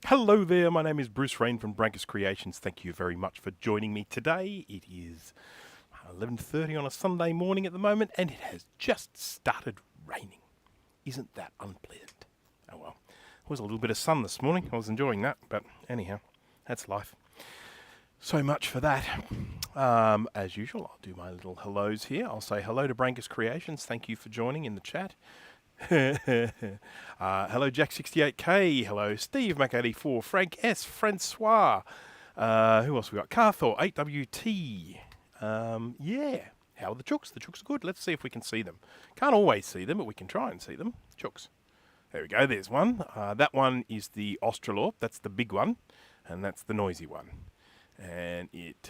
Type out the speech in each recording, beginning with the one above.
Hello there, my name is Bruce Rain from Brankus Creations. Thank you very much for joining me today. It is 11:30 on a Sunday morning at the moment, and it has just started raining. Isn't that unpleasant? Oh well, there was a little bit of sun this morning. I was enjoying that, but anyhow, that's life. So much for that. As usual, I'll do my little hellos here. I'll say hello to Brankus Creations. Thank you for joining in the chat. Hello Jack68K, hello Steve Mac84, Frank S, Francois, who else we got? Carthor 8WT. Yeah, how are the chooks? The chooks are good. Let's see if we can see them. Can't always see them, but we can try and see them. Chooks. There we go, there's one. That one is the Australorp, that's the big one, and that's the noisy one. And it,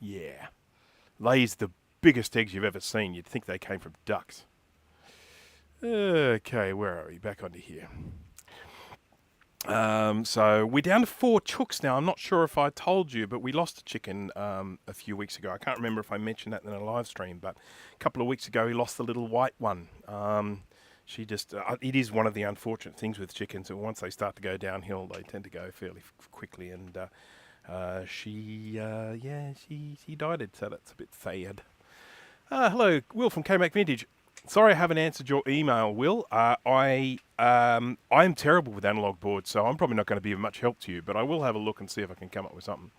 yeah, lays the biggest eggs you've ever seen. You'd think they came from ducks. Okay, where are we? Back onto here. So we're down to 4 chooks now. I'm not sure if I told you, but we lost a chicken a few weeks ago. I can't remember if I mentioned that in a live stream, but a couple of weeks ago we lost the little white one. She just, it is one of the unfortunate things with chickens, that once they start to go downhill, they tend to go fairly quickly, and she died, so that's a bit sad. Hello, Will from KMac Vintage. Sorry I haven't answered your email, Will. I am terrible with analog boards, so I'm probably not going to be of much help to you, but I will have a look and see if I can come up with something.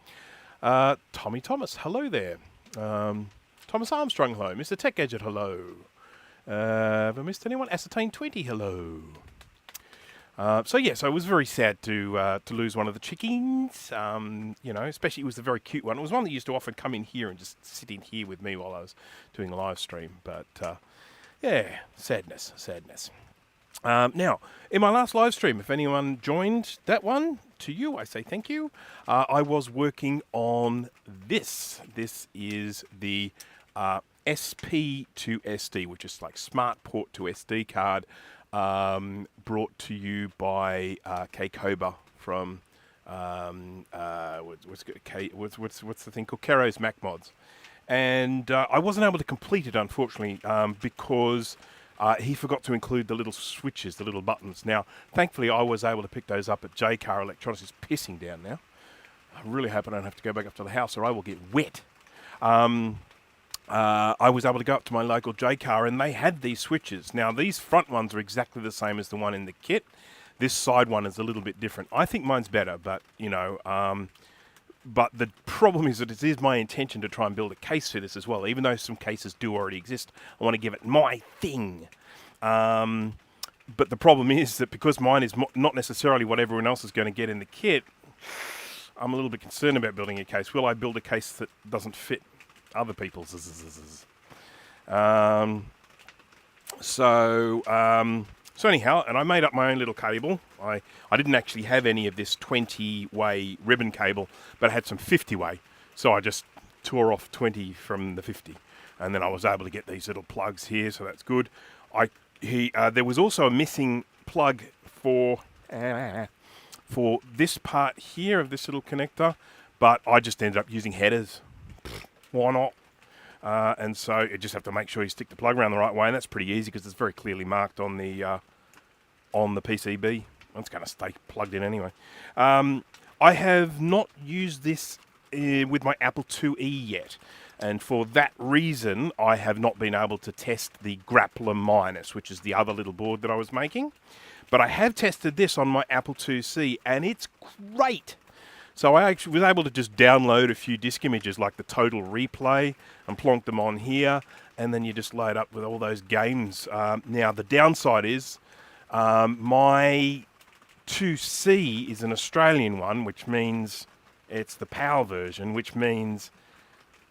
Tommy Thomas, hello there. Thomas Armstrong, hello. Mr. Tech Gadget, hello. Have I missed anyone? Ascertain 20, hello. So it was very sad to lose one of the chickens. Especially it was a very cute one. It was one that used to often come in here and just sit in here with me while I was doing a live stream, but... yeah, sadness. Now, in my last live stream, if anyone joined that one, to you, I say thank you. I was working on this. This is the SP to SD, which is like Smart Port to SD card, brought to you by K-Koba from, what's the thing called? Kero's Mac Mods. And I wasn't able to complete it, unfortunately, because he forgot to include the little switches, the little buttons. Now, thankfully, I was able to pick those up at JCar Electronics. It's pissing down now. I really hope I don't have to go back up to the house or I will get wet. I was able to go up to my local JCar and they had these switches. Now, these front ones are exactly the same as the one in the kit. This side one is a little bit different. I think mine's better, but, but the problem is that it is my intention to try and build a case for this as well. Even though some cases do already exist, I want to give it my thing. But the problem is that because mine is not necessarily what everyone else is going to get in the kit, I'm a little bit concerned about building a case. Will I build a case that doesn't fit other people's? So anyhow, and I made up my own little cable. I didn't actually have any of this 20-way ribbon cable, but I had some 50-way. So I just tore off 20 from the 50. And then I was able to get these little plugs here, so that's good. There was also a missing plug for this part here of this little connector, but I just ended up using headers. Why not? And so you just have to make sure you stick the plug around the right way, and that's pretty easy because it's very clearly marked on the PCB. It's going to stay plugged in anyway. I have not used this with my Apple IIe yet, and for that reason, I have not been able to test the Grappler Minus, which is the other little board that I was making. But I have tested this on my Apple IIc, and it's great. So I actually was able to just download a few disk images like the Total Replay and plonk them on here, and then you just load up with all those games. Now, the downside is my 2C is an Australian one, which means it's the PAL version, which means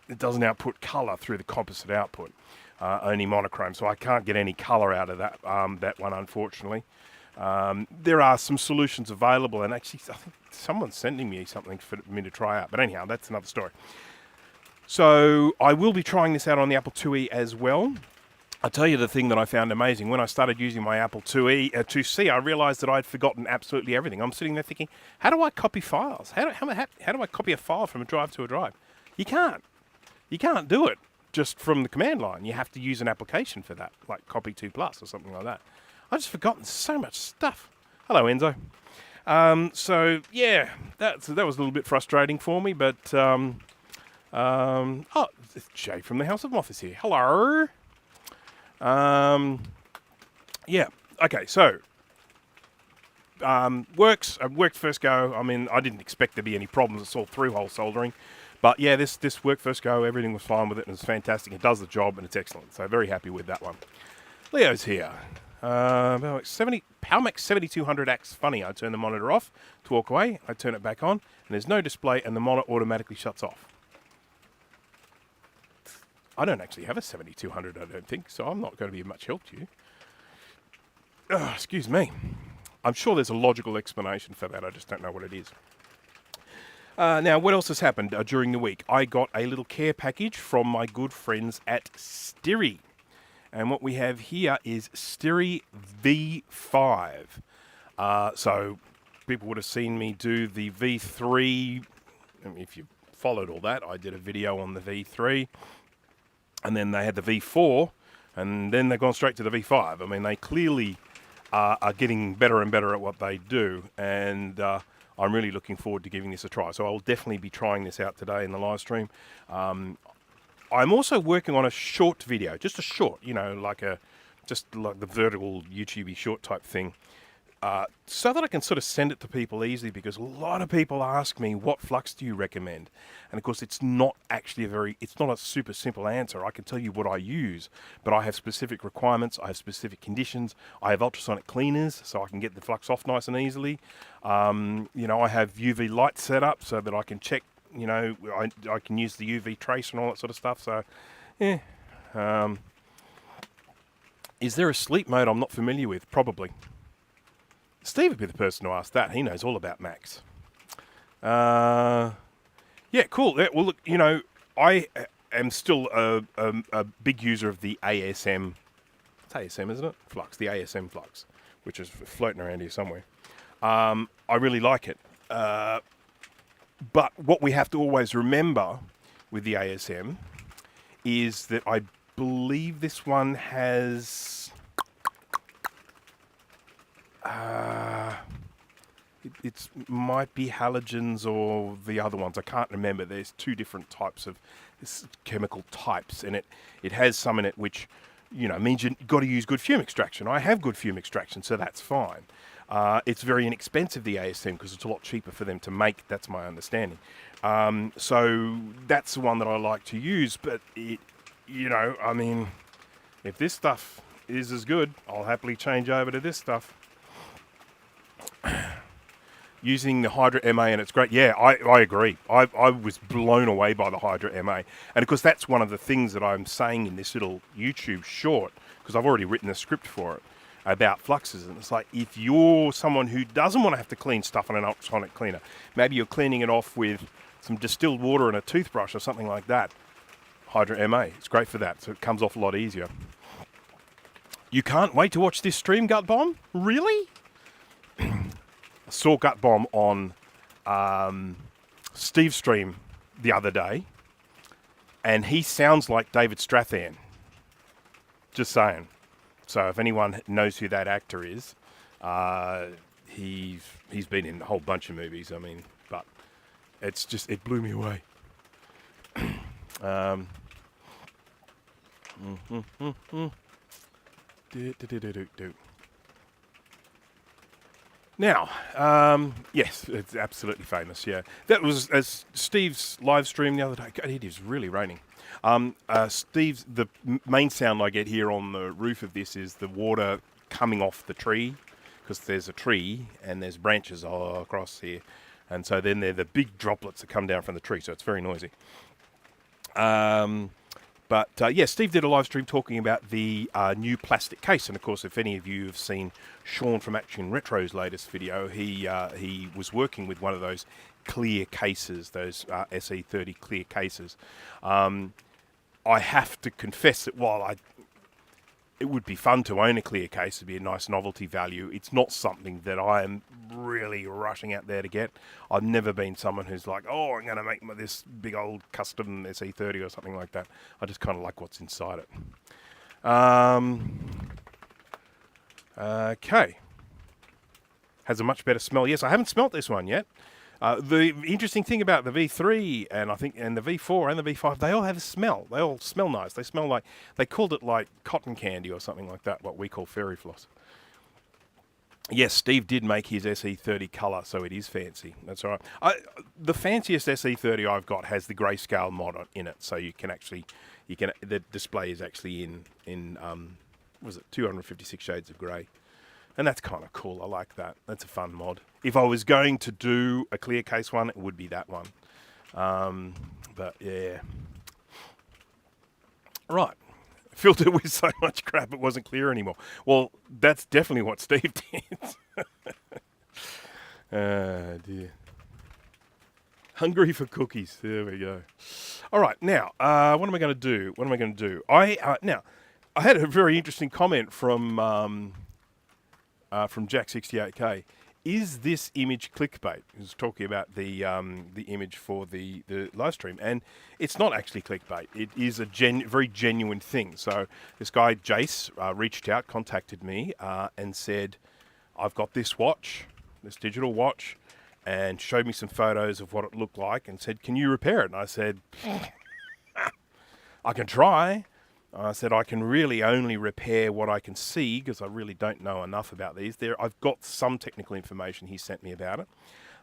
it doesn't output colour through the composite output, only monochrome. So I can't get any colour out of that, that one, unfortunately. There are some solutions available, and actually I think someone's sending me something for me to try out. But anyhow, that's another story. So I will be trying this out on the Apple IIe as well. I'll tell you the thing that I found amazing. When I started using my Apple IIc, I realised that I'd forgotten absolutely everything. I'm sitting there thinking, how do I copy files? How do I copy a file from a drive to a drive? You can't. You can't do it just from the command line. You have to use an application for that, like Copy 2 Plus or something like that. I've just forgotten so much stuff. Hello, Enzo. So yeah, that was a little bit frustrating for me, but oh, Jay from the House of Moth is here. Hello. Yeah. Okay. So worked first go. I mean, I didn't expect there to be any problems. It's all through-hole soldering. But yeah, this worked first go. Everything was fine with it, and it's fantastic. It does the job, and it's excellent. So very happy with that one. Leo's here. Powmax 7200 acts funny. I turn the monitor off to walk away. I turn it back on, and there's no display, and the monitor automatically shuts off. I don't actually have a 7200, I don't think, so I'm not going to be of much help to you. Excuse me. I'm sure there's a logical explanation for that. I just don't know what it is. Now, what else has happened during the week? I got a little care package from my good friends at Styri. And what we have here is Styri V5. So people would have seen me do the V3. I mean, if you followed all that, I did a video on the V3. And then they had the V4. And then they've gone straight to the V5. I mean, they clearly are getting better and better at what they do. And I'm really looking forward to giving this a try. So I'll definitely be trying this out today in the live stream. I'm also working on a short video, just a short, you know, just like the vertical YouTube-y short type thing, so that I can sort of send it to people easily, because a lot of people ask me, what flux do you recommend? And of course, it's not actually it's not a super simple answer. I can tell you what I use, but I have specific requirements, I have specific conditions, I have ultrasonic cleaners, so I can get the flux off nice and easily. You know, I have UV light set up so that I can check. You know, I can use the UV trace and all that sort of stuff. So, yeah. Is there a sleep mode I'm not familiar with? Probably. Steve would be the person to ask that. He knows all about Macs. Yeah, cool. Yeah, well, look, you know, I am still a big user of the ASM. It's ASM, isn't it? Flux, the ASM flux, which is floating around here somewhere. I really like it. But what we have to always remember with the ASM is that I believe this one has... it might be halogens or the other ones. I can't remember. There's two different types of chemical types, and it has some in it which, you know, means you've got to use good fume extraction. I have good fume extraction, so that's fine. It's very inexpensive, the ASM, because it's a lot cheaper for them to make. That's my understanding. So that's the one that I like to use. But, you know, I mean, if this stuff is as good, I'll happily change over to this stuff. Using the Hydra MA, and it's great. Yeah, I agree. I was blown away by the Hydra MA. And, of course, that's one of the things that I'm saying in this little YouTube short, because I've already written a script for it, about fluxes. And it's like, if you're someone who doesn't want to have to clean stuff on an ultrasonic cleaner, maybe you're cleaning it off with some distilled water and a toothbrush or something like that, Hydra MA, it's great for that, so it comes off a lot easier. You can't wait to watch this stream, Gut Bomb? Really? I saw Gut Bomb on Steve's stream the other day, and he sounds like David Strathairn. Just saying. So if anyone knows who that actor is, he's been in a whole bunch of movies. I mean, but it blew me away. Now, yes, it's absolutely famous. Yeah, that was as Steve's live stream the other day. God, it is really raining. The main sound I get here on the roof of this is the water coming off the tree, because there's a tree and there's branches all across here. And so then they're the big droplets that come down from the tree, so it's very noisy. Yeah, Steve did a live stream talking about the new plastic case. And, of course, if any of you have seen Sean from Action Retro's latest video, he was working with one of those clear cases, those SE30 clear cases. I have to confess that while it would be fun to own a clear case, it'd be a nice novelty value, it's not something that I am really rushing out there to get. I've never been someone who's like, oh, I'm going to make this big old custom SE30 or something like that. I just kind of like what's inside it. Okay. has a much better smell. Yes, I haven't smelt this one yet. The interesting thing about the V3 and the V4 and the V5, they all have a smell. They all smell nice. They smell like, they called it like cotton candy or something like that, what we call fairy floss. Yes, Steve did make his SE30 colour, so it is fancy. That's all right. The fanciest SE30 I've got has the grayscale mod in it, so you can actually, the display is actually in was it 256 shades of grey. And that's kind of cool. I like that. That's a fun mod. If I was going to do a clear case one, it would be that one. But yeah. Right. Filled it with so much crap it wasn't clear anymore. Well, that's definitely what Steve did. Oh, dear. Hungry for cookies. There we go. All right. Now, what am I going to do? Now, I had a very interesting comment from Jack68K. Is this image clickbait? He was talking about the image for the live stream, and it's not actually clickbait. It is a very genuine thing. So this guy Jace reached out, contacted me, and said, "I've got this watch, this digital watch," and showed me some photos of what it looked like, and said, "Can you repair it?" And I said, "I can try." I said, I can really only repair what I can see because I really don't know enough about these. I've got some technical information he sent me about it.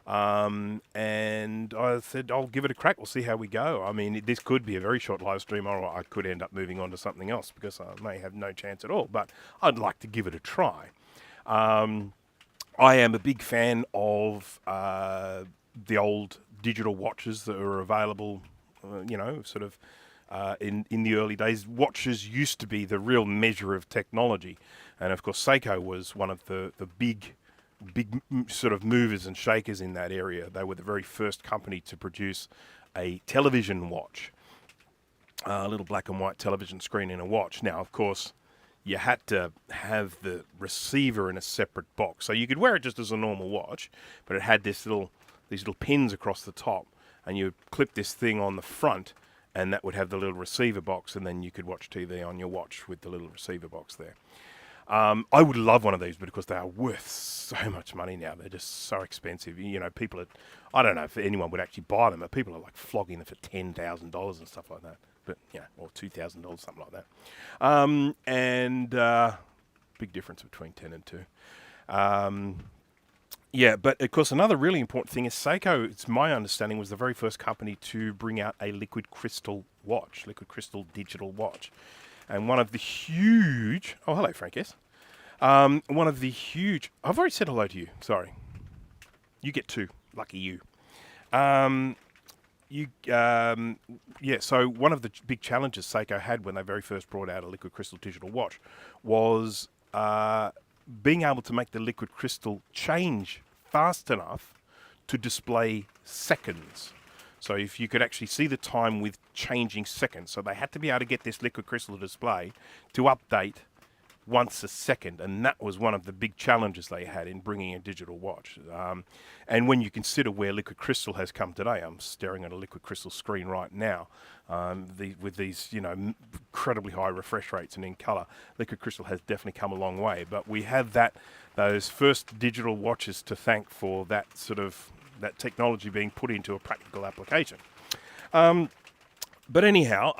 And I said, I'll give it a crack. We'll see how we go. I mean, this could be a very short live stream, or I could end up moving on to something else because I may have no chance at all. But I'd like to give it a try. I am a big fan of the old digital watches that are available, sort of in the early days. Watches used to be the real measure of technology. And of course, Seiko was one of the big sort of movers and shakers in that area. They were the very first company to produce a television watch, a little black and white television screen in a watch. Now, of course, you had to have the receiver in a separate box. So you could wear it just as a normal watch, but it had these little pins across the top, and you would clip this thing on the front, and that would have the little receiver box, and then you could watch TV on your watch with the little receiver box there. I would love one of these because they are worth so much money now. They're just so expensive. People are, I don't know if anyone would actually buy them, but people are like flogging them for $10,000 and stuff like that. But, or $2,000, something like that. Big difference between 10 and 2. But of course, another really important thing is Seiko, it's my understanding, was the very first company to bring out a liquid crystal digital watch. And one of the huge... Oh, hello, Frank S. One of the huge... I've already said hello to you. Sorry. You get 2. Lucky you. So one of the big challenges Seiko had when they very first brought out a liquid crystal digital watch was being able to make the liquid crystal change fast enough to display seconds. So if you could actually see the time with changing seconds. So they had to be able to get this liquid crystal display to update once a second, and that was one of the big challenges they had in bringing a digital watch. And when you consider where liquid crystal has come today, I'm staring at a liquid crystal screen right now, with these incredibly high refresh rates and in color. Liquid crystal has definitely come a long way, but we have those first digital watches to thank for that technology being put into a practical application. But anyhow,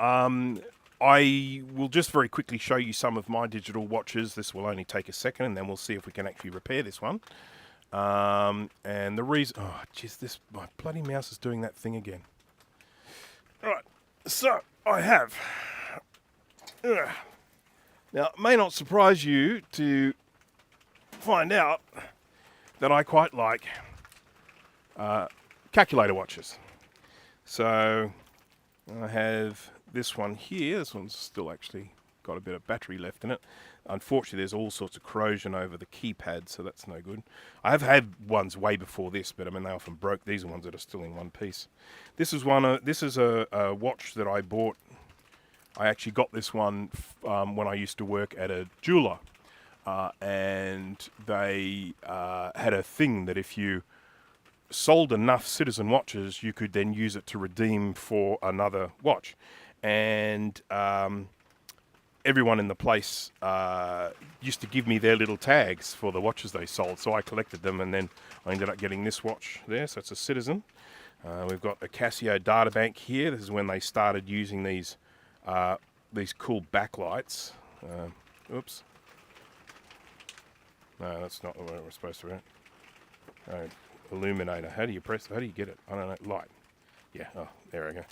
I will just very quickly show you some of my digital watches. This will only take a second, and then we'll see if we can actually repair this one. And the reason... Oh, jeez, my bloody mouse is doing that thing again. Right, so I have... Now, it may not surprise you to find out that I quite like calculator watches. So I have this one here. This one's still actually got a bit of battery left in it. Unfortunately, there's all sorts of corrosion over the keypad, so that's no good. I have had ones way before this, but I mean, they often broke. These are ones that are still in one piece. This is a watch that I bought. I actually got this one when I used to work at a jeweler, and they had a thing that if you sold enough Citizen watches, you could then use it to redeem for another watch. And everyone in the place used to give me their little tags for the watches they sold, so I collected them, and then I ended up getting this watch there. So it's a Citizen. We've got a Casio data bank here. This is when they started using these cool backlights. Oops. No, that's not the way we're supposed to run. Illuminator. How do you get it? I don't know. Light. Yeah. Oh, there we go.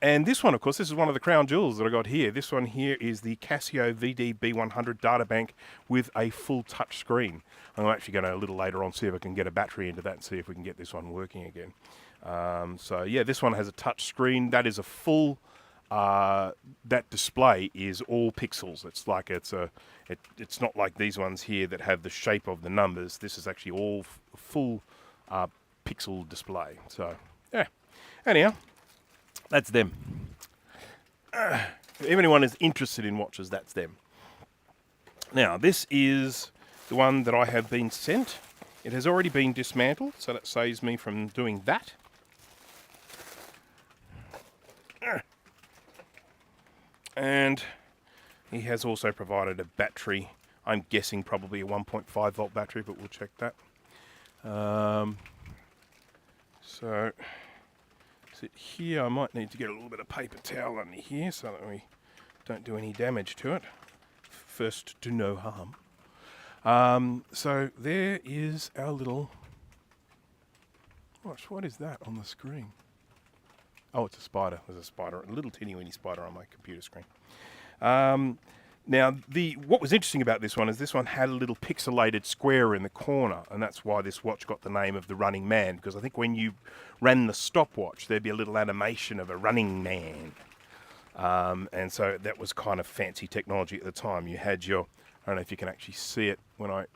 And this one, of course, this is one of the crown jewels that I got here. This one here is the Casio VD-B100 data bank with a full touch screen. I'm actually going to, a little later on, see if I can get a battery into that and see if we can get this one working again. So yeah, this one has a touch screen. That is a full, that display is all pixels. It's like, it's not like these ones here that have the shape of the numbers. This is actually all full pixel display. So yeah, anyhow, that's them. If anyone is interested in watches, that's them. Now, this is the one that I have been sent. It has already been dismantled, so that saves me from doing that. And he has also provided a battery. I'm guessing probably a 1.5 volt battery, but we'll check that. So sit here. I might need to get a little bit of paper towel under here so that we don't do any damage to it. First to no harm. So there is our little watch. What is that on the screen? Oh, it's a spider. There's a spider, a little teeny weeny spider on my computer screen. Now, what was interesting about this one is this one had a little pixelated square in the corner, and that's why this watch got the name of the Running Man, because I think when you ran the stopwatch, there'd be a little animation of a running man. And so that was kind of fancy technology at the time. You had your, I don't know if you can actually see it when I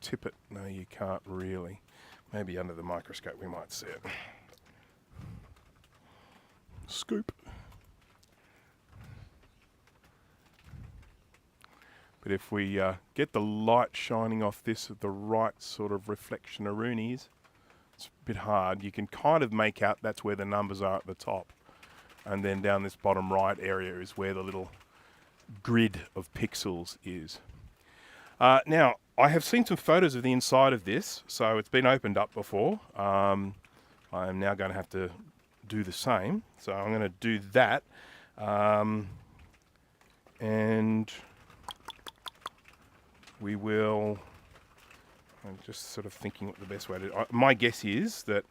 tip it. No, you can't really. Maybe under the microscope we might see it. Scoop. But if we get the light shining off this at the right sort of reflection of Rooney's, it's a bit hard. You can kind of make out that's where the numbers are at the top. And then down this bottom right area is where the little grid of pixels is. Now, I have seen some photos of the inside of this, so it's been opened up before. I am now going to have to do the same. So I'm going to do that. And we will, I'm just sort of thinking what the best way to do it. My guess is that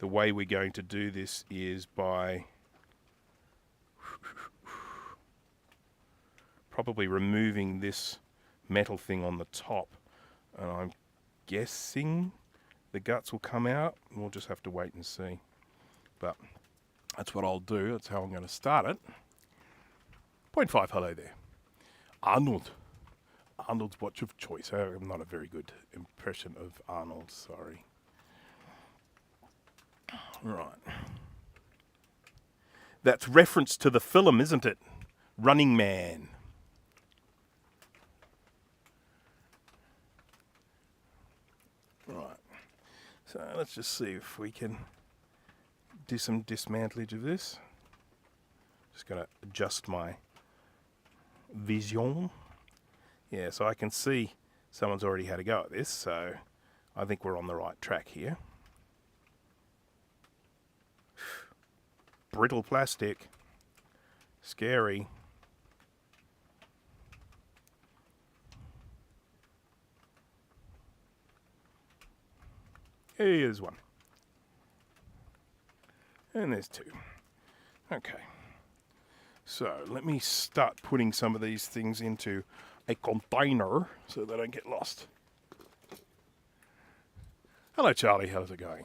the way we're going to do this is by probably removing this metal thing on the top. And I'm guessing the guts will come out, and we'll just have to wait and see. But that's what I'll do. That's how I'm going to start it. 0.5, hello there. Arnold's watch of choice. I'm not a very good impression of Arnold, sorry. Right. That's reference to the film, isn't it? Running Man. Right. So let's just see if we can do some dismantlage of this. Just going to adjust my vision. Yeah, so I can see someone's already had a go at this, so I think we're on the right track here. Brittle plastic. Scary. Here's one. And there's two. Okay. So let me start putting some of these things into a container so they don't get lost. Hello, Charlie. How's it going?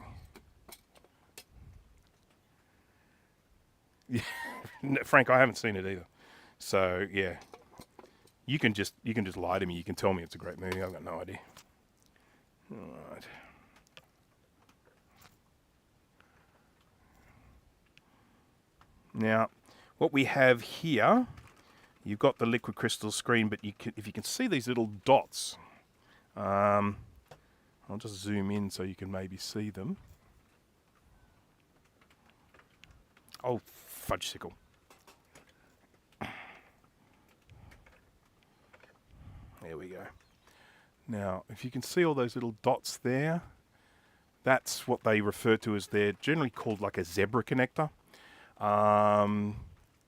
Yeah, Frank, I haven't seen it either. So yeah, you can just lie to me. You can tell me it's a great movie. I've got no idea. All right. Now, what we have here, you've got the liquid crystal screen, but if you can see these little dots, I'll just zoom in so you can maybe see them. Oh, fudgesicle. There we go. Now, if you can see all those little dots there, that's what they refer to as, they're generally called like a zebra connector.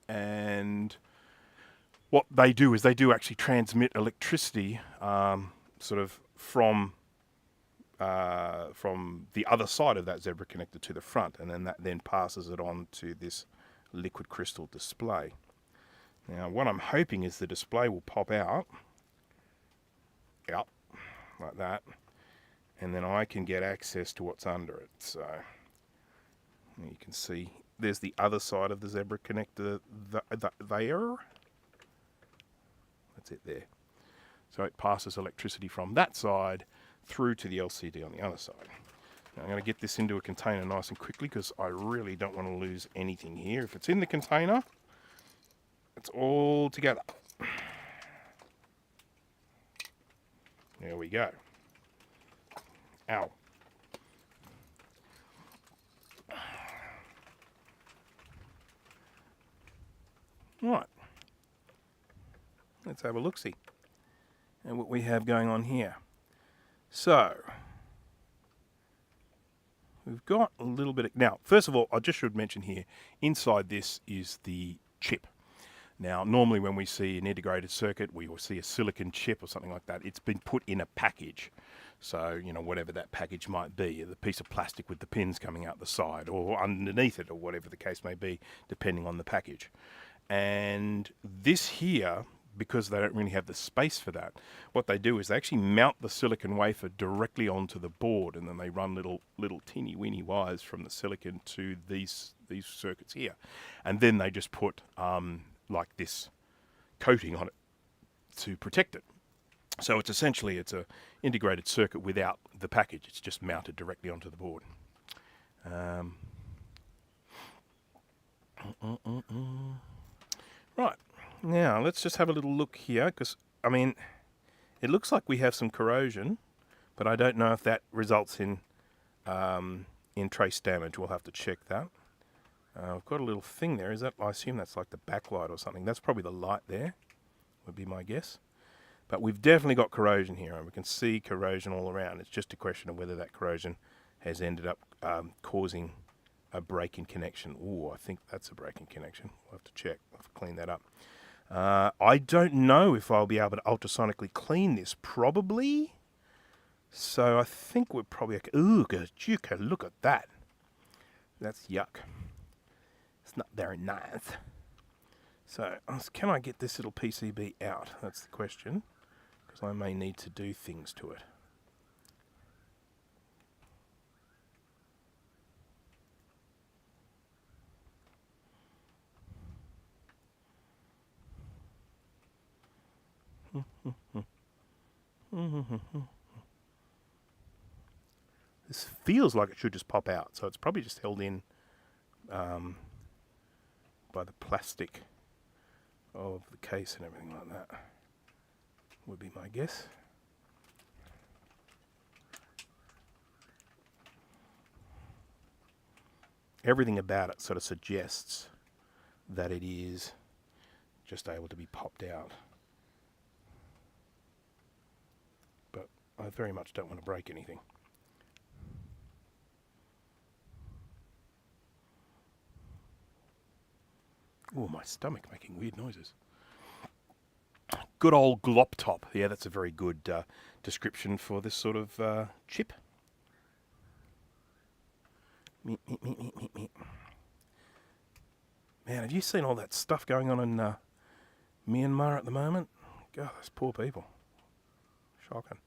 And what they do is they do actually transmit electricity sort of from the other side of that zebra connector to the front, and then that then passes it on to this liquid crystal display. Now what I'm hoping is the display will pop out, yep, like that, and then I can get access to what's under it. So you can see there's the other side of the zebra connector there. That's it there. So it passes electricity from that side through to the LCD on the other side. Now I'm going to get this into a container nice and quickly because I really don't want to lose anything here. If it's in the container, it's all together. There we go. Ow. Right. Let's have a look-see at what we have going on here. So, we've got a little bit of... Now, first of all, I just should mention here, inside this is the chip. Now, normally when we see an integrated circuit, we will see a silicon chip or something like that. It's been put in a package. So, you know, whatever that package might be, the piece of plastic with the pins coming out the side or underneath it or whatever the case may be, depending on the package. And this here, because they don't really have the space for that, what they do is they actually mount the silicon wafer directly onto the board, and then they run little teeny weeny wires from the silicon to these circuits here. And then they just put like this coating on it to protect it. So it's essentially, it's a integrated circuit without the package. It's just mounted directly onto the board. Right, now let's just have a little look here, because, I mean, it looks like we have some corrosion, but I don't know if that results in trace damage. We'll have to check that. I've got a little thing there. Is that, I assume that's like the backlight or something. That's probably the light there, would be my guess. But we've definitely got corrosion here, and we can see corrosion all around. It's just a question of whether that corrosion has ended up causing a break-in connection. Ooh, I think that's a break-in connection. We'll have to check. I'll have to clean that up. I don't know if I'll be able to ultrasonically clean this. Probably. So I think we're probably okay. Ooh, you can look at that. That's yuck. It's not very nice. So, can I get this little PCB out? That's the question. Because I may need to do things to it. This feels like it should just pop out, so it's probably just held in by the plastic of the case and everything like that, would be my guess. Everything about it sort of suggests that it is just able to be popped out. But I very much don't want to break anything. Oh, my stomach making weird noises. Good old glop top. Yeah, that's a very good description for this sort of chip. Man, have you seen all that stuff going on in Myanmar at the moment? God, those poor people. Shocking.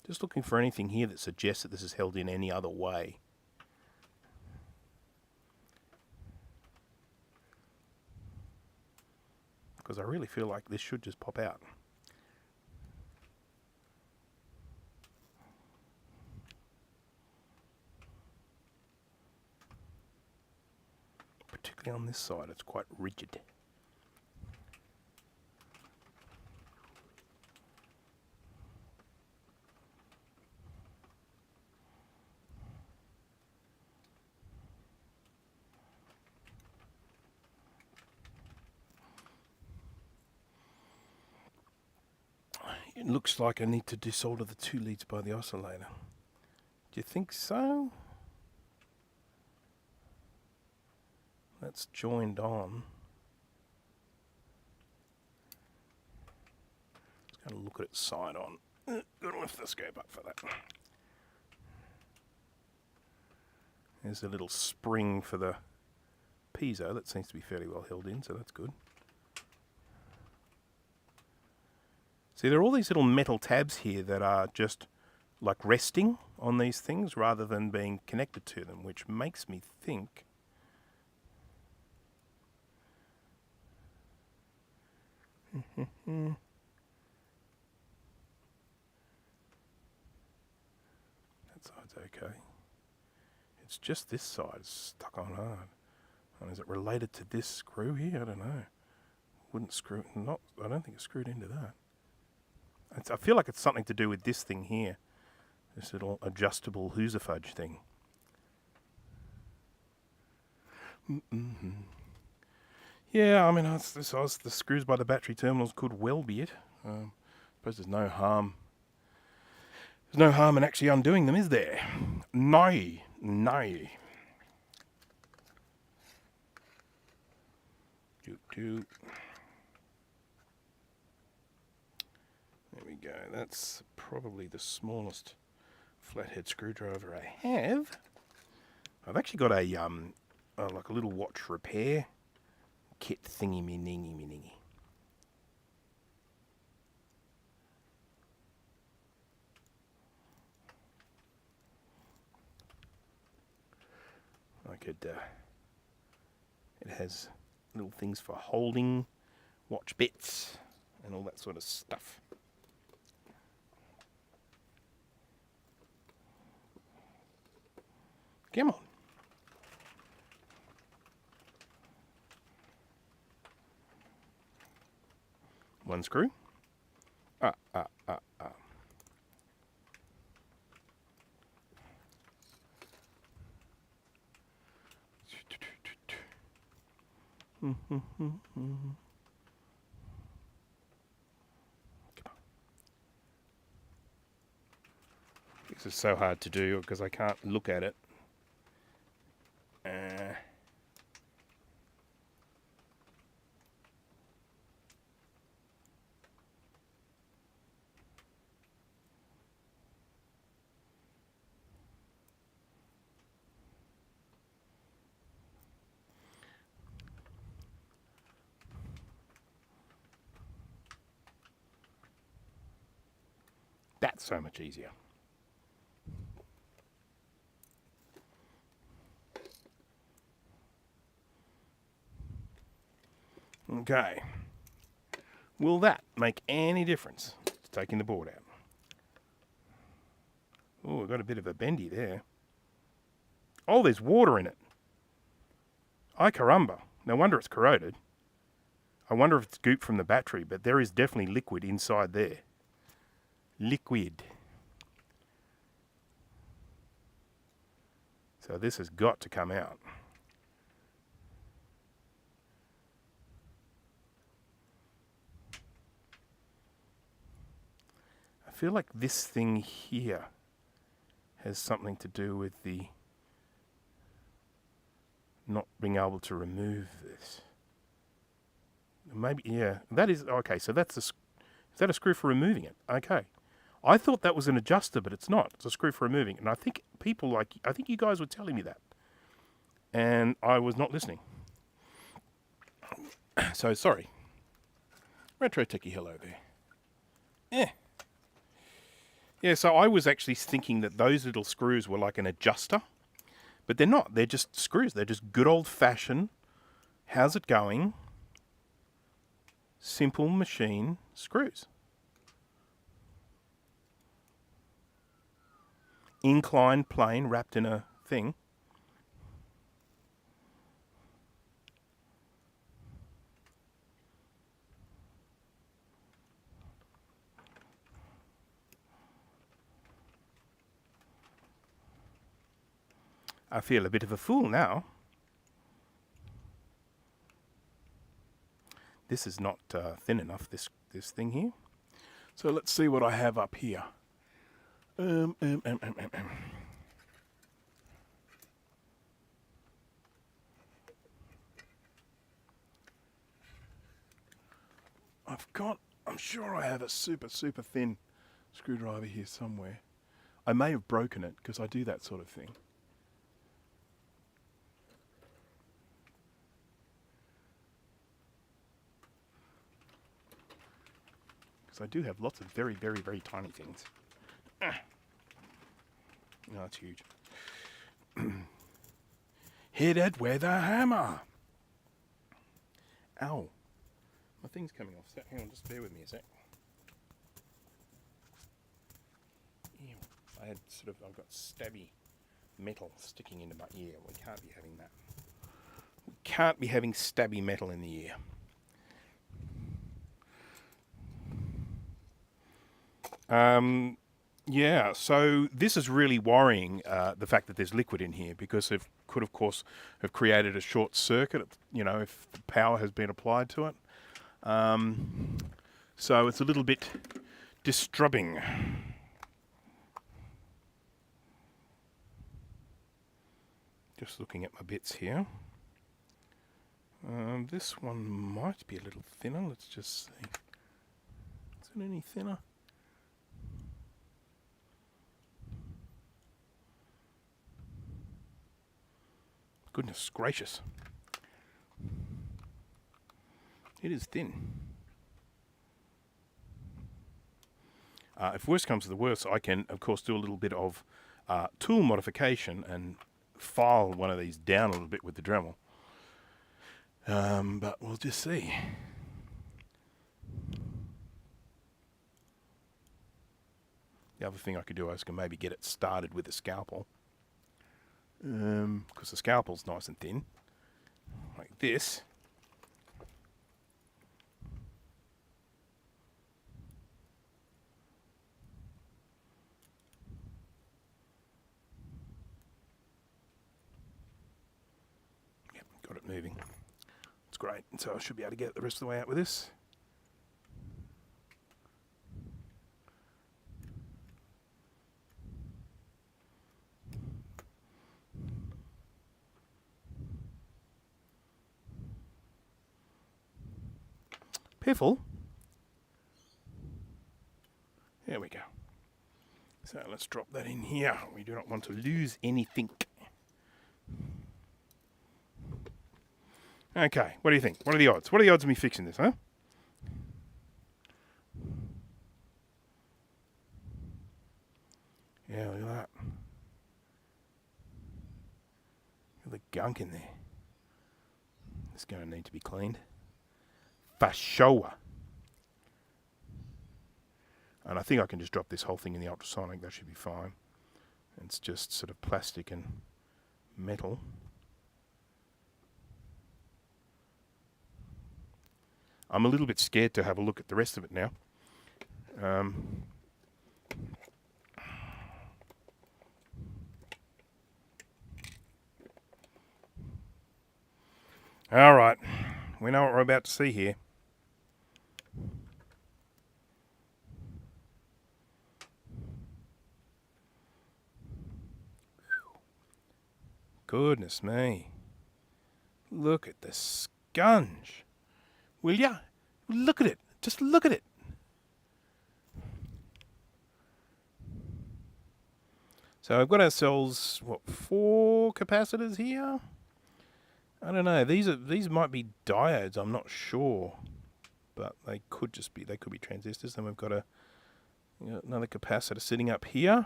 Just looking for anything here that suggests that this is held in any other way. Because I really feel like this should just pop out. Particularly on this side, it's quite rigid. It looks like I need to desolder the 2 leads by the oscillator. Do you think so? That's joined on. Just going to look at it side on. Got to lift the scope up for that. There's a little spring for the piezo that seems to be fairly well held in, so that's good. See, there are all these little metal tabs here that are just like resting on these things rather than being connected to them, which makes me think that side's okay. It's just this side stuck on hard. And is it related to this screw here? I don't know. Wouldn't screw, not, I don't think it's screwed into that. I feel like it's something to do with this thing here. This little adjustable hoosafudge thing. Yeah, I mean, the screws by the battery terminals could well be it. I suppose there's no harm. There's no harm in actually undoing them, is there? No. There we go. That's probably the smallest flathead screwdriver I have. I've actually got a like a little watch repair kit thingy me ningy. I could. It has little things for holding watch bits and all that sort of stuff. Come on. One screw. This is so hard to do because I can't look at it. That's so much easier. Okay. Will that make any difference to taking the board out? Oh, we've got a bit of a bendy there. Oh, there's water in it. Ay caramba. No wonder it's corroded. I wonder if it's goop from the battery, but there is definitely liquid inside there. Liquid. So this has got to come out. I feel like this thing here has something to do with the not being able to remove this. Maybe, yeah, that is, okay, so that's is that a screw for removing it? Okay. I thought that was an adjuster, but it's not. It's a screw for removing it. And I think I think you guys were telling me that. And I was not listening. So, sorry. Retro Techie, hello there. Yeah, so I was actually thinking that those little screws were like an adjuster. But they're not. They're just screws. They're just good old-fashioned, how's it going, simple machine screws. Inclined plane wrapped in a thing. I feel a bit of a fool now. This is not thin enough, this thing here. So let's see what I have up here. I'm sure I have a super thin screwdriver here somewhere. I may have broken it because I do that sort of thing. Because I do have lots of very tiny things. No, it's huge. Hit it with a hammer. Ow. My thing's coming off. Hang on, just bear with me a sec. Ew. I've got stabby metal sticking into my ear. We can't be having that. We can't be having stabby metal in the ear. Yeah, so this is really worrying, the fact that there's liquid in here, because it could, of course, have created a short circuit, you know, if the power has been applied to it. So it's a little bit disturbing. Just looking at my bits here. This one might be a little thinner. Let's just see. Is it any thinner? Goodness gracious. It is thin. If worse comes to the worst, I can, of course, do a little bit of tool modification and file one of these down a little bit with the Dremel. But we'll just see. The other thing I could do is I can maybe get it started with a scalpel. Because the scalpel's nice and thin. Like this. Yep, got it moving. It's great. So I should be able to get it the rest of the way out with this. Piffle. There we go. So let's drop that in here. We do not want to lose anything. Okay, what do you think? What are the odds? What are the odds of me fixing this, huh? Yeah, look at that. Look at the gunk in there. It's going to need to be cleaned. For sure. And I think I can just drop this whole thing in the ultrasonic. That should be fine. It's just sort of plastic and metal. I'm a little bit scared to have a look at the rest of it now. All right. We know what we're about to see here. Goodness me. Look at the sponge. Will ya? Look at it. Just look at it. So I've got ourselves, what, 4 capacitors here? I don't know. These might be diodes. I'm not sure, but they could be transistors. Then we've got another capacitor sitting up here.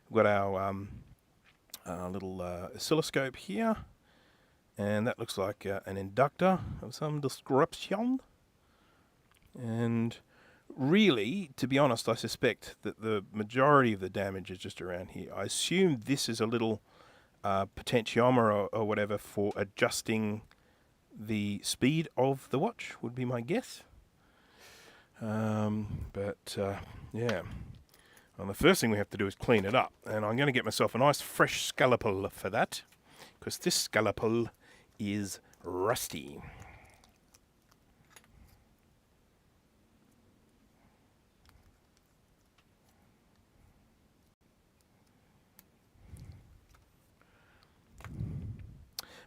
We've got our little oscilloscope here, and that looks like an inductor of some description. And really, to be honest, I suspect that the majority of the damage is just around here. I assume this is a little potentiometer or whatever for adjusting the speed of the watch, would be my guess. Yeah. Well, the first thing we have to do is clean it up, and I'm going to get myself a nice fresh scalpel for that, because this scalpel is rusty.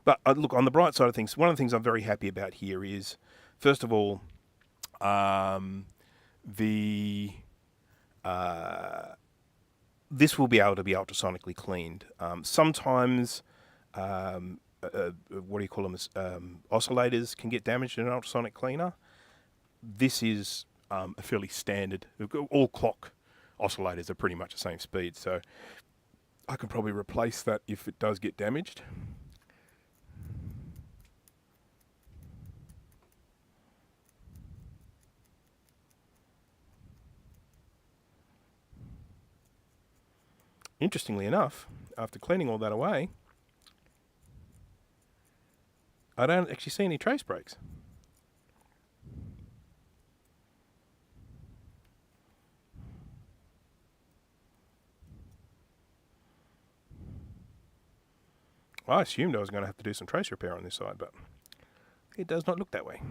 But look, on the bright side of things, one of the things I'm very happy about here is, first of all, the this will be able to be ultrasonically cleaned. Sometimes, what do you call them? Oscillators can get damaged in an ultrasonic cleaner. This is a fairly standard. All clock oscillators are pretty much the same speed, so I can probably replace that if it does get damaged. Interestingly enough, after cleaning all that away, I don't actually see any trace breaks. I assumed I was going to have to do some trace repair on this side, but it does not look that way.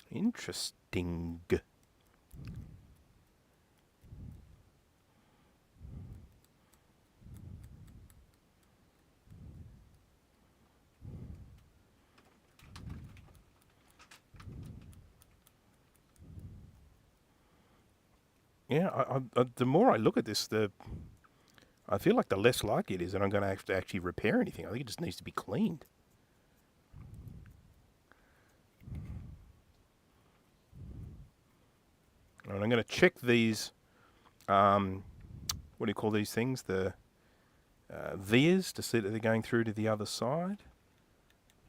Interesting. Yeah, the more I look at this, I feel like the less likely it is that I'm going to have to actually repair anything. I think it just needs to be cleaned. And I'm going to check these, what do you call these things? The vias, to see that they're going through to the other side.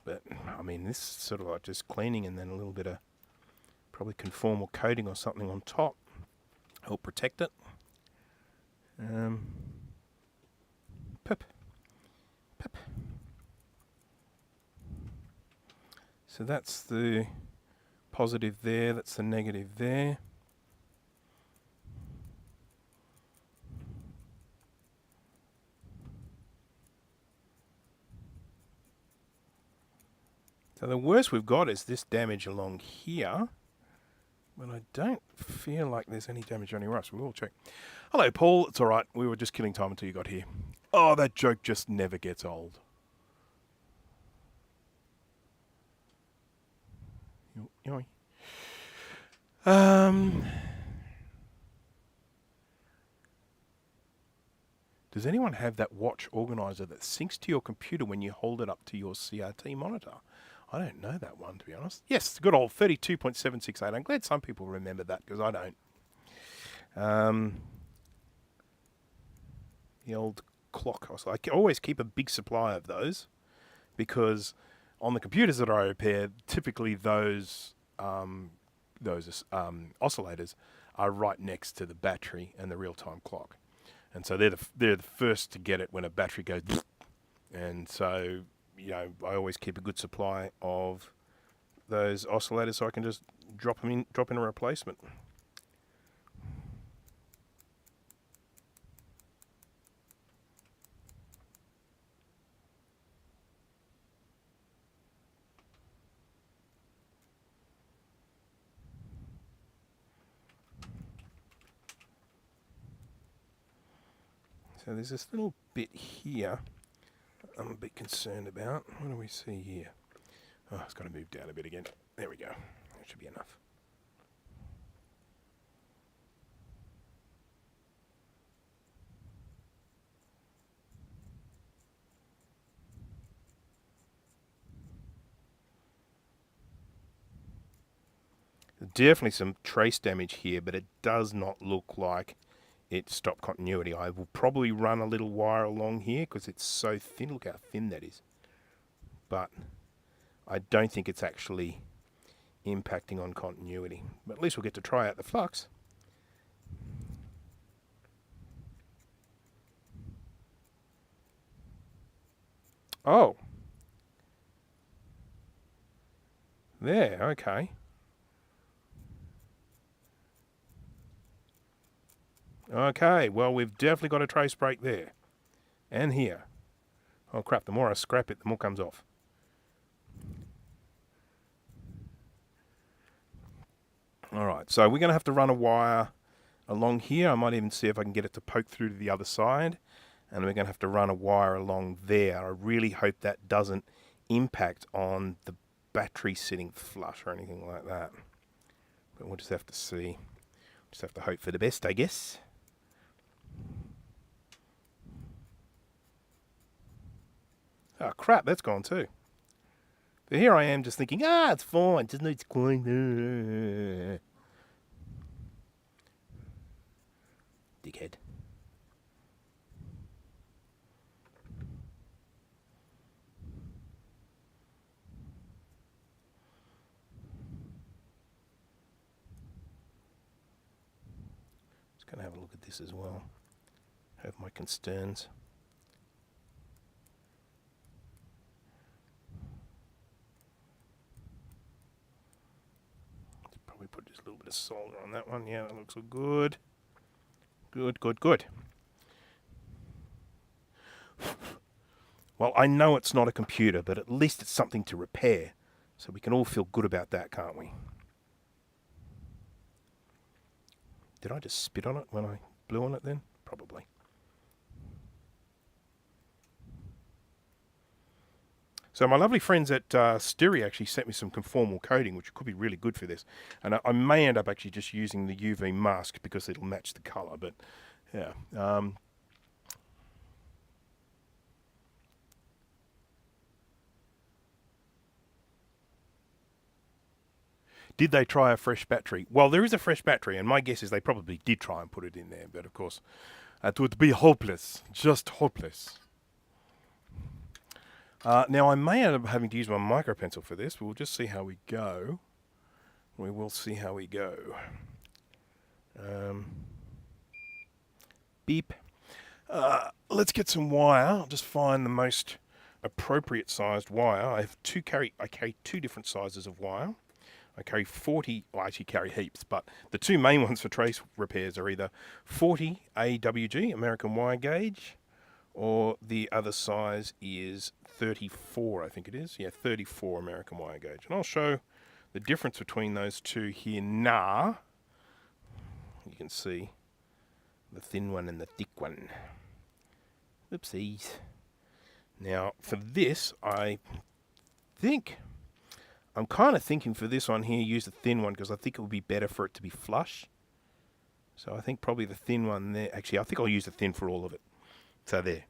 But, I mean, this is sort of like just cleaning and then a little bit of probably conformal coating or something on top. Help protect it. Pip. Pip. So that's the positive there, that's the negative there. So the worst we've got is this damage along here, but I don't feel like there's any damage anywhere else. We will check. Hello, Paul. It's all right. We were just killing time until you got here. Oh, that joke just never gets old. Does anyone have that watch organizer that syncs to your computer when you hold it up to your CRT monitor? I don't know that one, to be honest. Yes, good old 32.768. I'm glad some people remember that, because I don't. The old clock. I always keep a big supply of those, because on the computers that I repair, typically those oscillators are right next to the battery and the real-time clock. And so they're the first to get it when a battery goes. And so, you know, I always keep a good supply of those oscillators so I can just drop in a replacement. So there's this little bit here I'm a bit concerned about. What do we see here? Oh, it's got to move down a bit again. There we go. That should be enough. There's definitely some trace damage here, but it does not look like it stopped continuity. I will probably run a little wire along here because it's so thin. Look how thin that is. But I don't think it's actually impacting on continuity. But at least we'll get to try out the flux. Oh. There, okay. Okay, well, we've definitely got a trace break there. And here. Oh, crap, the more I scrap it, the more comes off. All right, so we're going to have to run a wire along here. I might even see if I can get it to poke through to the other side. And we're going to have to run a wire along there. I really hope that doesn't impact on the battery sitting flush or anything like that. But we'll just have to see. Just have to hope for the best, I guess. Oh, crap, that's gone too. But here I am just thinking, it's fine, just needs coin. Dickhead. Just going to have a look at this as well. Have my concerns. Probably put just a little bit of solder on that one. Yeah, that looks all good. Good, good, good. Well, I know it's not a computer, but at least it's something to repair. So we can all feel good about that, can't we? Did I just spit on it when I blew on it then? Probably. So my lovely friends at Stiri actually sent me some conformal coating, which could be really good for this. And I may end up actually just using the UV mask because it'll match the colour. But yeah. Did they try a fresh battery? Well, there is a fresh battery, and my guess is they probably did try and put it in there. But of course, it would be hopeless. Just hopeless. Now, I may end up having to use my micro pencil for this, but we'll just see how we go. We will see how we go. Beep. Let's get some wire. I'll just find the most appropriate sized wire. I carry two different sizes of wire. I carry 40, well, I actually carry heaps, but the two main ones for trace repairs are either 40 AWG, American wire gauge, or the other size is 34, I think it is. Yeah, 34 American wire gauge. And I'll show the difference between those two here now. You can see the thin one and the thick one. Oopsies. Now, for this, I'm kind of thinking for this one here, use the thin one because I think it would be better for it to be flush. So I think probably the thin one there. Actually, I think I'll use the thin for all of it. So there.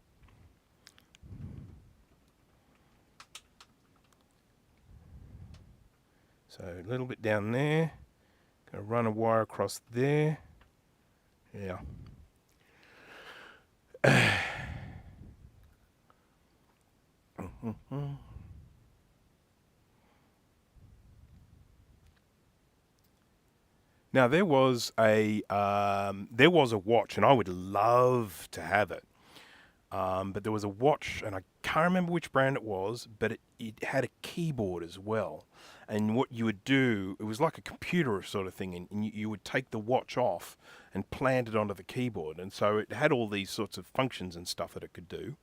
So a little bit down there. Gonna run a wire across there. Yeah. Now there was a watch, and I would love to have it. But there was a watch, and I can't remember which brand it was, but it had a keyboard as well. And what you would do, it was like a computer sort of thing, and you would take the watch off and plant it onto the keyboard. And so it had all these sorts of functions and stuff that it could do.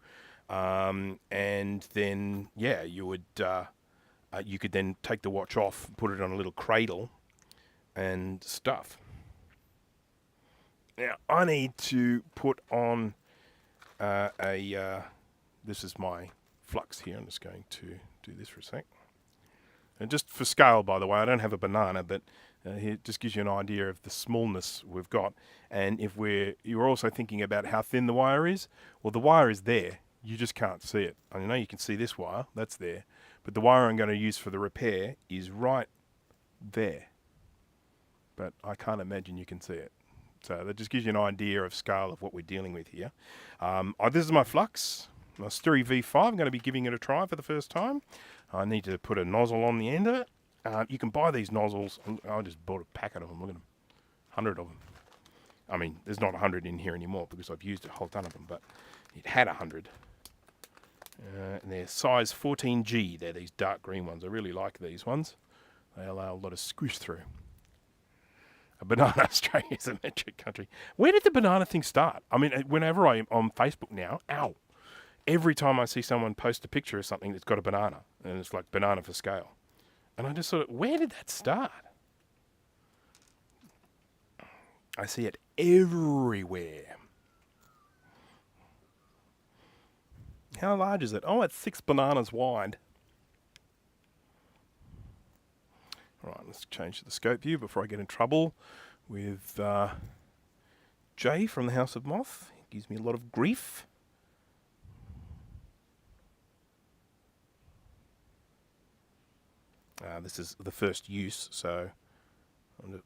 And then, yeah, you could then take the watch off, put it on a little cradle, and stuff. Now, I need to put on this is my flux here. I'm just going to do this for a sec. And just for scale, by the way, I don't have a banana, but here it just gives you an idea of the smallness we've got. And if you're also thinking about how thin the wire is, well, the wire is there. You just can't see it. I know you can see this wire, that's there. But the wire I'm going to use for the repair is right there. But I can't imagine you can see it. So that just gives you an idea of scale of what we're dealing with here. This is my flux, my Stiri V5. I'm going to be giving it a try for the first time. I need to put a nozzle on the end of it. You can buy these nozzles. I just bought a packet of them. Look at them. 100 of them. I mean, there's not 100 in here anymore because I've used a whole ton of them, but it had 100. And they're size 14G. They're these dark green ones. I really like these ones. They allow a lot of squish through. A banana. Australia is a metric country. Where did the banana thing start? I mean, whenever I'm on Facebook now, every time I see someone post a picture of something that's got a banana, and it's like banana for scale. And I just thought, where did that start? I see it everywhere. How large is it? Oh, it's 6 bananas wide. All right, let's change to the scope view before I get in trouble with Jay from the House of Moth. He gives me a lot of grief. This is the first use, so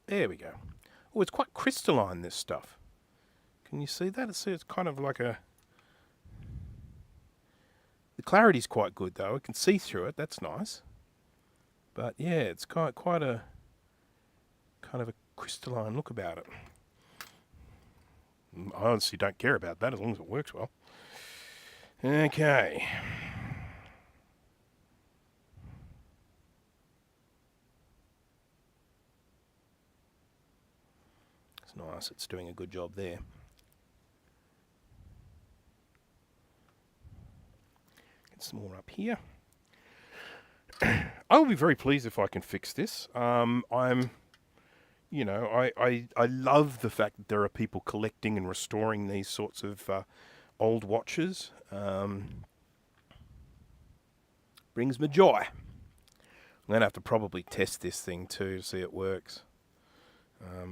there we go. Oh, it's quite crystalline, this stuff. Can you see that? It's kind of like a... The clarity's quite good, though. I can see through it. That's nice. But, yeah, it's quite a... kind of a crystalline look about it. I honestly don't care about that as long as it works well. Okay. It's nice. It's doing a good job there. Get some more up here. I will be very pleased if I can fix this. You know, I love the fact that there are people collecting and restoring these sorts of old watches. Brings me joy. I'm going to have to probably test this thing too to see it works.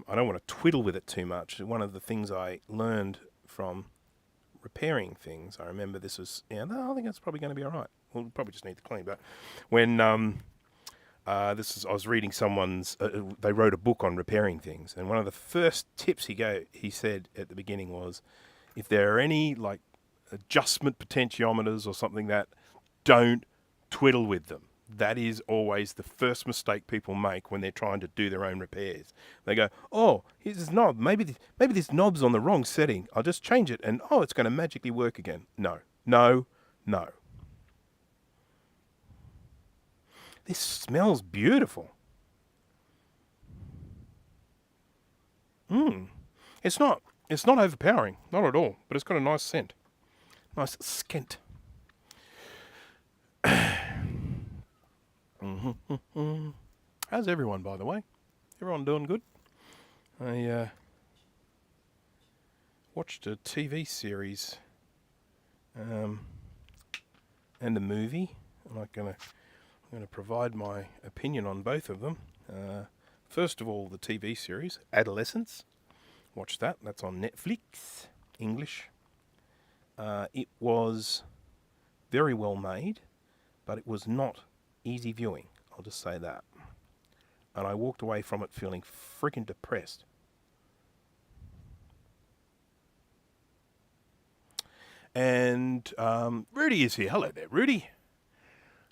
I don't want to twiddle with it too much. One of the things I learned from repairing things, I remember this was, yeah, no, I think that's probably going to be all right. We'll probably just need to clean. But when I was reading someone's, they wrote a book on repairing things, and one of the first tips he said at the beginning was, if there are any like adjustment potentiometers or something, that don't twiddle with them. That is always the first mistake people make when they're trying to do their own repairs. They go, oh, here's this knob. Maybe this knob's on the wrong setting. I'll just change it, and oh, it's going to magically work again. No, no, no. This smells beautiful. It's not overpowering, not at all, but it's got a nice scent. Nice skent. How's everyone, by the way? Everyone doing good? I watched a TV series and a movie. I'm going to provide my opinion on both of them. First of all, the TV series, Adolescence. Watch that. That's on Netflix, English. It was very well made, but it was not easy viewing. I'll just say that. And I walked away from it feeling freaking depressed. And Rudy is here. Hello there, Rudy.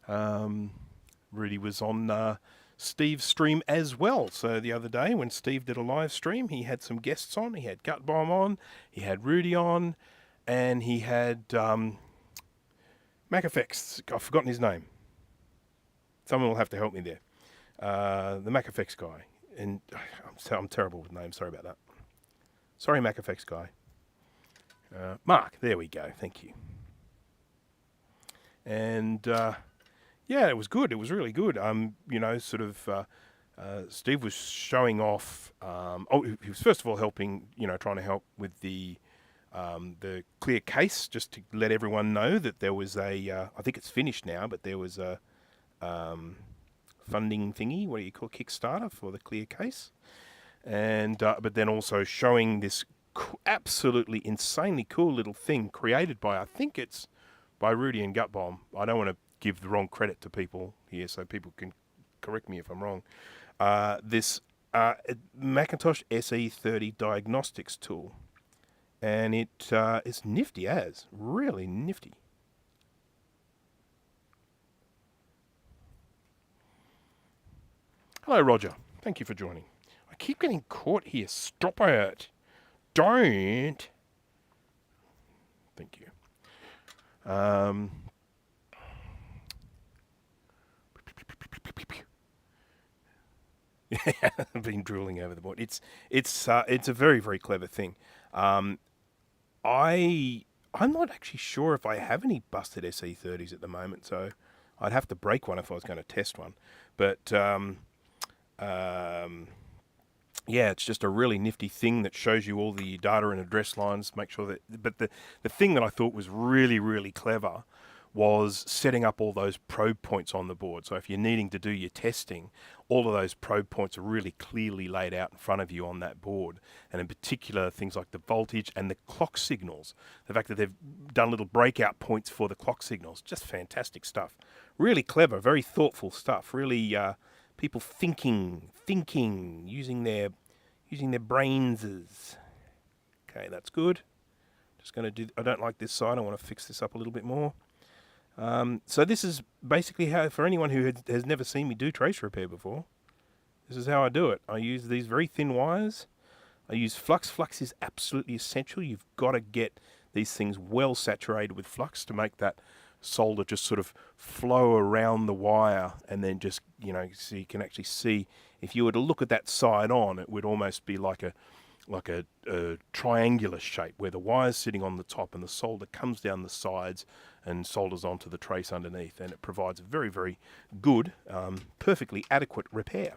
Rudy was on Steve's stream as well. So the other day when Steve did a live stream, he had some guests on. He had Gut Bomb on, he had Rudy on, and he had MacFX. I've forgotten his name. Someone will have to help me there. The MacFX guy. And I'm terrible with names. Sorry about that. Sorry, MacFX guy. Mark. There we go. Thank you. And yeah, it was good. It was really good. You know, sort of. Steve was showing off. He was first of all helping. You know, trying to help with the clear case, just to let everyone know that there was a. I think it's finished now, but there was a. Funding thingy, what do you call Kickstarter for the clear case, and but then also showing this absolutely insanely cool little thing created by, I think it's by Rudy and Gut Bomb. I don't want to give the wrong credit to people here, so people can correct me if I'm wrong. This Macintosh SE30 diagnostics tool, and it's nifty as, really nifty. Hello, Roger. Thank you for joining. I keep getting caught here. Stop it. Don't. Thank you. I've been drooling over the board. It's a very, very clever thing. Um, I'm not actually sure if I have any busted SE30s at the moment, so I'd have to break one if I was going to test one. But um, yeah, it's just a really nifty thing that shows you all the data and address lines. Make sure that. But the thing that I thought was really, really clever was setting up all those probe points on the board. So if you're needing to do your testing, all of those probe points are really clearly laid out in front of you on that board. And in particular, things like the voltage and the clock signals. The fact that they've done little breakout points for the clock signals. Just fantastic stuff. Really clever, very thoughtful stuff. Really people thinking, using their brainses. Okay, that's good. Just going to do, I don't like this side. I want to fix this up a little bit more. So this is basically how, for anyone who has never seen me do trace repair before, this is how I do it. I use these very thin wires. I use flux. Flux is absolutely essential. You've got to get these things well saturated with flux to make that solder just sort of flow around the wire, and then just, so you can actually see, if you were to look at that side on, it would almost be like a triangular shape where the wire's sitting on the top and the solder comes down the sides and solders onto the trace underneath, and it provides a very, very good, perfectly adequate repair.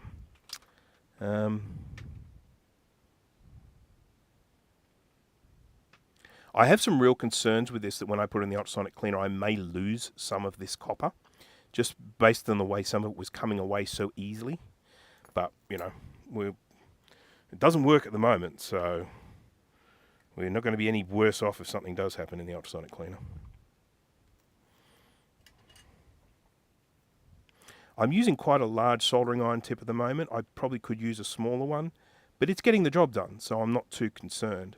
I have some real concerns with this, that when I put in the ultrasonic cleaner I may lose some of this copper, just based on the way some of it was coming away so easily. But, it doesn't work at the moment, so we're not going to be any worse off if something does happen in the ultrasonic cleaner. I'm using quite a large soldering iron tip at the moment. I probably could use a smaller one, but it's getting the job done, so I'm not too concerned.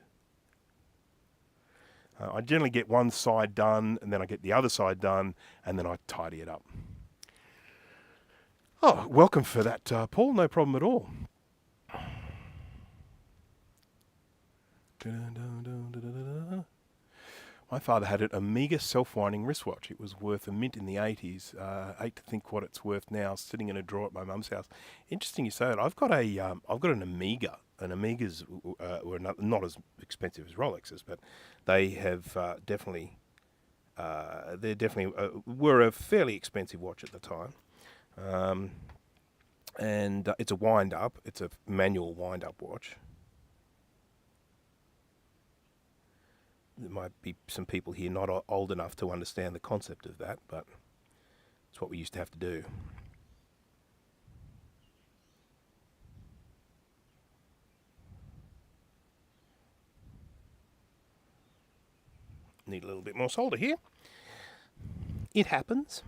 I generally get one side done, and then I get the other side done, and then I tidy it up. Oh, welcome for that, Paul. No problem at all. My father had an Omega self-winding wristwatch. It was worth a mint in the 80s. I hate to think what it's worth now, sitting in a drawer at my mum's house. Interesting you say that. I've got an Omega. And Omegas were not as expensive as Rolexes, but they have definitely were a fairly expensive watch at the time. And it's a wind-up. It's a manual wind-up watch. There might be some people here not old enough to understand the concept of that, but it's what we used to have to do. Need a little bit more solder here. It happens.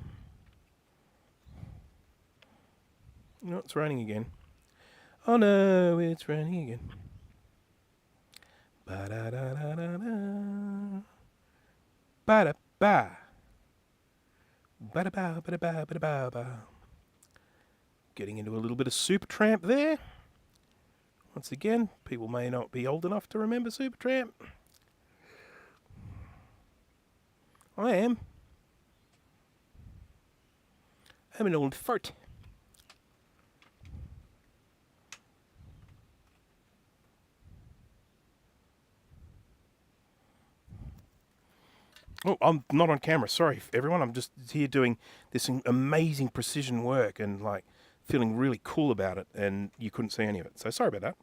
No, it's raining again. Oh no, it's raining again. Ba-da-da-da-da-da. Ba-da-ba. Ba-da-ba, ba-da-ba, ba-da-ba-ba. Getting into a little bit of Supertramp there. Once again, people may not be old enough to remember Supertramp. I am. I'm an old fart. Oh, I'm not on camera. Sorry, everyone. I'm just here doing this amazing precision work and like feeling really cool about it, and you couldn't see any of it. So sorry about that.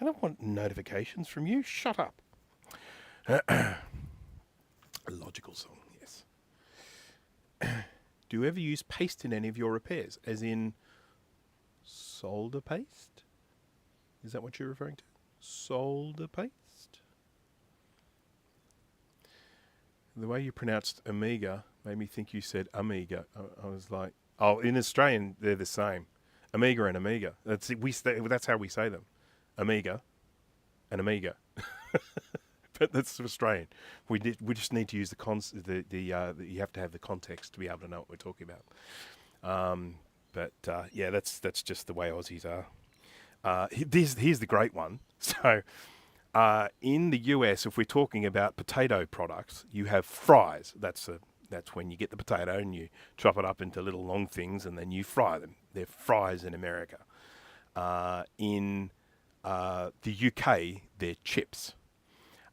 I don't want notifications from you. Shut up. A logical song, yes. Do you ever use paste in any of your repairs? As in solder paste? Is that what you're referring to? Solder paste? The way you pronounced Amiga made me think you said Amiga. I was like, oh, in Australian, they're the same. Amiga and Amiga. That's how we say them. Amiga and Amiga. But that's Australian. We just need to use you have to have the context to be able to know what we're talking about. Yeah, that's just the way Aussies are. Here's the great one. So, in the US, if we're talking about potato products, you have fries. That's That's when you get the potato and you chop it up into little long things and then you fry them. They're fries in America. In the UK, they're chips.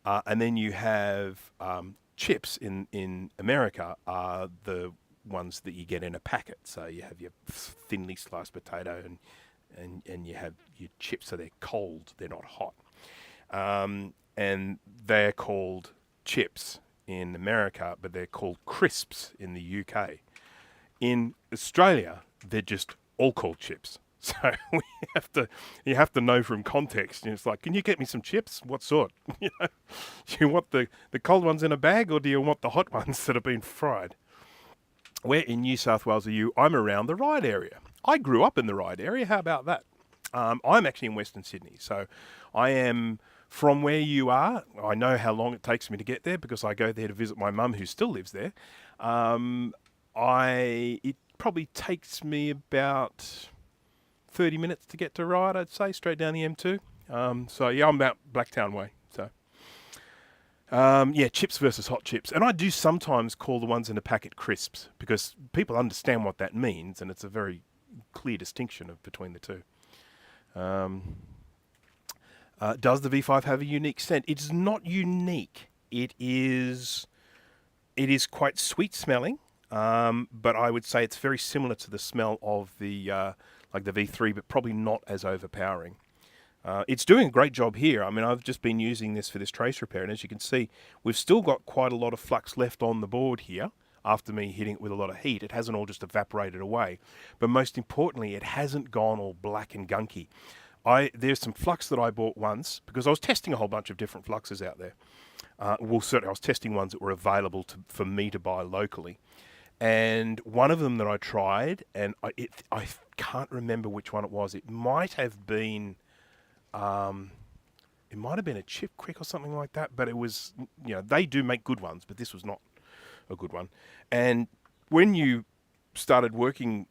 And then you have chips in America are the ones that you get in a packet. So you have your thinly sliced potato and you have your chips, so they're cold, they're not hot. And they're called chips in America, but they're called crisps in the UK. In Australia, they're just all called chips. So you have to know from context. It's like, can you get me some chips? What sort? Do you want the cold ones in a bag, or do you want the hot ones that have been fried? Where in New South Wales are you? I'm around the Ryde area. I grew up in the Ryde area. How about that? I'm actually in Western Sydney, so I am from where you are. I know how long it takes me to get there because I go there to visit my mum, who still lives there. It probably takes me about 30 minutes to get to Ryde, I'd say, straight down the M2. So yeah, I'm about Blacktown way. So yeah, chips versus hot chips. And I do sometimes call the ones in a packet crisps because people understand what that means, and it's a very clear distinction between the two. Does the V5 have a unique scent? It's not unique. It is quite sweet smelling, but I would say it's very similar to the smell of the like the V3, but probably not as overpowering. It's doing a great job here. I mean, I've just been using this for this trace repair, and as you can see, we've still got quite a lot of flux left on the board here after me hitting it with a lot of heat. It hasn't all just evaporated away, but most importantly, it hasn't gone all black and gunky. There's some flux that I bought once because I was testing a whole bunch of different fluxes out there. Well, certainly I was testing ones that were available for me to buy locally. And one of them that I tried, and I can't remember which one it was. It might have been a Chip Quick or something like that, but it was, they do make good ones, but this was not a good one. And when you started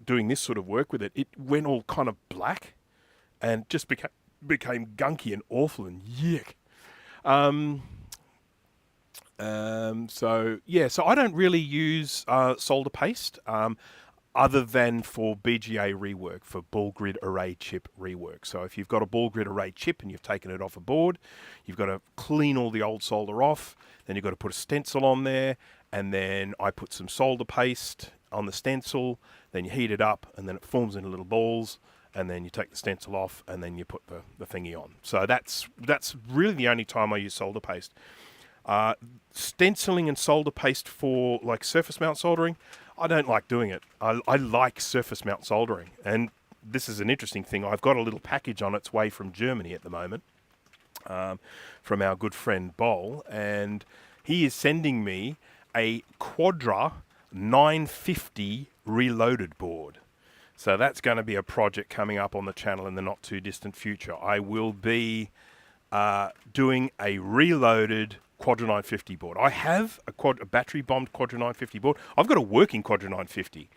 doing this sort of work with it, it went all kind of black and just became gunky and awful and yuck. So I don't really use solder paste other than for BGA rework, for ball grid array chip rework. So if you've got a ball grid array chip and you've taken it off a board, you've got to clean all the old solder off, then you've got to put a stencil on there, and then I put some solder paste on the stencil, then you heat it up, and then it forms into little balls, and then you take the stencil off, and then you put the thingy on. So that's really the only time I use solder paste. Stenciling and solder paste for like surface mount soldering, I don't like doing it. I like surface mount soldering, and this is an interesting thing. I've got a little package on its way from Germany at the moment, from our good friend Bol, and he is sending me a Quadra 950 reloaded board. So that's going to be a project coming up on the channel in the not too distant future. I will be doing a reloaded Quadra 950 board. I have a battery bombed Quadra 950 board. I've got a working Quadra 950,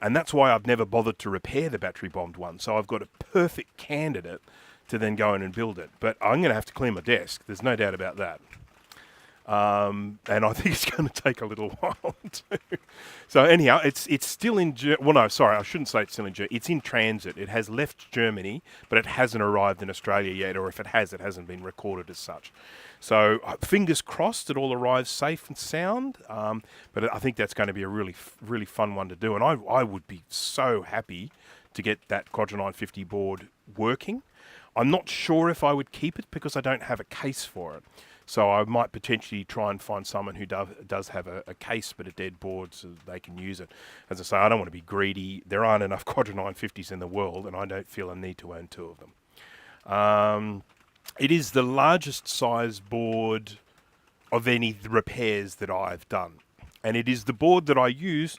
and that's why I've never bothered to repair the battery bombed one. So I've got a perfect candidate to then go in and build it. But I'm going to have to clean my desk. There's no doubt about that. And I think it's going to take a little while too. So anyhow, it's still in I shouldn't say it's still in Germany. It's in transit. It has left Germany, but it hasn't arrived in Australia yet, or if it has, it hasn't been recorded as such. So fingers crossed it all arrives safe and sound. But I think that's going to be a really, really fun one to do. And I would be so happy to get that Quadra 950 board working. I'm not sure if I would keep it because I don't have a case for it. So I might potentially try and find someone who does have a case but a dead board so they can use it. As I say, I don't want to be greedy. There aren't enough Quadra 950s in the world, and I don't feel a need to own two of them. It is the largest size board of any repairs that I've done. And it is the board that I use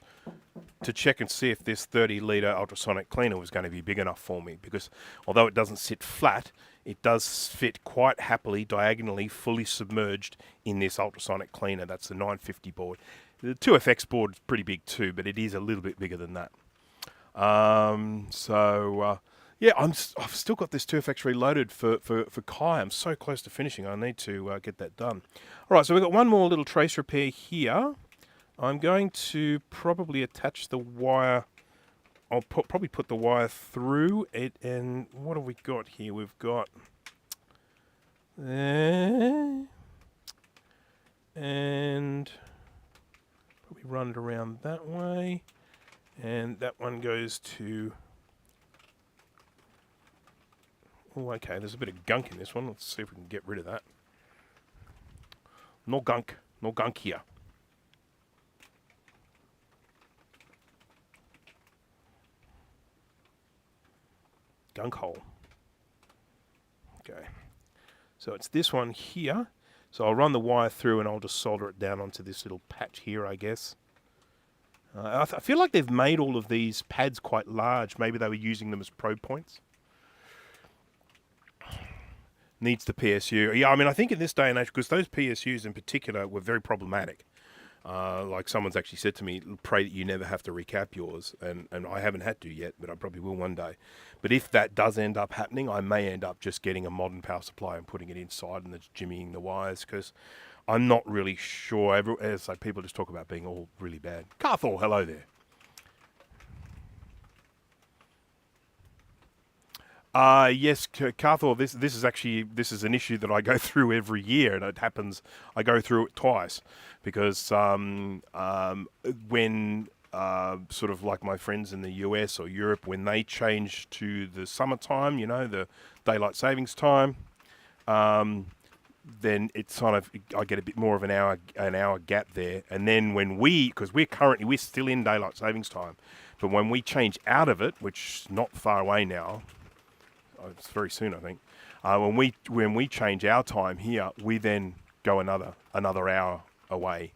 to check and see if this 30-litre ultrasonic cleaner was going to be big enough for me. Because although it doesn't sit flat, it does fit quite happily, diagonally, fully submerged in this ultrasonic cleaner. That's the 950 board. The 2FX board is pretty big too, but it is a little bit bigger than that. Yeah, I've still got this 2FX reloaded for Kai. I'm so close to finishing. I need to get that done. All right, so we've got one more little trace repair here. I'm going to probably attach the wire. I'll probably put the wire through it. And what have we got here? We've got there, and probably run it around that way. And that one goes to... Oh, okay, there's a bit of gunk in this one. Let's see if we can get rid of that. No gunk here. Gunk hole. Okay, so it's this one here. So I'll run the wire through and I'll just solder it down onto this little patch here, I guess. I feel like they've made all of these pads quite large. Maybe they were using them as probe points. Needs the PSU. Yeah, I mean, I think in this day and age, because those PSUs in particular were very problematic. Like someone's actually said to me, pray that you never have to recap yours. And I haven't had to yet, but I probably will one day. But if that does end up happening, I may end up just getting a modern power supply and putting it inside and just jimmying the wires, because I'm not really sure. As like, people just talk about being all really bad. Carthor, hello there. Yes, Carthor, this is an issue that I go through every year, and it happens, I go through it twice, because when sort of like my friends in the US or Europe, when they change to the summertime, you know, the daylight savings time, then it's kind of, I get a bit more of an hour gap there, and then when because we're still in daylight savings time, but when we change out of it, which is not far away now. It's very soon, I think. When we change our time here, we then go another hour away.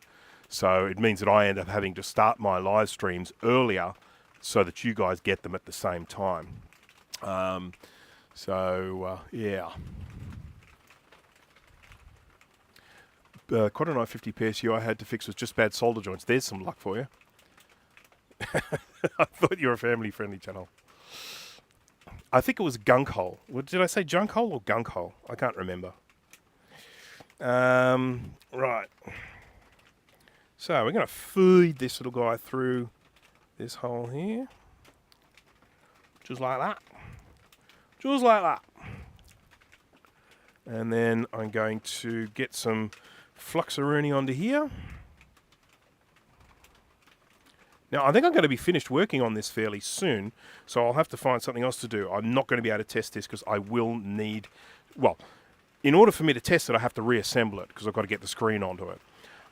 So it means that I end up having to start my live streams earlier so that you guys get them at the same time. Yeah. Quad 950 PSU I had to fix was just bad solder joints. There's some luck for you. I thought you were a family-friendly channel. I think it was gunk hole. Did I say junk hole or gunk hole? I can't remember. Right. So we're going to feed this little guy through this hole here. Just like that. Just like that. And then I'm going to get some Fluxaroonie onto here. Now, I think I'm going to be finished working on this fairly soon, so I'll have to find something else to do. I'm not going to be able to test this because I will need... Well, in order for me to test it, I have to reassemble it because I've got to get the screen onto it.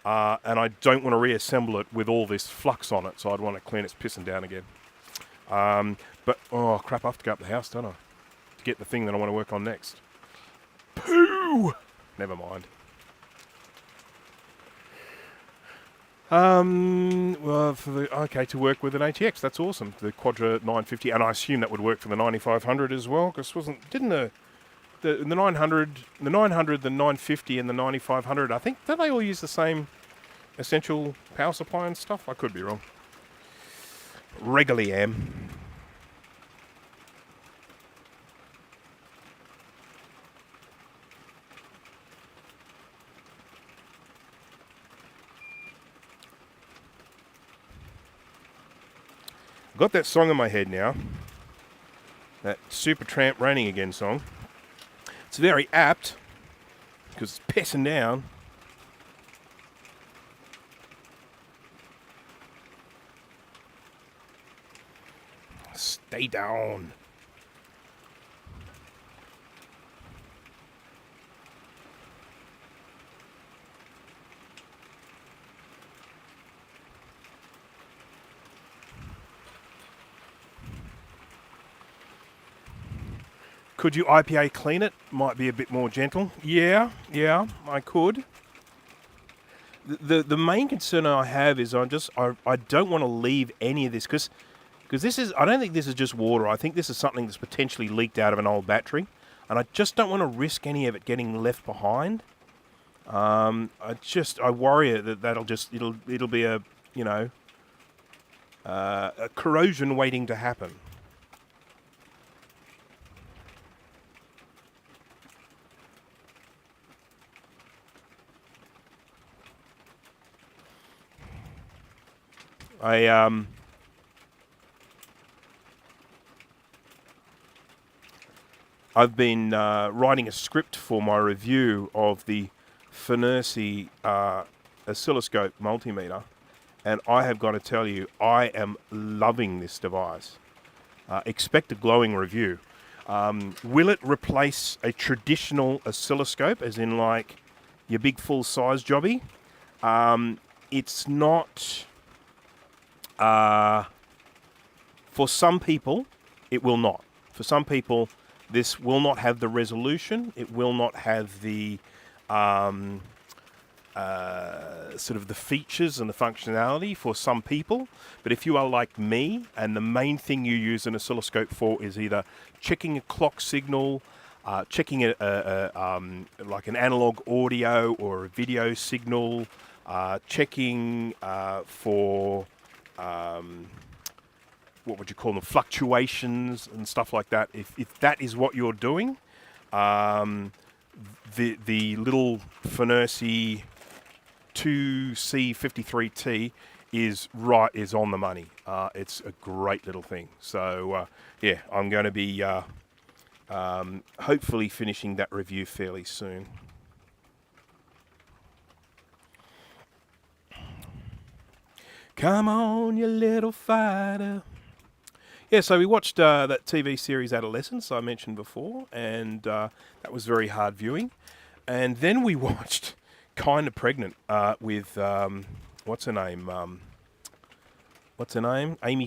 And I don't want to reassemble it with all this flux on it, so I'd want to clean its pissing down again. But, oh, crap, I have to go up the house, don't I? To get the thing that I want to work on next. Pooh! Never mind. Well, to work with an ATX, that's awesome. The Quadra 950, and I assume that would work for the 9500 as well, because didn't the 900, the 950, and the 9500, I think, don't they all use the same essential power supply and stuff? I could be wrong. Regularly am. Got that song in my head now, that Supertramp Raining Again song. It's very apt because it's pissing down. Stay down. Could you IPA clean it? Might be a bit more gentle. Yeah, I could. The main concern I have is I don't want to leave any of this because this is, I don't think this is just water. I think this is something that's potentially leaked out of an old battery, and I just don't want to risk any of it getting left behind. I worry that it'll be a a corrosion waiting to happen. I've been writing a script for my review of the Fume oscilloscope multimeter, and I have got to tell you, I am loving this device. Expect a glowing review. Will it replace a traditional oscilloscope, as in like your big full-size jobby? It's not... for some people, it will not. For some people, this will not have the resolution. It will not have the sort of the features and the functionality for some people. But if you are like me, and the main thing you use an oscilloscope for is either checking a clock signal, checking like an analog audio or a video signal, checking for what would you call them, fluctuations and stuff like that. If that is what you're doing, the little Fume 2C53T is on the money. It's a great little thing. So yeah, I'm going to be hopefully finishing that review fairly soon. Come on, you little fighter. Yeah, so we watched that TV series Adolescence I mentioned before, and that was very hard viewing. And then we watched Kinda Pregnant with, what's her name? Amy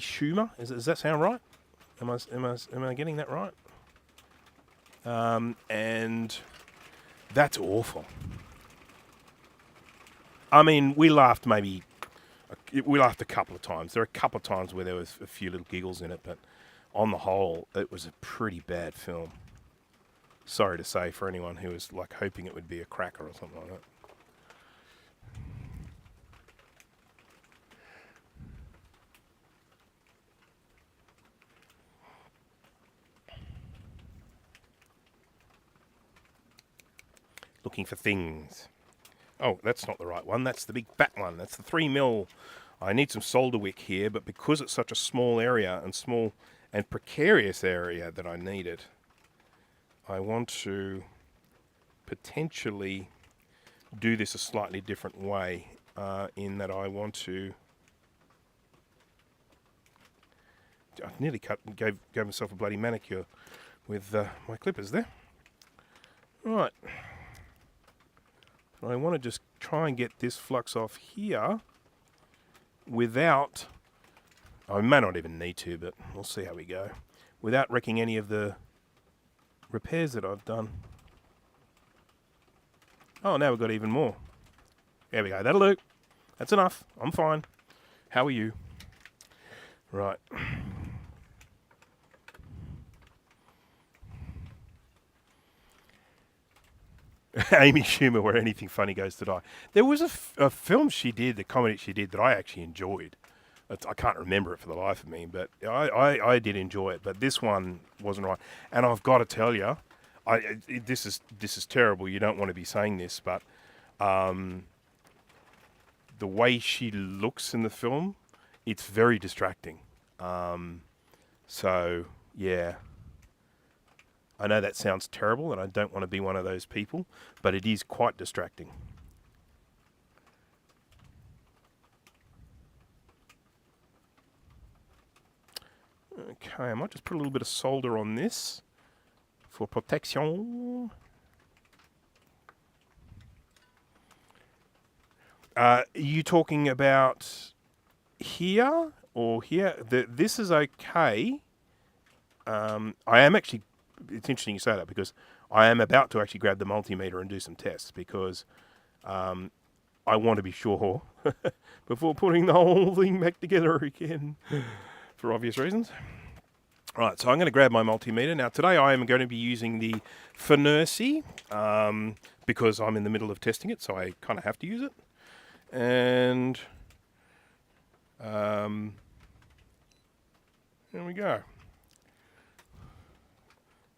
Schumer? Does that sound right? Am I getting that right? And that's awful. I mean, we laughed a couple of times. There are a couple of times where there was a few little giggles in it, but on the whole, it was a pretty bad film. Sorry to say for anyone who was like hoping it would be a cracker or something like that. Looking for things. Oh, that's not the right one. That's the big fat one. That's the 3mm. I need some solder wick here, but because it's such a small area and small and precarious area that I need it, I want to potentially do this a slightly different way, in that I want to... I nearly gave myself a bloody manicure with my clippers there. Right. I want to just try and get this flux off here without... I may not even need to, but we'll see how we go. Without wrecking any of the repairs that I've done. Oh, now we've got even more. There we go. That'll do. That's enough. I'm fine. How are you? Right. Amy Schumer, where anything funny goes to die. There was a film she did, the comedy she did, that I actually enjoyed. I can't remember it for the life of me, but I did enjoy it. But this one wasn't right. And I've got to tell you, this is terrible. You don't want to be saying this, but the way she looks in the film, it's very distracting. So yeah. I know that sounds terrible, and I don't want to be one of those people, but it is quite distracting. Okay, I might just put a little bit of solder on this for protection. Are you talking about here or here? This is okay. I am actually... It's interesting you say that, because I am about to actually grab the multimeter and do some tests, because I want to be sure before putting the whole thing back together again for obvious reasons. Right, so I'm going to grab my multimeter. Now today I am going to be using the Fume, because I'm in the middle of testing it, so I kind of have to use it. And there we go.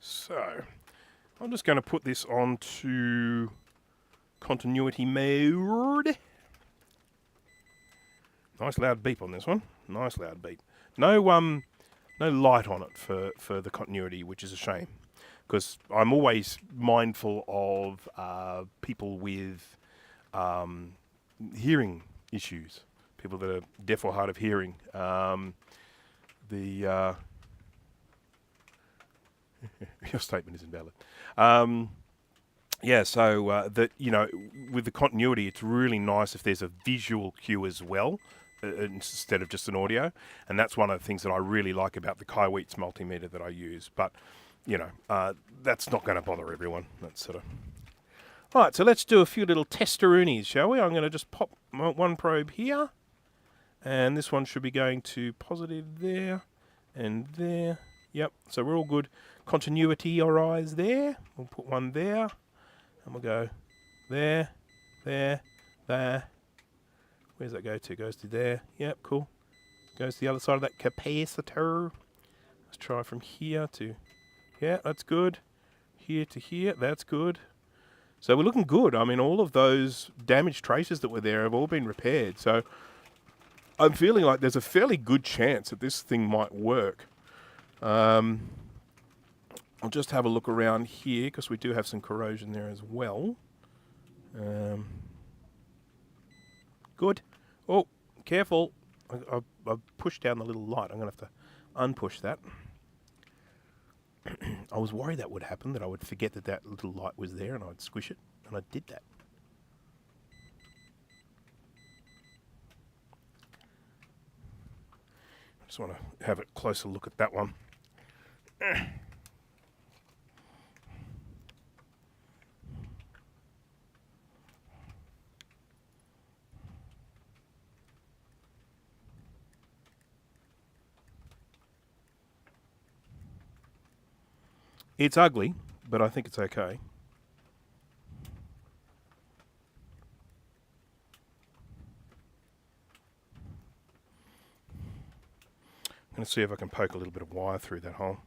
So, I'm just going to put this onto continuity mode. Nice loud beep on this one. Nice loud beep. No no light on it for the continuity, which is a shame. Because I'm always mindful of people with hearing issues. People that are deaf or hard of hearing. Your statement is invalid. Yeah, so that, you know, with the continuity, it's really nice if there's a visual cue as well, instead of just an audio. And that's one of the things that I really like about the Kaiweets multimeter that I use. But, you know, that's not going to bother everyone. That's sort of... All right, so let's do a few little testaroonies, shall we? I'm going to just pop one probe here. And this one should be going to positive there and there. Yep, so we're all good. Continuity eyes there. We'll put one there. And we'll go there, there, there. Where does that go to? Goes to there. Yep, cool. Goes to the other side of that capacitor. Let's try from here to... Yeah, that's good. Here to here, that's good. So we're looking good. I mean, all of those damaged traces that were there have all been repaired. So I'm feeling like there's a fairly good chance that this thing might work. I'll just have a look around here because we do have some corrosion there as well. Good. Oh, careful. I've pushed down the little light. I'm going to have to unpush that. I was worried that would happen, that I would forget that that little light was there and I'd squish it, and I did that. I just want to have a closer look at that one. It's ugly, but I think it's okay. I'm going to see if I can poke a little bit of wire through that hole.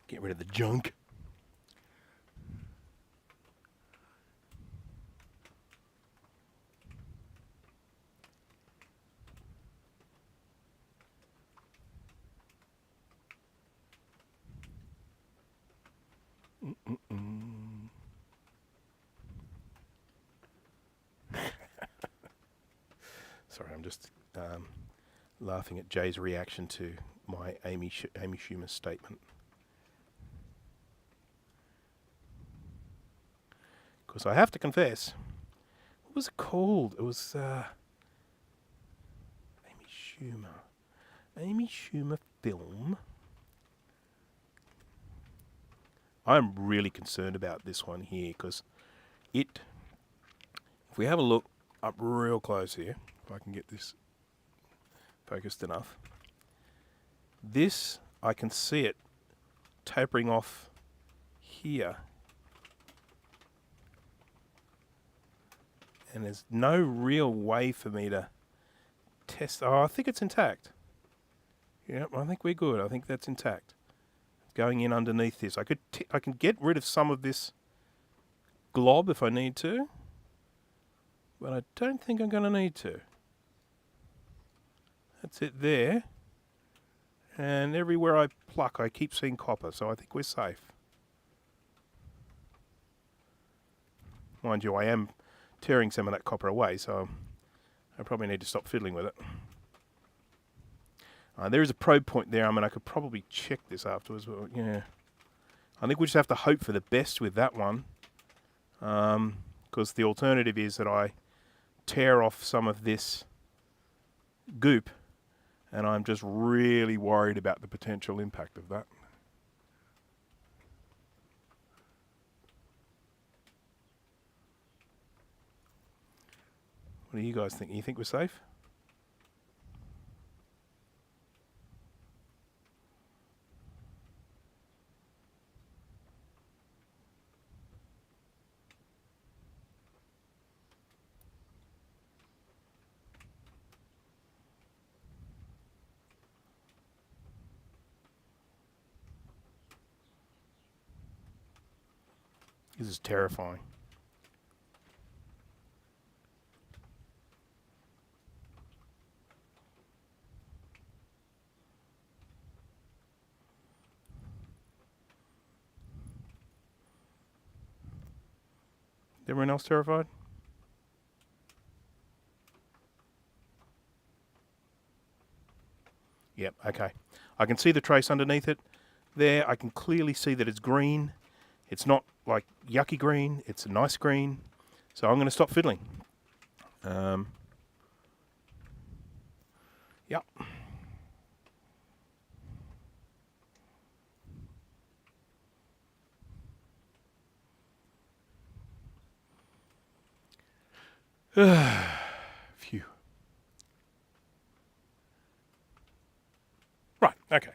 Get rid of the junk. Sorry, I'm just laughing at Jay's reaction to my Amy Schumer statement. Because I have to confess, what was it called? It was Amy Schumer film. I'm really concerned about this one here because if we have a look up real close here, if I can get this focused enough, this, I can see it tapering off here. And there's no real way for me to test. Oh, I think it's intact. Yep, I think we're good. I think that's intact. Going in underneath this, I can get rid of some of this glob if I need to, but I don't think I'm going to need to. That's it there. And everywhere I pluck, I keep seeing copper, so I think we're safe. Mind you, I am tearing some of that copper away, so I probably need to stop fiddling with it. There is a probe point there. I mean, I could probably check this afterwards, but yeah. I think we just have to hope for the best with that one. Because the alternative is that I tear off some of this goop, and I'm just really worried about the potential impact of that. What do you guys think? You think we're safe? This is terrifying. Everyone else terrified? Yep, okay. I can see the trace underneath it. There, I can clearly see that it's green. It's not like yucky green, it's a nice green. So I'm going to stop fiddling. Yep. Phew. Right, okay.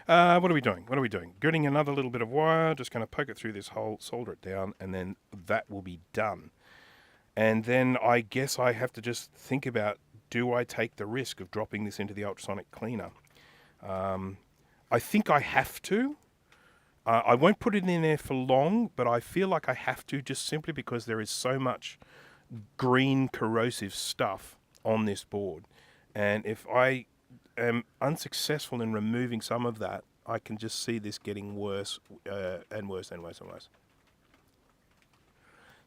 What are we doing? What are we doing? Getting another little bit of wire, just going to poke it through this hole, solder it down, and then that will be done. And then I guess I have to just think about, do I take the risk of dropping this into the ultrasonic cleaner? I think I have to. I won't put it in there for long, but I feel like I have to, just simply because there is so much green corrosive stuff on this board. And if I am unsuccessful in removing some of that, I can just see this getting worse and worse and worse and worse.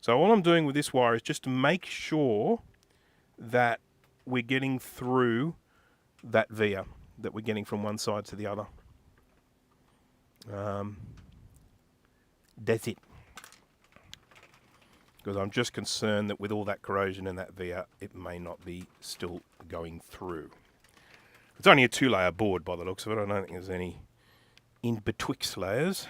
So all I'm doing with this wire is just to make sure that we're getting through that via, that we're getting from one side to the other. That's it. Because I'm just concerned that with all that corrosion in that via, it may not be still going through. It's only a 2-layer board by the looks of it. I don't think there's any in betwixt layers.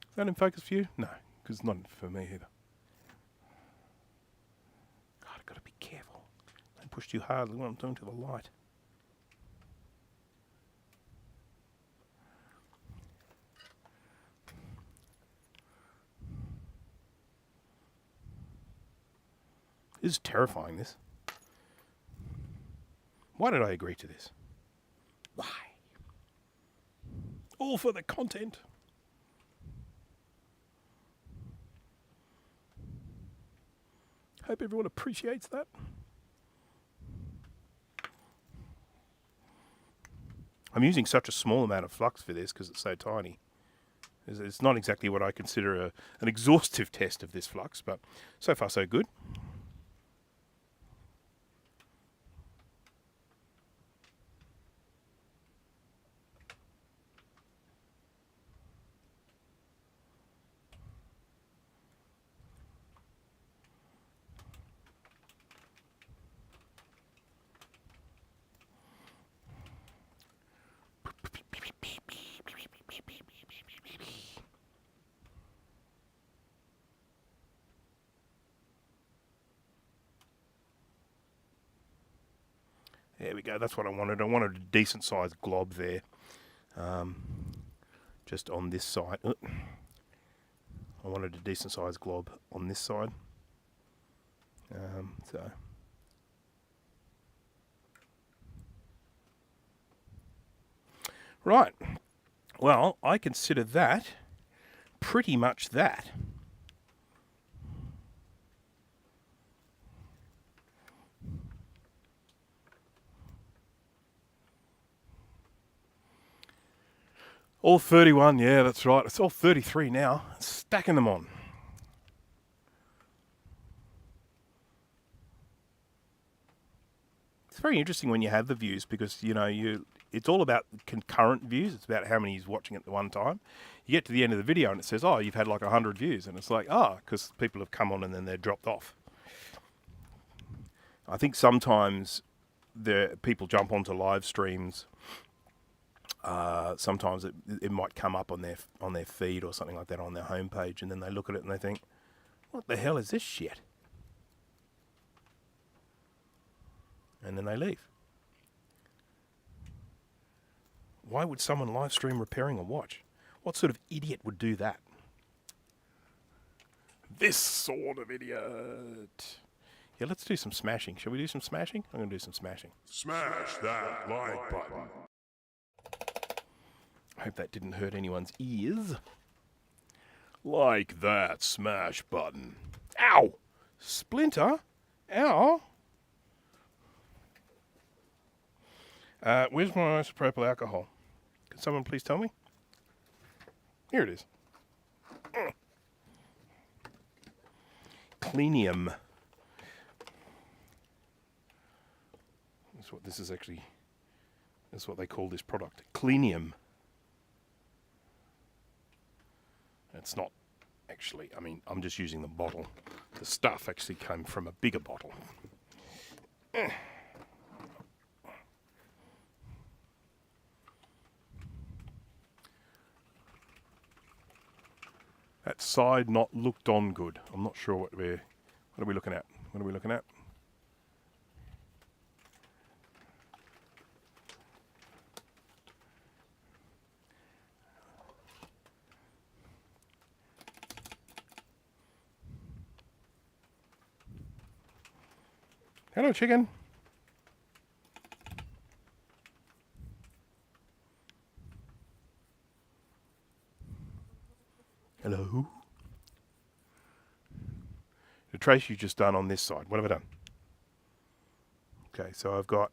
Is that in focus for you? No, because it's not for me either. God, I've got to be careful. Don't push too hard. Look what I'm doing to the light. This is terrifying, this. Why did I agree to this? Why? All for the content. Hope everyone appreciates that. I'm using such a small amount of flux for this because it's so tiny. It's not exactly what I consider an exhaustive test of this flux, but so far so good. There we go, that's what I wanted. I wanted a decent sized glob there. Just on this side. I wanted a decent sized glob on this side. Right. Well, I consider that pretty much that. All 31, yeah, that's right. It's all 33 now. Stacking them on. It's very interesting when you have the views because, you know, it's all about concurrent views. It's about how many is watching at the one time. You get to the end of the video and it says, oh, you've had like 100 views. And it's like, oh, because people have come on and then they're dropped off. I think sometimes people jump onto live streams. Sometimes it might come up on their feed or something like that on their homepage, and then they look at it and they think, what the hell is this shit? And then they leave. Why would someone live stream repairing a watch? What sort of idiot would do that? This sort of idiot. Yeah, let's do some smashing. Shall we do some smashing? I'm going to do some smashing. Smash that like button. I hope that didn't hurt anyone's ears. Like that smash button. Ow! Splinter? Ow! Where's my isopropyl alcohol? Can someone please tell me? Here it is. Cleanium. That's what this is actually. That's what they call this product. Cleanium. It's not actually. I mean, I'm just using the bottle. The stuff actually came from a bigger bottle. That side not looked on good. I'm not sure what are we looking at? What are we looking at? Hello, chicken. Hello. The trace you just done on this side. What have I done? Okay, so I've got.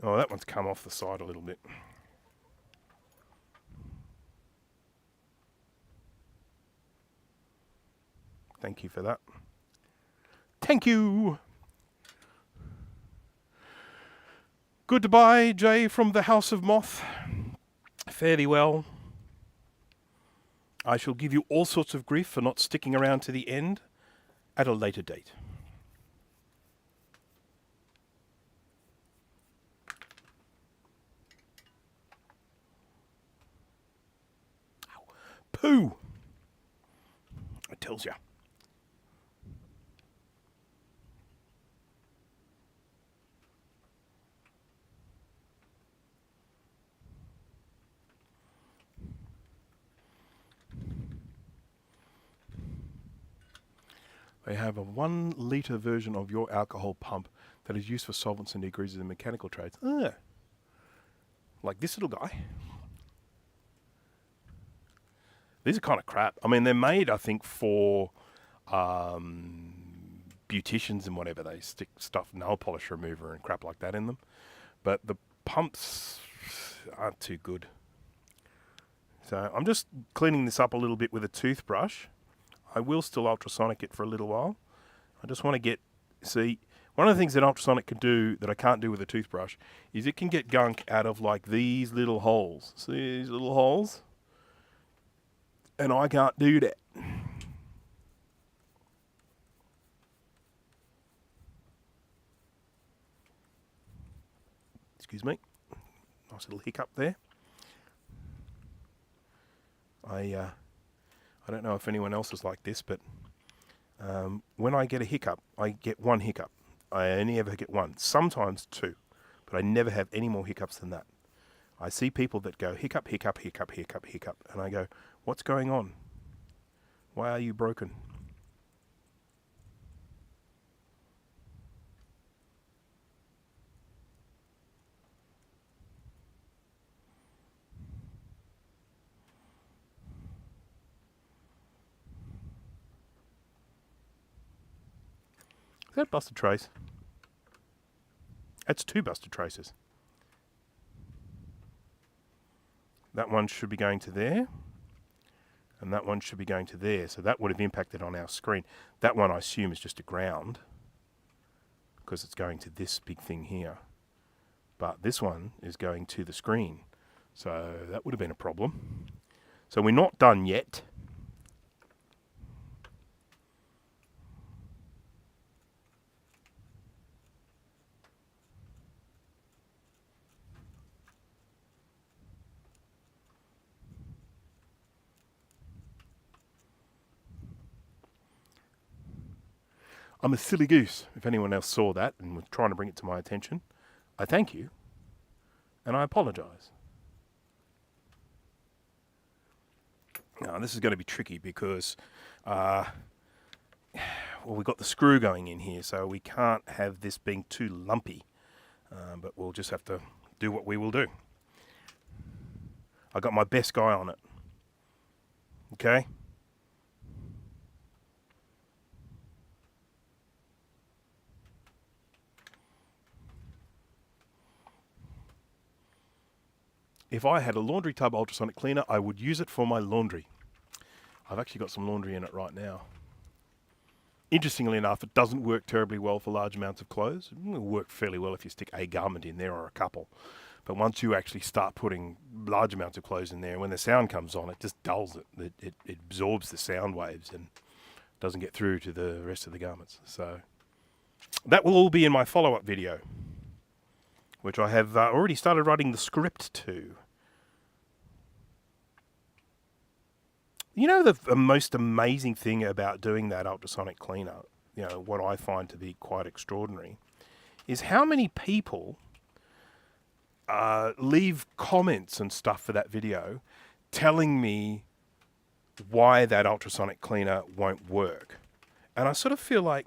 Oh, that one's come off the side a little bit. Thank you for that. Thank you. Goodbye, Jay from the House of Moth. Fare thee well. I shall give you all sorts of grief for not sticking around to the end at a later date. Ow. Poo! It tells you. They have a 1 litre version of your alcohol pump that is used for solvents and degreasers in mechanical trades. Like this little guy. These are kind of crap. I mean, they're made, I think, for beauticians and whatever. They stick stuff, nail polish remover and crap like that in them. But the pumps aren't too good. So I'm just cleaning this up a little bit with a toothbrush. I will still ultrasonic it for a little while. I just want to get, see, one of the things that ultrasonic can do that I can't do with a toothbrush is it can get gunk out of like these little holes. See these little holes? And I can't do that. Excuse me. Nice little hiccup there. I don't know if anyone else is like this, but when I get a hiccup, I get one hiccup. I only ever get one, sometimes two, but I never have any more hiccups than that. I see people that go hiccup, hiccup, hiccup, hiccup, hiccup, and I go, what's going on? Why are you broken? Is that busted trace? That's 2 busted traces. That one should be going to there. And that one should be going to there. So that would have impacted on our screen. That one I assume is just a ground, because it's going to this big thing here. But this one is going to the screen. So that would have been a problem. So we're not done yet. I'm a silly goose. If anyone else saw that and was trying to bring it to my attention, I thank you, and I apologise. Now, this is going to be tricky because, well, we've got the screw going in here, so we can't have this being too lumpy, but we'll just have to do what we will do. I got my best guy on it. Okay? if I had a laundry tub ultrasonic cleaner, I would use it for my laundry. I've actually got some laundry in it right now. Interestingly enough, it doesn't work terribly well for large amounts of clothes. It will work fairly well if you stick a garment in there or a couple. But once you actually start putting large amounts of clothes in there, when the sound comes on, it just dulls it. It absorbs the sound waves and doesn't get through to the rest of the garments. So that will all be in my follow-up video, which I have already started writing the script to. You know, the most amazing thing about doing that ultrasonic cleaner, you know, what I find to be quite extraordinary, is how many people leave comments and stuff for that video telling me why that ultrasonic cleaner won't work. And I sort of feel like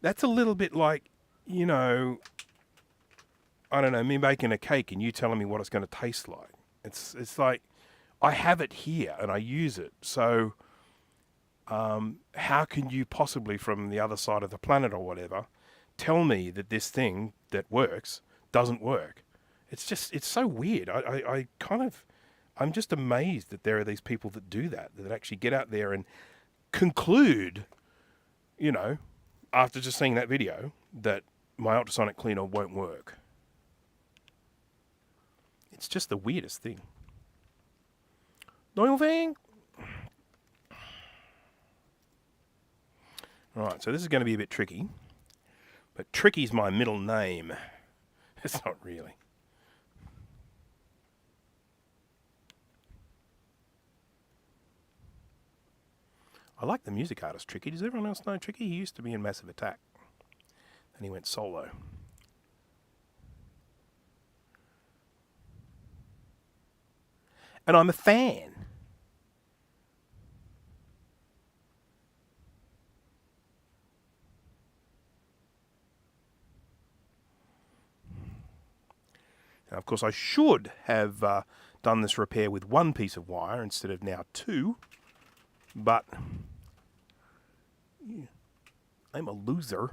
that's a little bit like, you know, I don't know, me making a cake and you telling me what it's going to taste like. It's like, I have it here and I use it. So how can you possibly, from the other side of the planet or whatever, tell me that this thing that works doesn't work? It's just, it's so weird. I'm just amazed that there are these people that do that actually get out there and conclude, you know, after just seeing that video, that my ultrasonic cleaner won't work. It's just the weirdest thing. Don't you think? Right, so this is going to be a bit tricky. But Tricky's my middle name. It's not really. I like the music artist Tricky. Does everyone else know Tricky? He used to be in Massive Attack. And he went solo. And I'm a fan. Now, of course, I should have done this repair with one piece of wire instead of now two. But yeah, I'm a loser.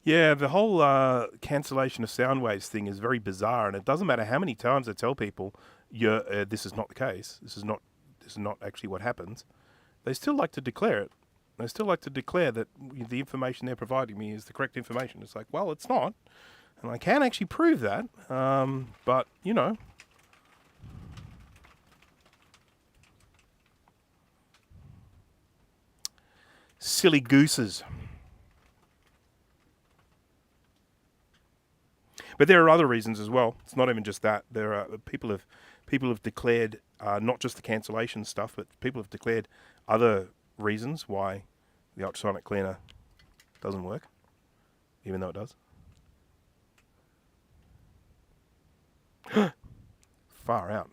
Yeah, the whole cancellation of sound waves thing is very bizarre, and it doesn't matter how many times I tell people, this is not the case. This is not actually what happens. They still like to declare it. They still like to declare that the information they're providing me is the correct information. It's like, well, it's not, and I can actually prove that. But you know, silly gooses. But there are other reasons as well. It's not even just that. There are people have declared not just the cancellation stuff, but people have declared other reasons why the ultrasonic cleaner doesn't work, even though it does. Far out.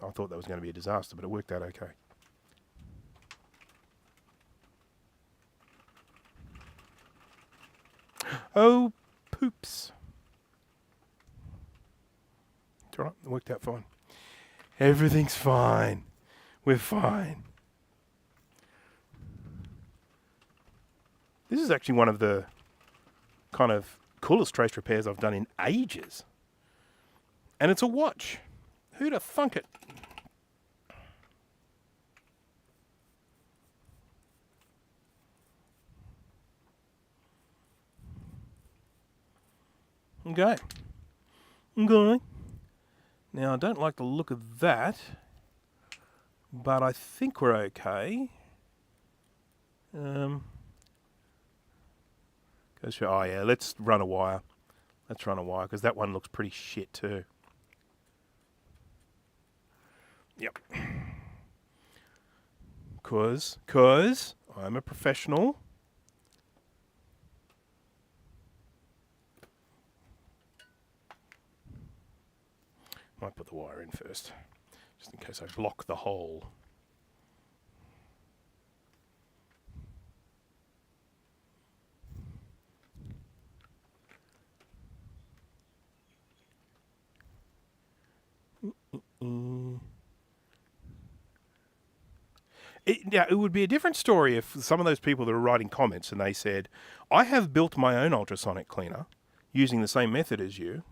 I thought that was going to be a disaster, but it worked out okay. Oh, poops. It's all right. It worked out fine. Everything's fine. We're fine. This is actually one of the kind of coolest trace repairs I've done in ages. And it's a watch. Who'd have thunk it? Okay. Okay. Now, I don't like the look of that, but I think we're okay. Oh yeah, let's run a wire. Let's run a wire, because that one looks pretty shit too. Yep. Cause I'm a professional. Might put the wire in first, just in case I block the hole. It would be a different story if some of those people that are writing comments and they said, I have built my own ultrasonic cleaner using the same method as you,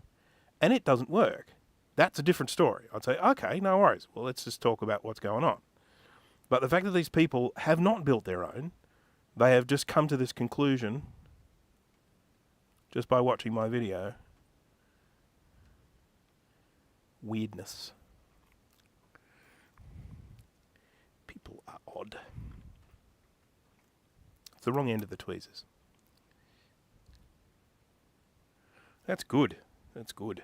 and it doesn't work. That's a different story. I'd say, okay, no worries. Well, let's just talk about what's going on. But the fact that these people have not built their own, they have just come to this conclusion just by watching my video. Weirdness. People are odd. It's the wrong end of the tweezers. That's good. That's good.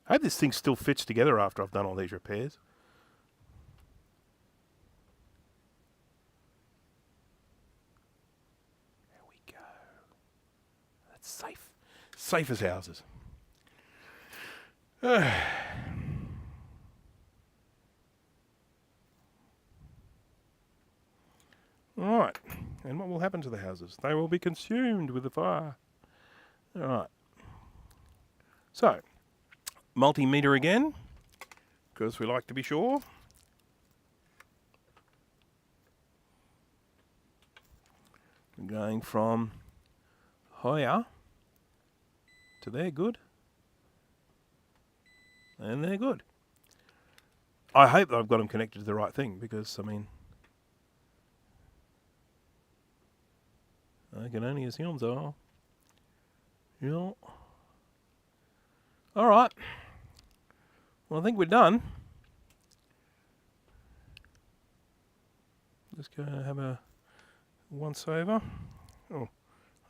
I hope this thing still fits together after I've done all these repairs. There we go. That's safe. Safe as houses. Alright. And what will happen to the houses? They will be consumed with the fire. Alright. So, multimeter again, because we like to be sure. We're going from higher to there, good. And they're good. I hope that I've got them connected to the right thing, because, I mean, I can only assume so. Yeah. Alright. Well, I think we're done. Just go have a once over. Oh,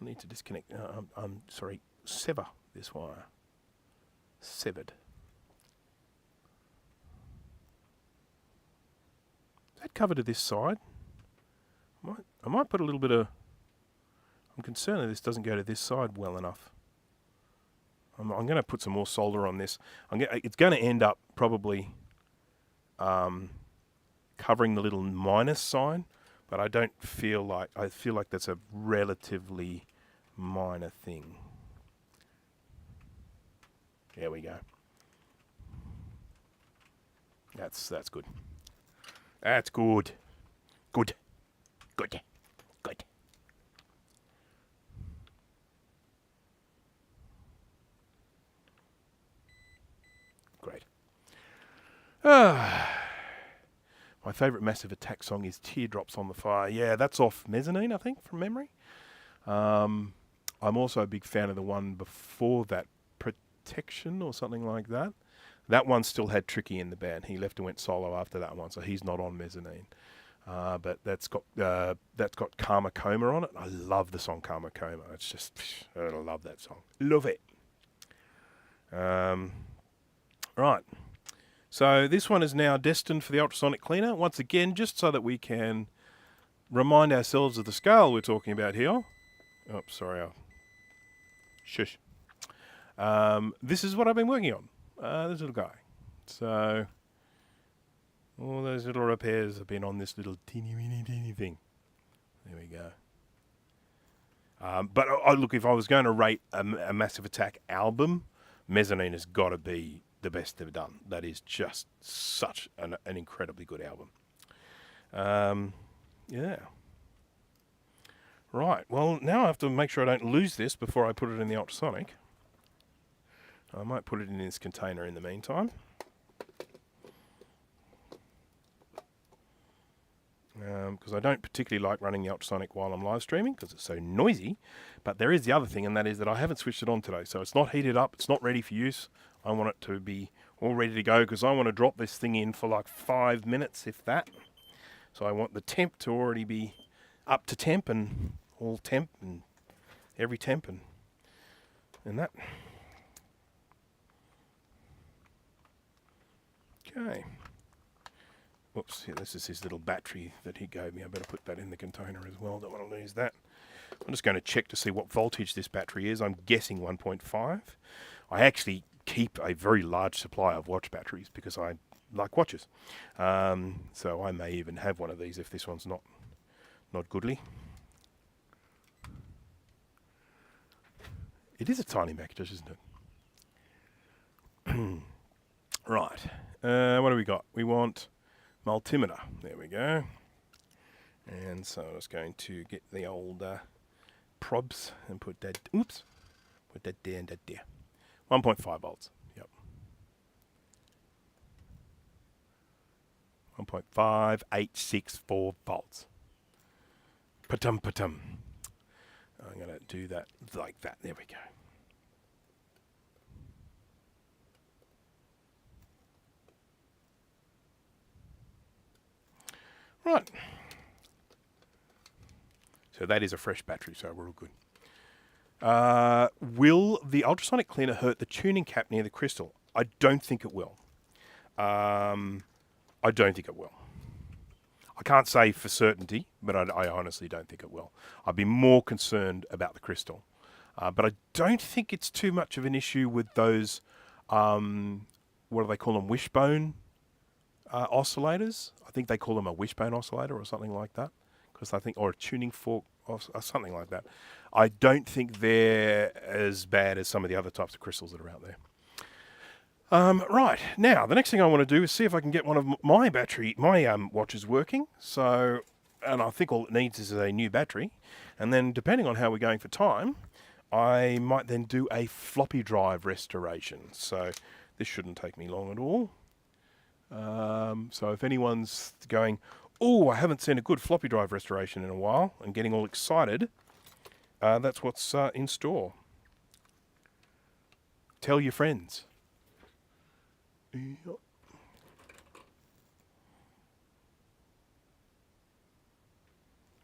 I need to disconnect. I'm sorry, sever this wire. Severed. Is that covered to this side? I might put a little bit of... I'm concerned that this doesn't go to this side well enough. I'm going to put some more solder on this. It's going to end up probably covering the little minus sign, but I don't feel like... I feel like that's a relatively minor thing. There we go. That's good. That's good. Good. Good. Good. Great. My favourite Massive Attack song is Teardrops on the Fire. Yeah, that's off Mezzanine, I think, from memory. I'm also a big fan of the one before that, Protection or something like that. That one still had Tricky in the band. He left and went solo after that one, so he's not on Mezzanine. But that's got Karma Coma on it. I love the song Karma Coma. It's just, I love that song. Love it. Right. So this one is now destined for the ultrasonic cleaner. Once again, just so that we can remind ourselves of the scale we're talking about here. Oh, sorry. Shush. This is what I've been working on. This little guy. So all those little repairs have been on this little teeny thing. There we go. But look, if I was going to rate a Massive Attack album, Mezzanine has got to be the best they've done. That is just such an incredibly good album. Yeah. Right. Well, now I have to make sure I don't lose this before I put it in the ultrasonic. I might put it in this container in the meantime. Because I don't particularly like running the ultrasonic while I'm live streaming because it's so noisy. But there is the other thing, and that is that I haven't switched it on today. So it's not heated up. It's not ready for use. I want it to be all ready to go because I want to drop this thing in for like 5 minutes, if that. So I want the temp to already be up to temp and all temp and every temp and that. Okay. Whoops, yeah, this is his little battery that he gave me. I better put that in the container as well. Don't want to lose that. I'm just going to check to see what voltage this battery is. I'm guessing 1.5. I actually keep a very large supply of watch batteries because I like watches. So I may even have one of these if this one's not goodly. It is a tiny Macintosh, isn't it? Right. What do we got? We want multimeter. There we go. And so I was going to get the old probs and put that. Oops. Put that there and that there. 1.5 volts. Yep. 1.5864 volts. Patum patum. I'm going to do that like that. There we go. Right. So that is a fresh battery, so we're all good. Will the ultrasonic cleaner hurt the tuning cap near the crystal? I don't think it will. I don't think it will. I can't say for certainty, but I honestly don't think it will. I'd be more concerned about the crystal. But I don't think it's too much of an issue with those, what do they call them, wishbone oscillators. I think they call them a wishbone oscillator or something like that, because I think, or a tuning fork or something like that. I don't think they're as bad as some of the other types of crystals that are out there. Right, now the next thing I want to do is see if I can get one of my watches working. So, and I think all it needs is a new battery, and then depending on how we're going for time, I might then do a floppy drive restoration. So this shouldn't take me long at all. So if anyone's going, oh, I haven't seen a good floppy drive restoration in a while, and getting all excited, that's what's in store. Tell your friends. Yep.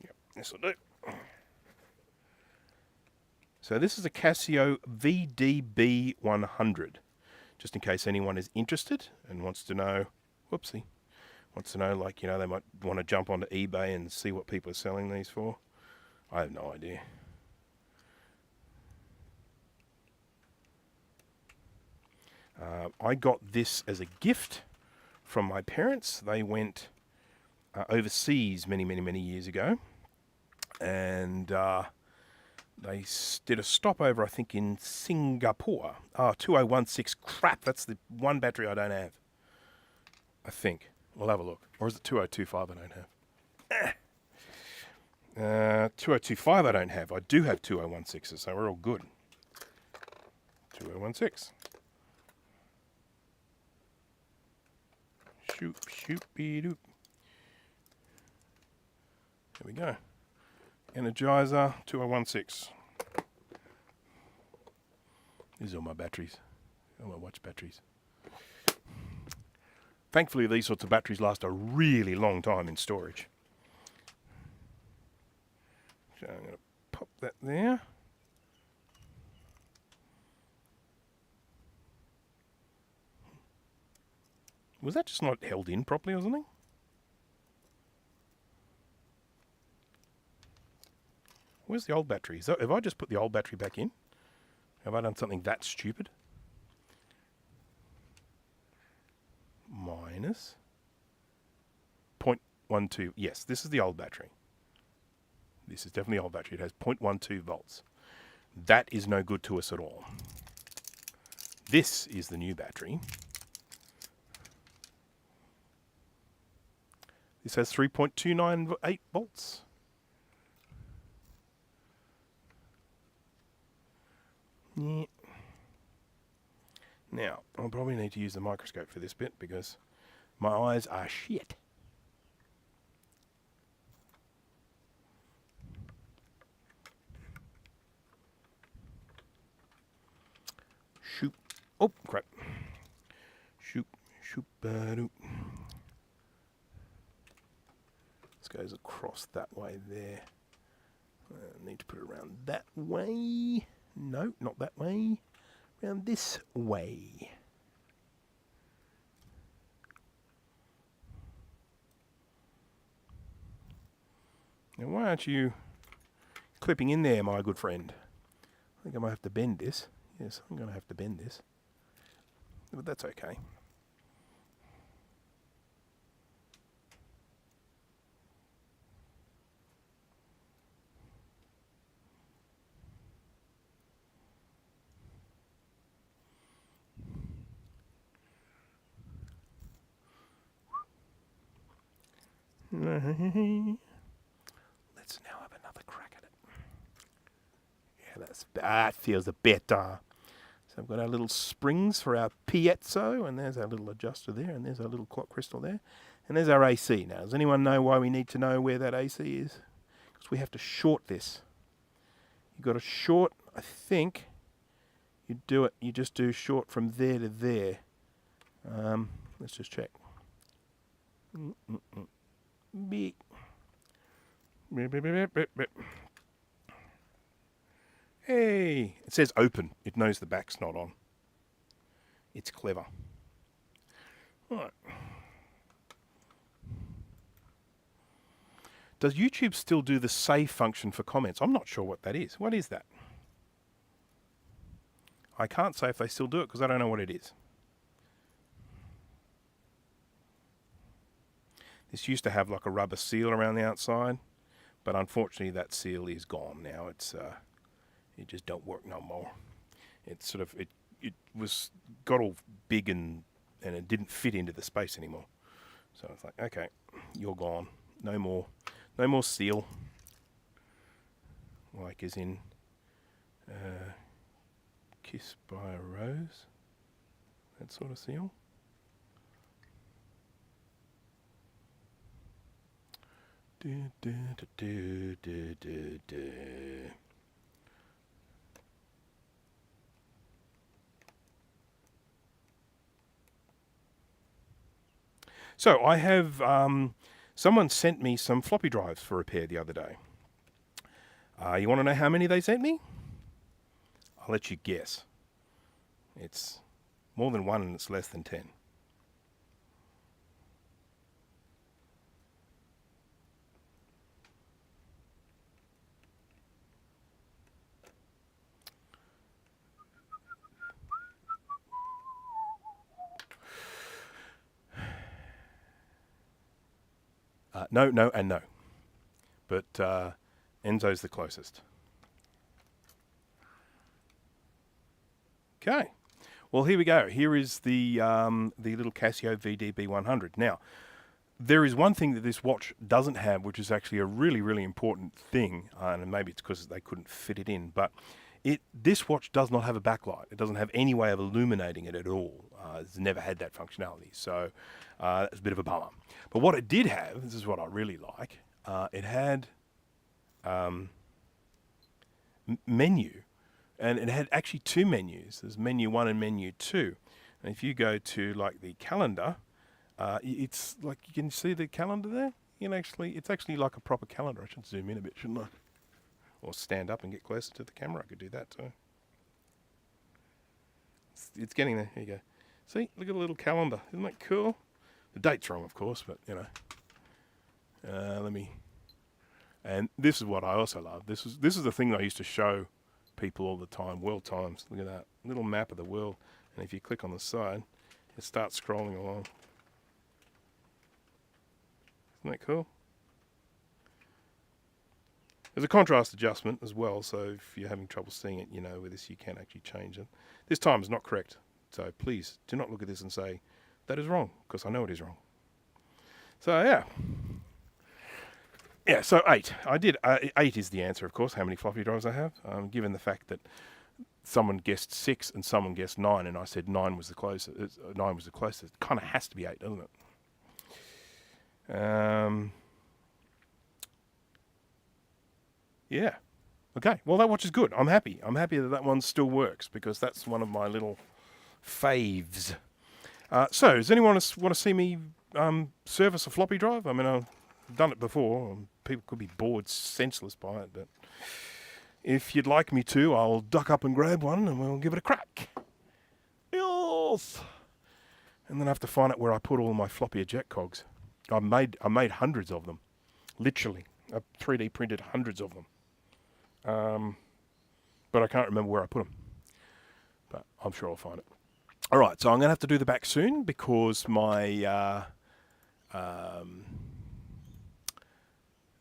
Yep, this will do. So this is a Casio VDB100. Just in case anyone is interested and wants to know, whoopsie, wants to know, like, they might want to jump onto eBay and see what people are selling these for. I have no idea. I got this as a gift from my parents. They went overseas many, many, many years ago, and they did a stopover, I think, in Singapore. 2016. Crap, that's the one battery I don't have. I think. We'll have a look. Or is it 2025 I don't have? 2025 I don't have. I do have 2016s, so we're all good. 2016. Shoot, shoot, be doop. There we go. Energizer 2016. These are all my batteries. All my watch batteries. Thankfully, these sorts of batteries last a really long time in storage. So I'm going to pop that there. Was that just not held in properly or something? Where's the old battery? So have I just put the old battery back in? Have I done something that stupid? Minus 0.12. Yes, this is the old battery. This is definitely the old battery. It has 0.12 volts. That is no good to us at all. This is the new battery. This has 3.298 volts. Yeah. Now, I'll probably need to use the microscope for this bit because my eyes are shit. Shoot. Oh, crap. Shoot, shoot, ba-doop. This goes across that way there. I need to put it around that way. No, not that way. Around this way. Now, why aren't you clipping in there, my good friend? I think I might have to bend this. Yes, I'm going to have to bend this. But that's okay. Let's now have another crack at it. Yeah, that feels a better. So I've got our little springs for our piezo, and there's our little adjuster there, and there's our little clock crystal there, and there's our AC. Now, does anyone know why we need to know where that AC is? Because we have to short this. You've got to short, I think, you do it, you just do short from there to there. Let's just check. Beep. Beep, beep, beep, beep, beep. Hey, it says open. It knows the back's not on. It's clever. Right. Does YouTube still do the save function for comments? I'm not sure what that is. What is that? I can't say if they still do it because I don't know what it is. This used to have like a rubber seal around the outside, but unfortunately that seal is gone now. It's it just don't work no more. It's sort of it was got all big and it didn't fit into the space anymore. So it's like, okay, you're gone. No more seal. Like as in Kiss by a Rose. That sort of seal. Do, do, do, do, do, do, do. So I have someone sent me some floppy drives for repair the other day. You want to know how many they sent me? I'll let you guess. It's more than one and it's less than 10. No, no, and no. But Enzo's the closest. Okay. Well, here we go. Here is the little Casio VDB100. Now, there is one thing that this watch doesn't have, which is actually a really, really important thing, and maybe it's because they couldn't fit it in, but this watch does not have a backlight. It doesn't have any way of illuminating it at all. It's never had that functionality, so that's a bit of a bummer. But what it did have, this is what I really like, it had menu, and it had actually two menus. There's menu 1 and menu 2. And if you go to like the calendar, it's like you can see the calendar there. You can it's actually like a proper calendar. I should zoom in a bit, shouldn't I? Or stand up and get closer to the camera. I could do that too. It's getting there. Here you go. See, look at the little calendar. Isn't that cool? The date's wrong, of course, but you know. Let me. And this is what I also love. This is the thing that I used to show people all the time. World times. Look at that little map of the world. And if you click on the side, it starts scrolling along. Isn't that cool? There's a contrast adjustment as well, so if you're having trouble seeing it, you know, with this you can actually change it. This time is not correct, so please do not look at this and say, that is wrong, because I know it is wrong. So, yeah. Yeah, so 8. I did, 8 is the answer, of course, how many floppy drives I have, given the fact that someone guessed 6 and someone guessed 9, and I said 9 was the closest. 9 was the closest. It kind of has to be 8, doesn't it? Yeah. Okay. Well, that watch is good. I'm happy. I'm happy that one still works because that's one of my little faves. So, does anyone want to see me service a floppy drive? I mean, I've done it before. People could be bored senseless by it, but if you'd like me to, I'll duck up and grab one and we'll give it a crack. Yes. And then I have to find out where I put all my floppy eject cogs. I made hundreds of them. Literally. I 3D printed hundreds of them. But I can't remember where I put them. But I'm sure I'll find it. All right, so I'm going to have to do the back soon because my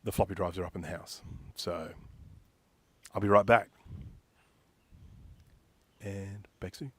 the floppy drives are up in the house. So I'll be right back. And back soon.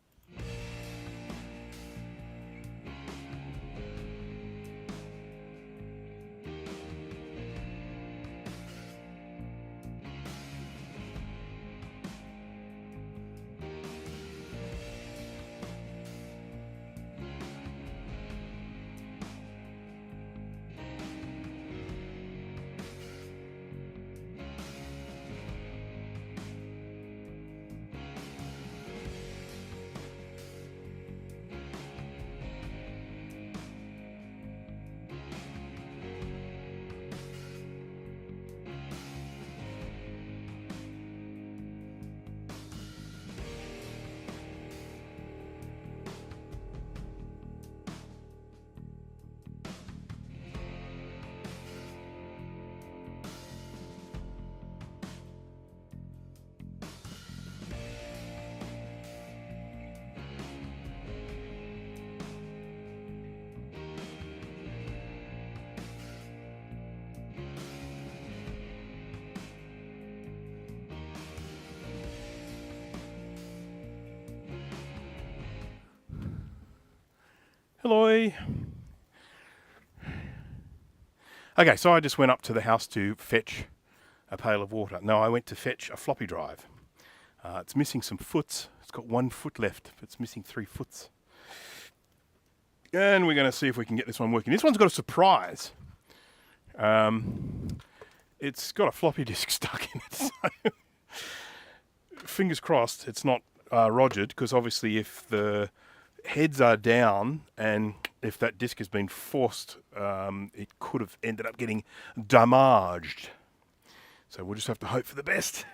Hello. Okay, so I just went up to the house to fetch a pail of water. No, I went to fetch a floppy drive. It's missing some foots. It's got 1 foot left. It's missing 3 foots. And we're going to see if we can get this one working. This one's got a surprise. It's got a floppy disk stuck in it. So fingers crossed it's not rogered, because obviously if the heads are down and if that disk has been forced, it could have ended up getting damaged. So we'll just have to hope for the best.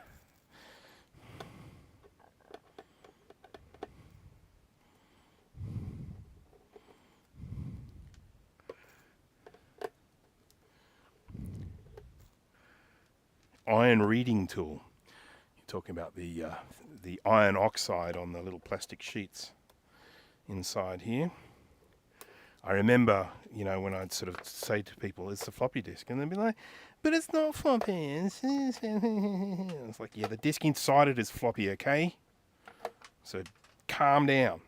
Iron reading tool. You're talking about the iron oxide on the little plastic sheets inside here. I remember, you know, when I'd sort of say to people, it's a floppy disk, and they'd be like, but it's not floppy. It's like, yeah, the disk inside it is floppy, okay? So calm down.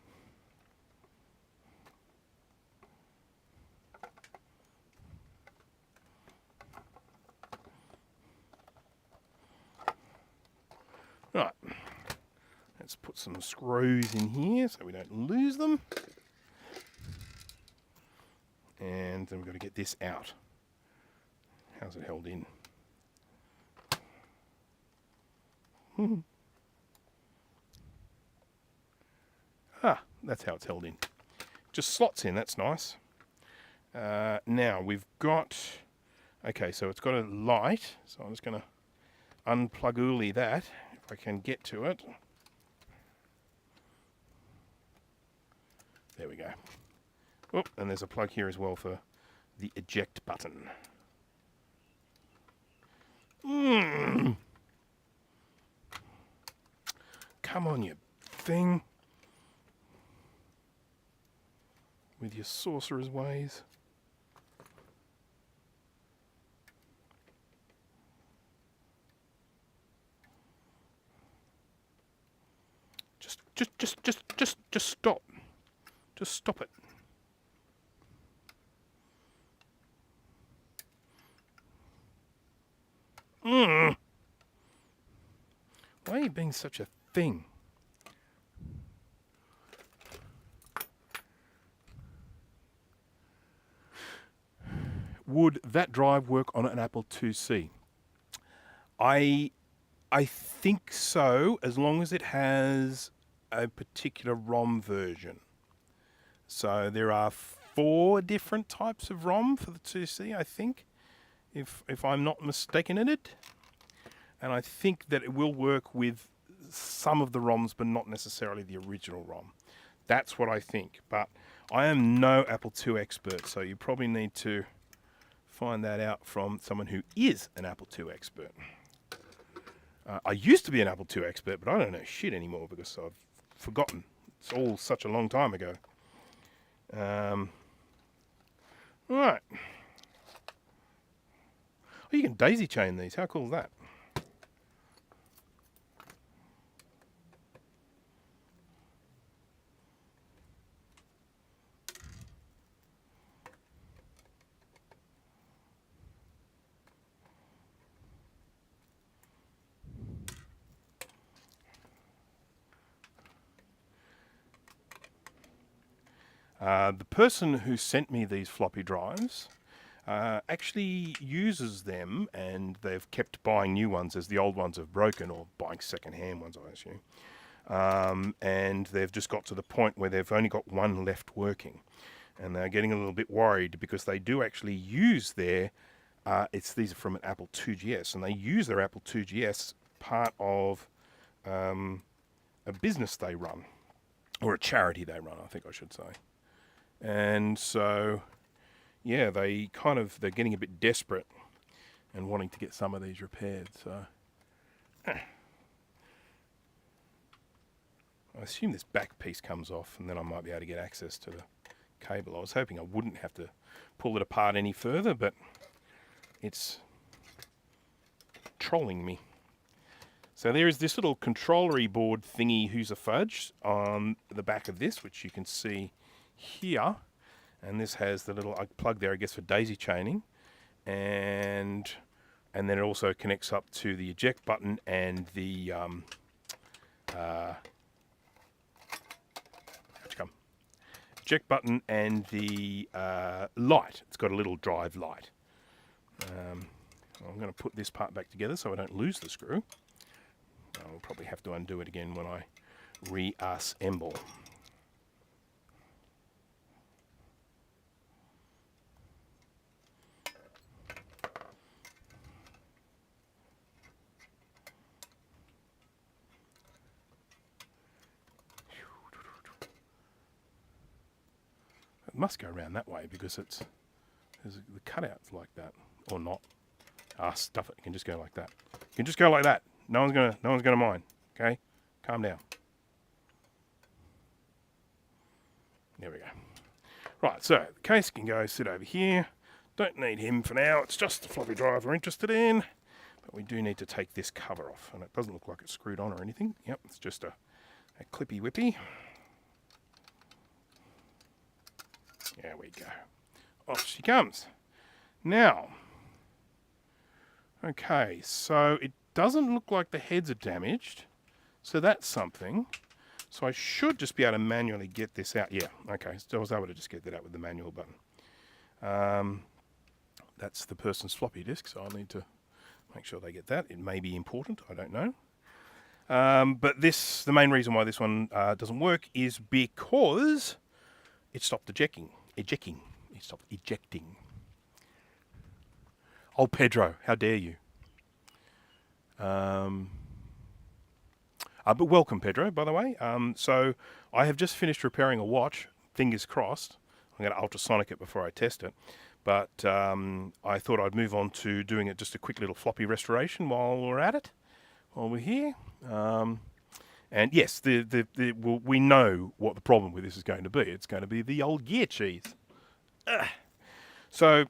Right, let's put some screws in here so we don't lose them. And then we've got to get this out. How's it held in? Ah, that's how it's held in. Just slots in, that's nice. Now we've got, okay, so it's got a light, so I'm just going to unplug that, if I can get to it. There we go. Oh, and there's a plug here as well for the eject button. Come on, you thing. With your sorcerer's ways. Just stop. Just stop it. Why are you being such a thing? Would that drive work on an Apple IIc? I think so, as long as it has a particular ROM version. So there are 4 different types of ROM for the IIc, I think, if I'm not mistaken in it. And I think that it will work with some of the ROMs, but not necessarily the original ROM. That's what I think. But I am no Apple II expert, so you probably need to find that out from someone who is an Apple II expert. I used to be an Apple II expert, but I don't know shit anymore because I've forgotten. It's all such a long time ago. Right. Oh, you can daisy chain these. How cool is that? The person who sent me these floppy drives actually uses them, and they've kept buying new ones as the old ones have broken, or buying second-hand ones, I assume. And they've just got to the point where they've only got one left working. And they're getting a little bit worried because they do actually use their, these are from an Apple IIgs, and they use their Apple IIgs part of a business they run, or a charity they run, I think I should say. And so, yeah, they're getting a bit desperate and wanting to get some of these repaired. So, I assume this back piece comes off, and then I might be able to get access to the cable. I was hoping I wouldn't have to pull it apart any further, but it's trolling me. So there is this little controllery board thingy, who's a fudge, on the back of this, which you can see here. And this has the little plug there, I guess, for daisy chaining. And then it also connects up to the eject button and the eject button and the light. It's got a little drive light. I'm going to put this part back together so I don't lose the screw. I'll probably have to undo it again when I reassemble. It must go around that way because there's the cutouts like that, or not. Ah, stuff it. You can just go like that. You can just go like that. No one's gonna mind. Okay, calm down. There we go. Right, so the case can go sit over here. Don't need him for now. It's just the floppy drive we're interested in. But we do need to take this cover off, and it doesn't look like it's screwed on or anything. Yep, it's just a clippy whippy. There we go. Off she comes. Now, okay, so it doesn't look like the heads are damaged. So that's something. So I should just be able to manually get this out. Yeah, okay, so I was able to just get that out with the manual button. That's the person's floppy disk, so I'll need to make sure they get that. It may be important, I don't know. But the main reason why this one doesn't work is because it stopped ejecting. It stopped ejecting. Oh, Pedro, how dare you? But welcome, Pedro, by the way. So I have just finished repairing a watch. Fingers crossed. I'm going to ultrasonic it before I test it. But I thought I'd move on to doing just a quick little floppy restoration while we're at it, while we're here. And yes, we know what the problem with this is going to be. It's going to be the old gear cheese. So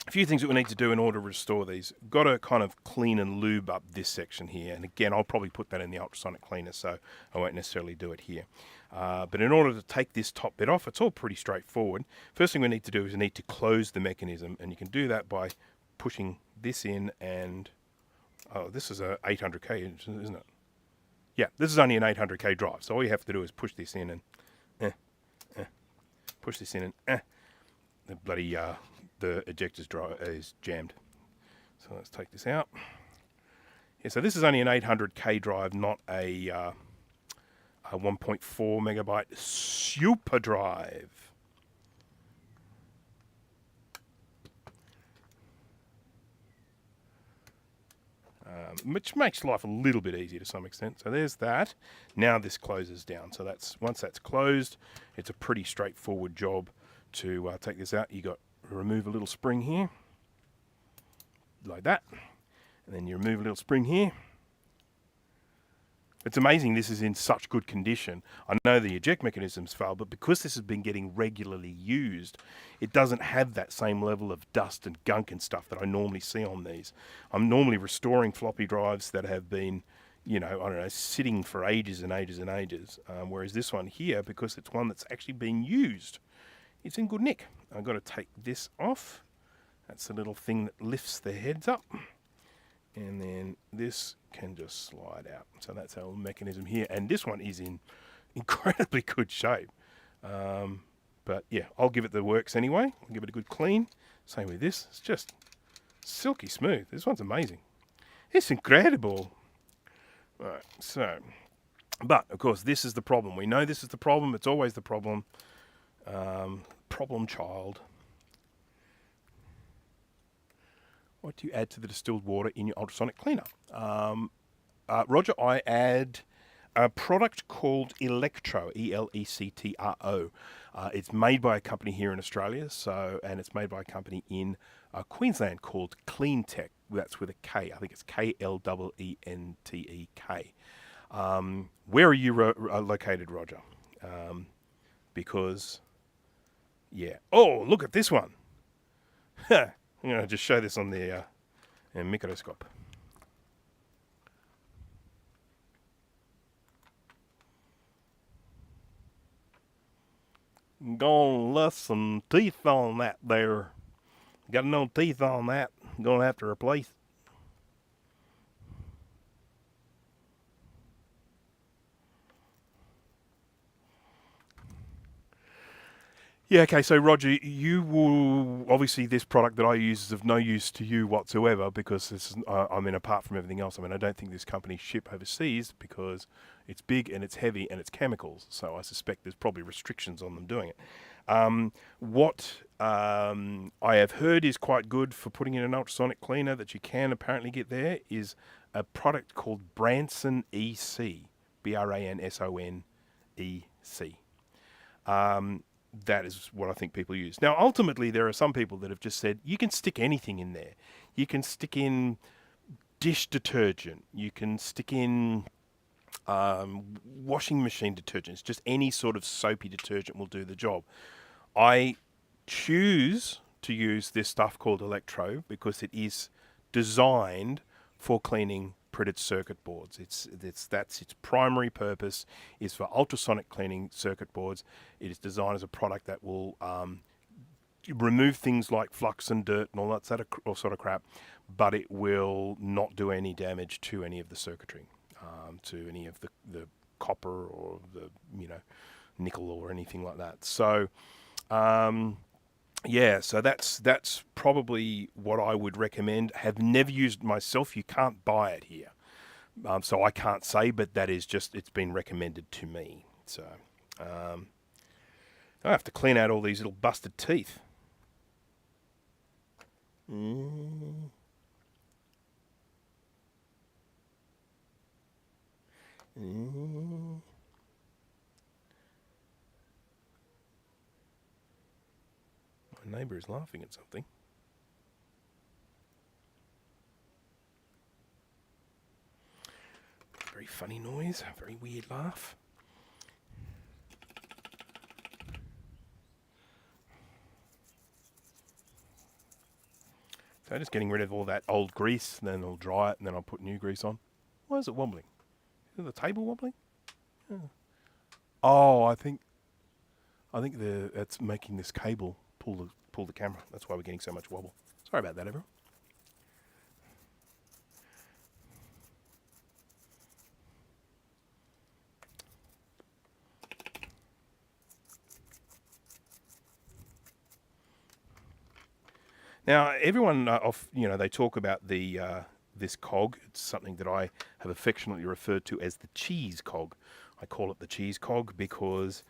a few things that we need to do in order to restore these. Got to kind of clean and lube up this section here. And again, I'll probably put that in the ultrasonic cleaner, so I won't necessarily do it here. But in order to take this top bit off, it's all pretty straightforward. First thing we need to do is we need to close the mechanism, and you can do that by pushing this in and... Oh, this is a 800K, isn't it? Yeah, this is only an 800K drive, so all you have to do is push this in and... push this in and... The bloody... the ejector's drive is jammed. So let's take this out. Yeah, so this is only an 800K drive, not a 1.4 megabyte super drive. Which makes life a little bit easier to some extent. So there's that. Now this closes down. So once that's closed, it's a pretty straightforward job to take this out. You got remove a little spring here, like that, and then you remove a little spring here. It's amazing this is in such good condition. I know the eject mechanism's failed, but because this has been getting regularly used, it doesn't have that same level of dust and gunk and stuff that I normally see on these. I'm normally restoring floppy drives that have been, you know, I don't know, sitting for ages and ages and ages, whereas this one here, because it's one that's actually being used, it's in good nick. I've got to take this off. That's the little thing that lifts the heads up. And then this can just slide out. So that's our mechanism here. And this one is in incredibly good shape. But yeah, I'll give it the works anyway. I'll give it a good clean. Same with this. It's just silky smooth. This one's amazing. It's incredible. Right, so, but of course this is the problem. We know this is the problem. It's always the problem. Problem child. What do you add to the distilled water in your ultrasonic cleaner? Roger, I add a product called Electro, E-L-E-C-T-R-O. It's made by a company here in Australia, and it's made by a company in Queensland called Clean Tech. That's with a K. I think it's K-L-E-E-N-T-E-K. Where are you located, Roger? Because, yeah. Oh, look at this one. I'm going to just show this on the microscope. Gonna lust some teeth on that there. Got no teeth on that. Gonna have to replace. Yeah, okay, so Roger, you will obviously this product that I use is of no use to you whatsoever because this is, I mean, apart from everything else, I mean, I don't think this company ship overseas because it's big and it's heavy and it's chemicals. So I suspect there's probably restrictions on them doing it. What I have heard is quite good for putting in an ultrasonic cleaner that you can apparently get there is a product called Branson EC, BRANSONEC. That is what I think people use. Now, ultimately, there are some people that have just said you can stick anything in there. You can stick in dish detergent. You can stick in washing machine detergents. Just any sort of soapy detergent will do the job. I choose to use this stuff called Electro because it is designed for cleaning printed circuit boards. That's its primary purpose is for ultrasonic cleaning circuit boards. It is designed as a product that will remove things like flux and dirt and all that sort of crap, but it will not do any damage to any of the circuitry, to any of the copper or the nickel or anything like that. So yeah, so that's probably what I would recommend. Have never used it myself. You can't buy it here, so I can't say. But that is just it's been recommended to me. So I have to clean out all these little busted teeth. My neighbour is laughing at something. Very funny noise, a very weird laugh. So just getting rid of all that old grease, and then I'll dry it, and then I'll put new grease on. Why is it wobbling? Is the table wobbling? Oh, I think it's making this cable pull the camera. That's why we're getting so much wobble. Sorry about that, everyone. Now, everyone, they talk about the this cog. It's something that I have affectionately referred to as the cheese cog. I call it the cheese cog because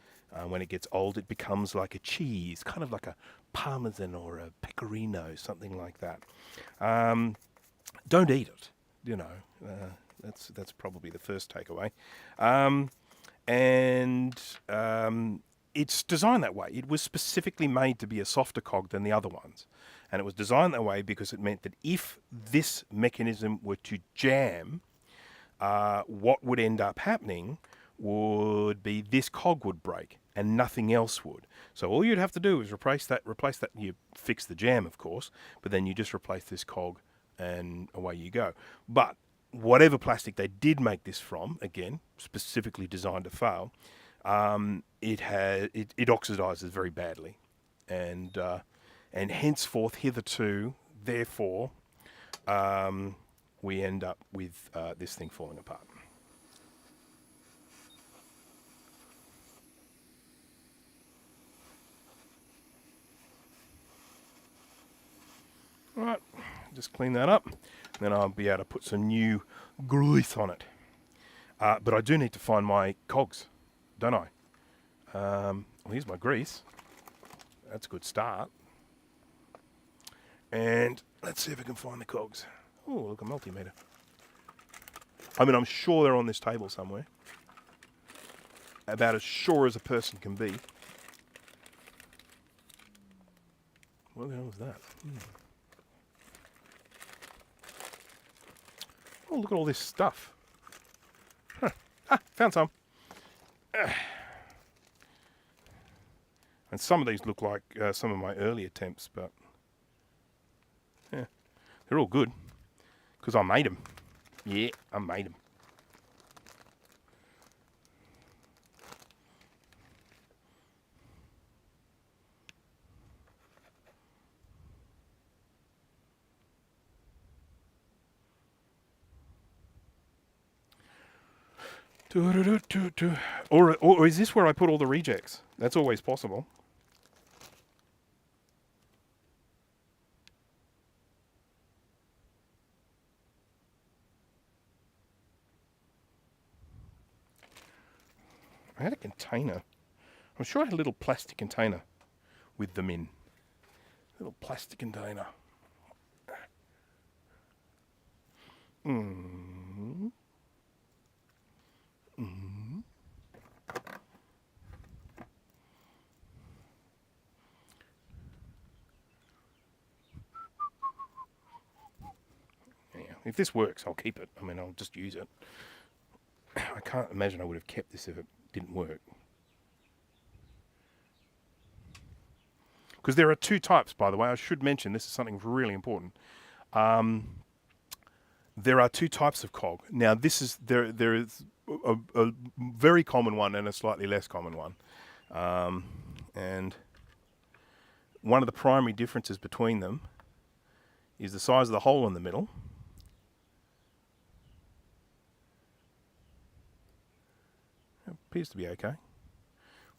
when it gets old, it becomes like a cheese, kind of like a parmesan or a pecorino, something like that. Don't eat it. That's probably the first takeaway. It's designed that way. It was specifically made to be a softer cog than the other ones. And it was designed that way because it meant that if this mechanism were to jam, what would end up happening would be this cog would break and nothing else would. So all you'd have to do is replace that. You fix the jam, of course, but then you just replace this cog and away you go. But whatever plastic they did make this from, again, specifically designed to fail, it oxidizes very badly, and henceforth, hitherto, therefore, we end up with this thing falling apart. All right, just clean that up, and then I'll be able to put some new grease on it. But I do need to find my cogs, don't I? Well, here's my grease. That's a good start. And let's see if I can find the cogs. Oh, look, a multimeter. I mean, I'm sure they're on this table somewhere. About as sure as a person can be. What the hell is that? Oh, look at all this stuff. Huh. Found some. And some of these look like some of my early attempts, but yeah, they're all good because I made them. Yeah, I made them. Or is this where I put all the rejects? That's always possible. I had a container. I'm sure I had a little plastic container with them in. Little plastic container. Mm. Mm. Yeah, if this works, I'll keep it. I mean, I'll just use it. I can't imagine I would have kept this if it didn't work. Because there are two types, by the way. I should mention, this is something really important. There are two types of cog. Now, there is a very common one and a slightly less common one. And one of the primary differences between them is the size of the hole in the middle. It appears to be okay.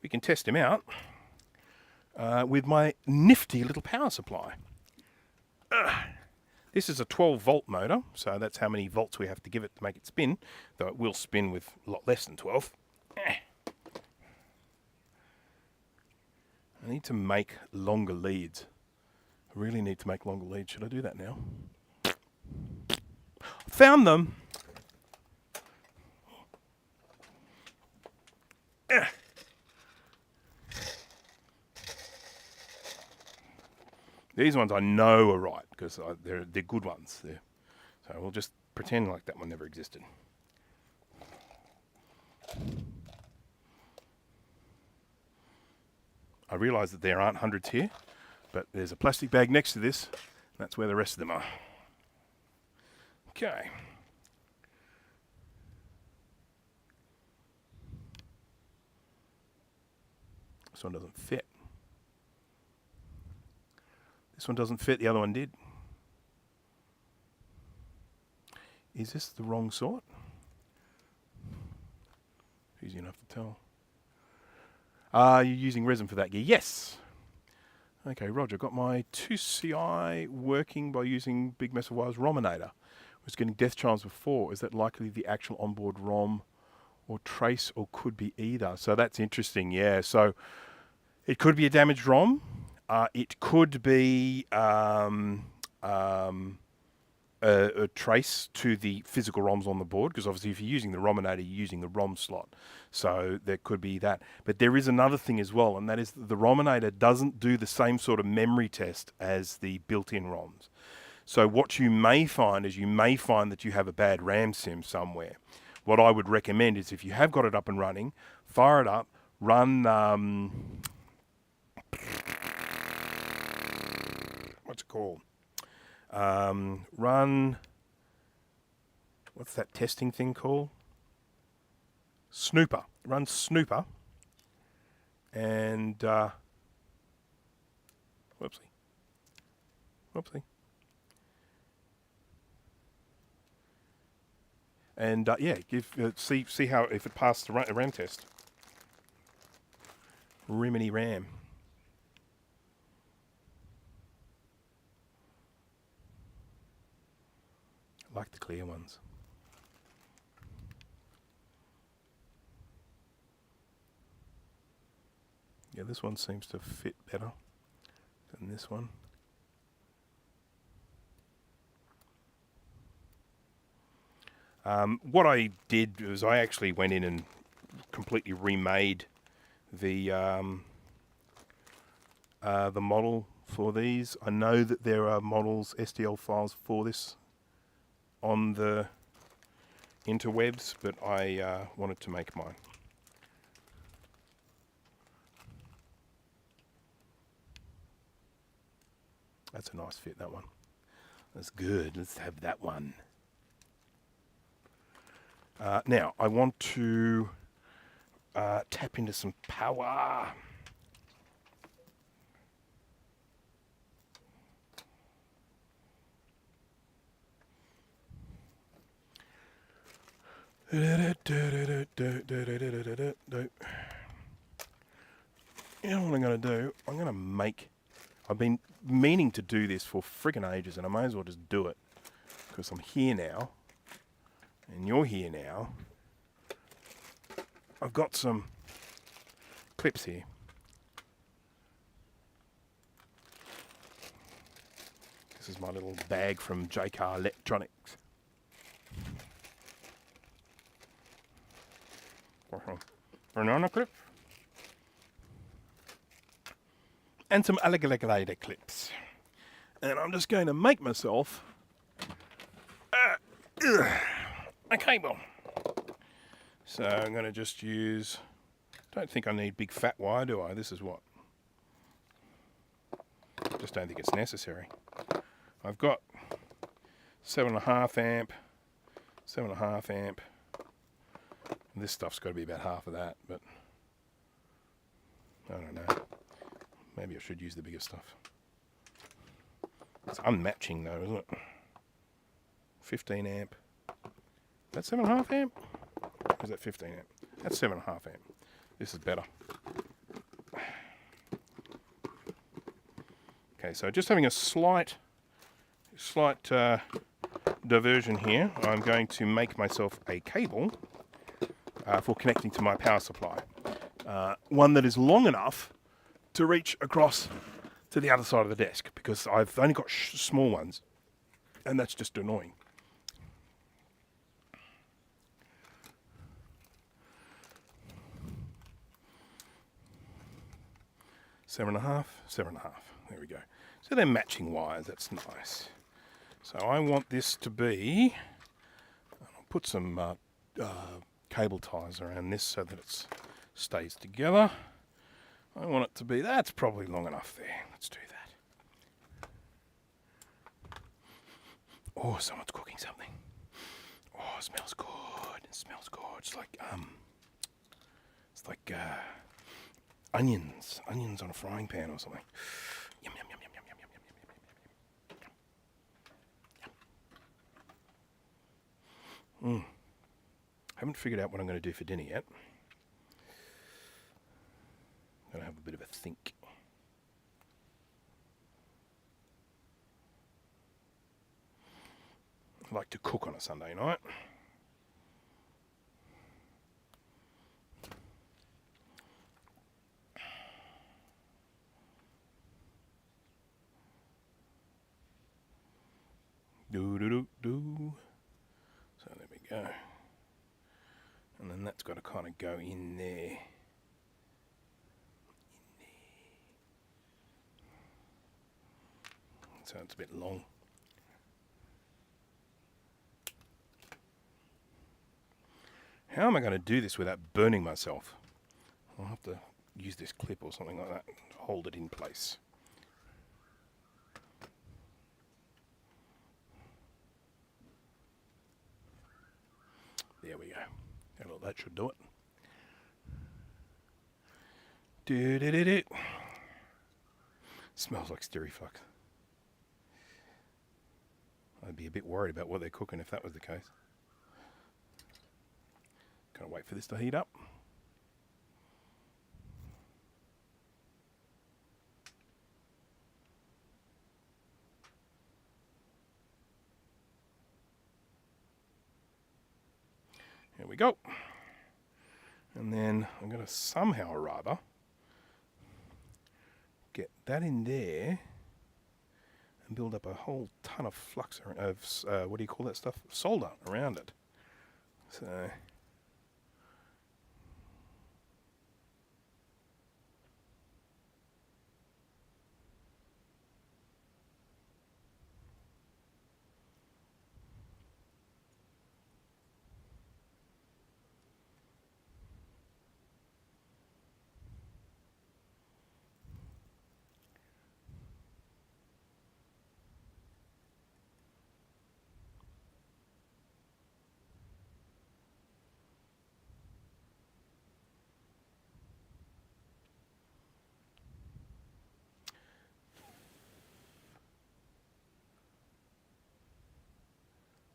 We can test him out with my nifty little power supply. This is a 12 volt motor, so that's how many volts we have to give it to make it spin, though it will spin with a lot less than 12. I need to make longer leads. I really need to make longer leads. Should I do that now? Found them! These ones I know are right, because they're good ones. So we'll just pretend like that one never existed. I realise that there aren't hundreds here, but there's a plastic bag next to this. That's where the rest of them are. Okay. This one doesn't fit. This one doesn't fit, the other one did. Is this the wrong sort? Easy enough to tell. Are you using resin for that gear? Yes. Okay, Roger, got my 2CI working by using Big Mess of Wires Rominator. Was getting death chimes before. Is that likely the actual onboard ROM or trace, or could be either? So that's interesting, yeah. So it could be a damaged ROM. It could be a trace to the physical ROMs on the board, because obviously if you're using the Rominator, you're using the ROM slot. So there could be that. But there is another thing as well, and that is the Rominator doesn't do the same sort of memory test as the built-in ROMs. So what you may find is that you have a bad RAM sim somewhere. What I would recommend is, if you have got it up and running, fire it up, run... what's it called? Run, what's that testing thing called? Snooper. Run Snooper. And, whoopsie. And, yeah, see how, if it passed the RAM test. Rimini RAM. I like the clear ones. Yeah, this one seems to fit better than this one. What I did was I actually went in and completely remade the model for these. I know that there are models, STL files for this on the interwebs, but I wanted to make mine. That's a nice fit, that one. That's good. Let's have that one. Now, I want to tap into some power. You know what I'm going to do? I'm going to make... I've been meaning to do this for friggin' ages, and I may as well just do it. Because I'm here now, and you're here now. I've got some clips here. This is my little bag from JK Electronics. Banana clip. And some alligator clips. And I'm just going to make myself a cable. So I'm going to just use, don't think I need big fat wire, do I? This is what? Just don't think it's necessary. I've got 7.5 amp, 7.5 amp. This stuff's got to be about half of that, but I don't know. Maybe I should use the bigger stuff. It's unmatching though, isn't it? 15 amp. That's 7.5 amp? Or is that 15 amp? That's 7.5 amp. This is better. Okay, so just having a slight diversion here. I'm going to make myself a cable for connecting to my power supply. One that is long enough to reach across to the other side of the desk, because I've only got small ones, and that's just annoying. Seven and a half. There we go. So they're matching wires. That's nice. So I want this to be. I'll put some cable ties around this so that it stays together. I want it to be. That's probably long enough there. Let's do that. Oh, someone's cooking something. Oh, it smells good. It smells good. It's like onions on a frying pan or something. Yum, yum, yum, yum, yum, yum, yum, yum, yum. Haven't figured out what I'm going to do for dinner yet. Going to have a bit of a think. I like to cook on a Sunday night. Do. So there we go. And then that's got to kind of go in there. So it's a bit long. How am I going to do this without burning myself? I'll have to use this clip or something like that to hold it in place. There we go. That should do it. Do. Smells like stirry fuck. I'd be a bit worried about what they're cooking if that was the case. Gotta wait for this to heat up. Here we go. And then I'm going to somehow or rather get that in there and build up a whole ton of flux of, what do you call that stuff? Solder around it. So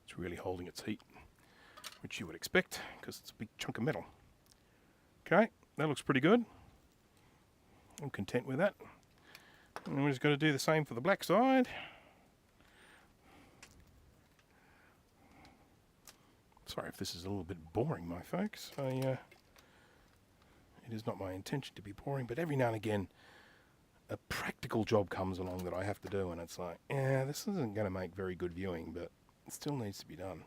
it's really holding its heat. which you would expect because it's a big chunk of metal. Okay, that looks pretty good. I'm content with that. And then we're just going to do the same for the black side. Sorry if this is a little bit boring, my folks. It is not my intention to be boring, but every now and again a practical job comes along that I have to do, and it's like, yeah, this isn't going to make very good viewing, but it still needs to be done.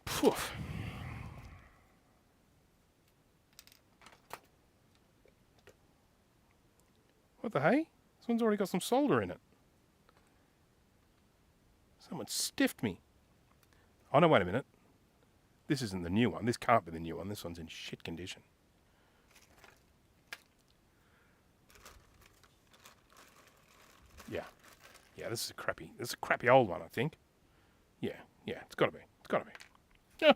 Phew. What the hey? This one's already got some solder in it. Someone stiffed me. Oh no, wait a minute. This isn't the new one. This can't be the new one. This one's in shit condition. Yeah. Yeah, this is a crappy old one, I think. Yeah, it's gotta be. It's gotta be. Yeah.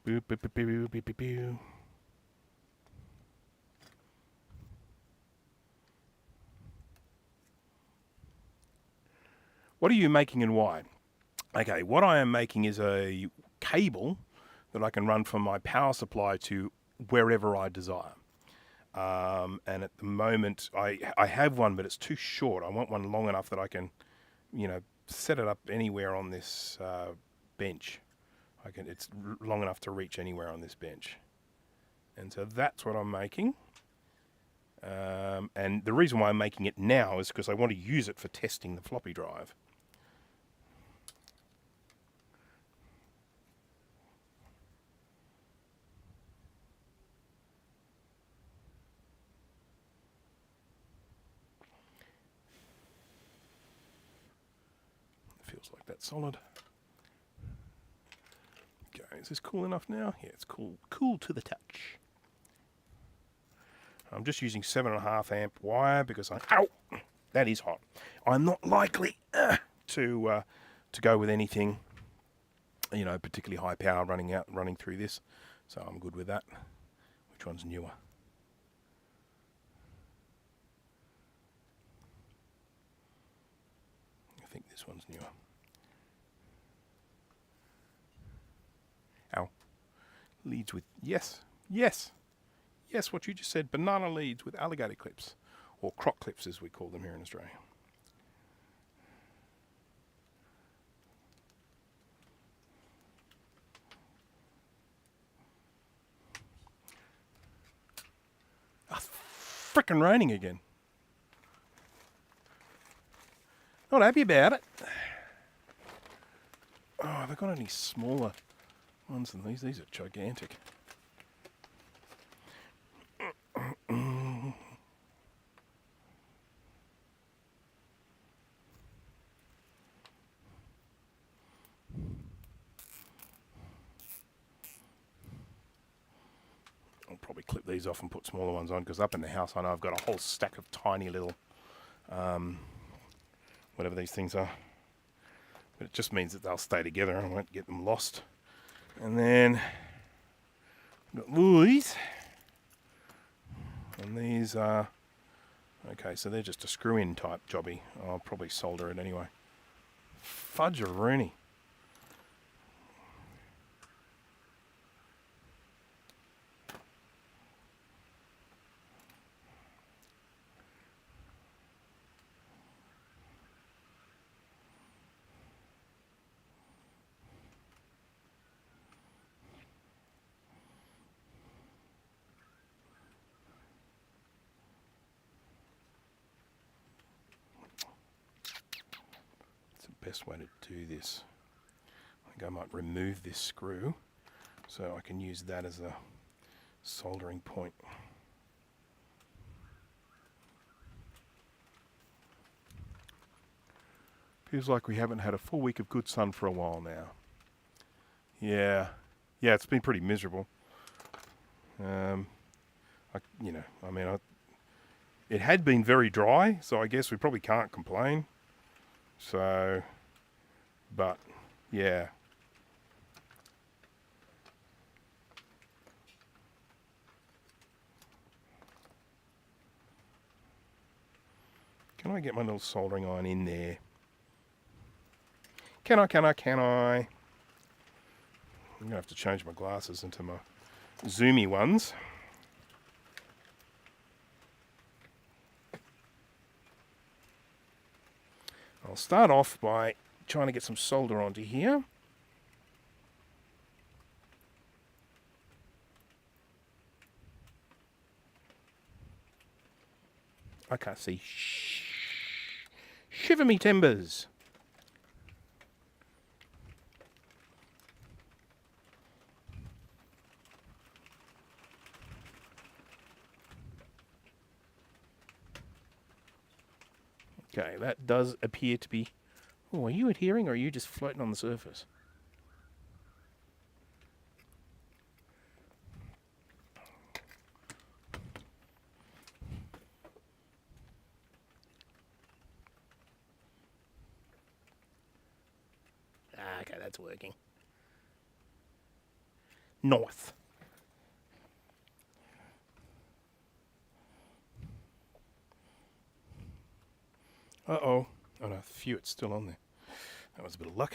Boop, boop, boop, boop, boop, boop, boop. What are you making and why? Okay, what I am making is a cable that I can run from my power supply to wherever I desire. And at the moment, I have one, but it's too short. I want one long enough that I can, set it up anywhere on this bench. It's long enough to reach anywhere on this bench. And so that's what I'm making. And the reason why I'm making it now is because I want to use it for testing the floppy drive. Feels like that's solid. Okay, is this cool enough now? Yeah, it's cool to the touch. I'm just using 7.5 amp wire because that is hot. I'm not likely to go with anything, particularly high power running through this. So I'm good with that. Which one's newer? I think this one's newer. Ow. Leads with, yes, what you just said, banana leads with alligator clips, or croc clips as we call them here in Australia. It's frickin' raining again. Not happy about it. Oh, have I got any smaller ones than these? These are gigantic. I'll probably clip these off and put smaller ones on, because up in the house I know I've got a whole stack of tiny little whatever these things are. But it just means that they'll stay together and I won't get them lost. And then I've got these. And these are, okay, so they're just a screw-in type jobby. I'll probably solder it anyway. Fudge-a-rooney. Best way to do this. I think I might remove this screw so I can use that as a soldering point. Feels like we haven't had a full week of good sun for a while now. Yeah, it's been pretty miserable. It had been very dry, so I guess we probably can't complain. So, but, yeah. Can I get my little soldering iron in there? Can I? I'm going to have to change my glasses into my zoomy ones. I'll start off by trying to get some solder onto here. I can't see. Shiver me timbers. Okay, that does appear to be... Oh, are you adhering or are you just floating on the surface? Okay, that's working. North. Uh-oh. Oh no, phew, it's still on there. That was a bit of luck.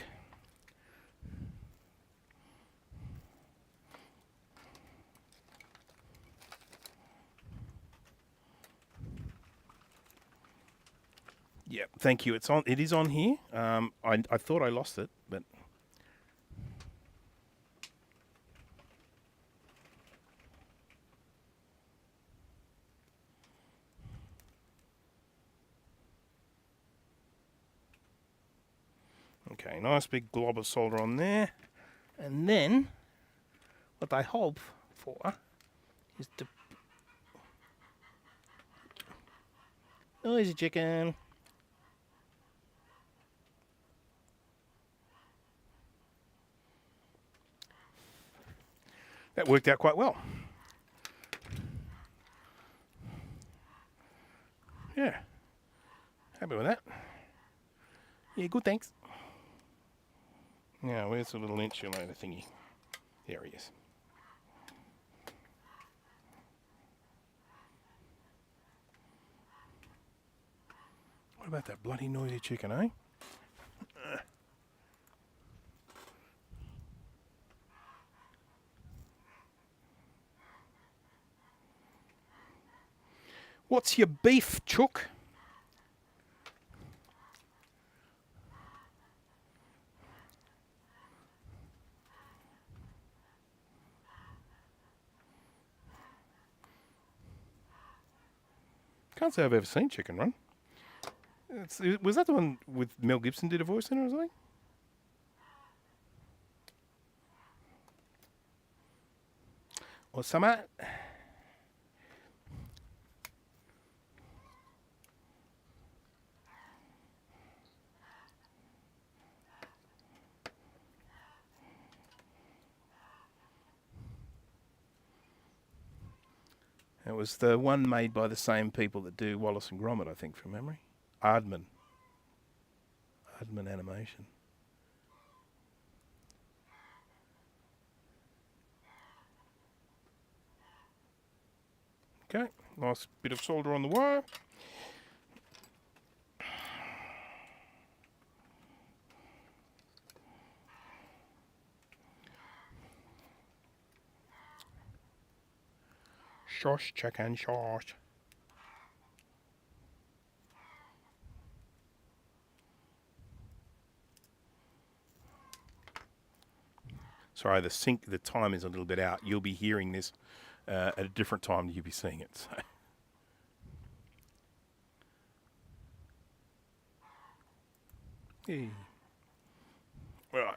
Yeah, thank you. It's on. It is on here. I thought I lost it, but... Okay, nice big glob of solder on there. And then, what I hope for is to... Noisy chicken. That worked out quite well. Yeah. Happy with that. Yeah, good, thanks. Now, where's the little insulator thingy? There he is. What about that bloody noisy chicken, eh? What's your beef, Chook? Can't say I've ever seen Chicken Run. Was that the one with Mel Gibson did a voice in it or something? Or something? It was the one made by the same people that do Wallace and Gromit, I think, from memory. Aardman Animation. Okay, nice bit of solder on the wire. Shush, chicken, shush. Sorry, the time is a little bit out. You'll be hearing this at a different time than you'll be seeing it. So. Hey. Right.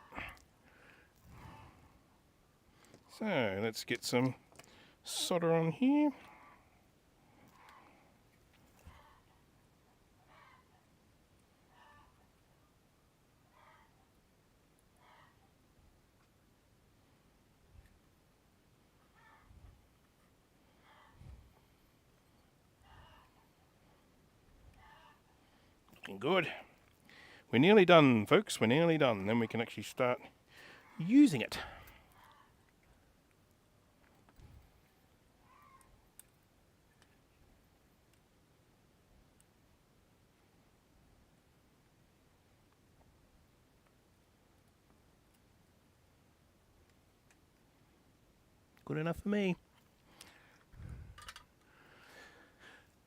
So let's get some solder on here. looking good. We're nearly done, folks. We're nearly done. Then we can actually start using it. Good enough for me.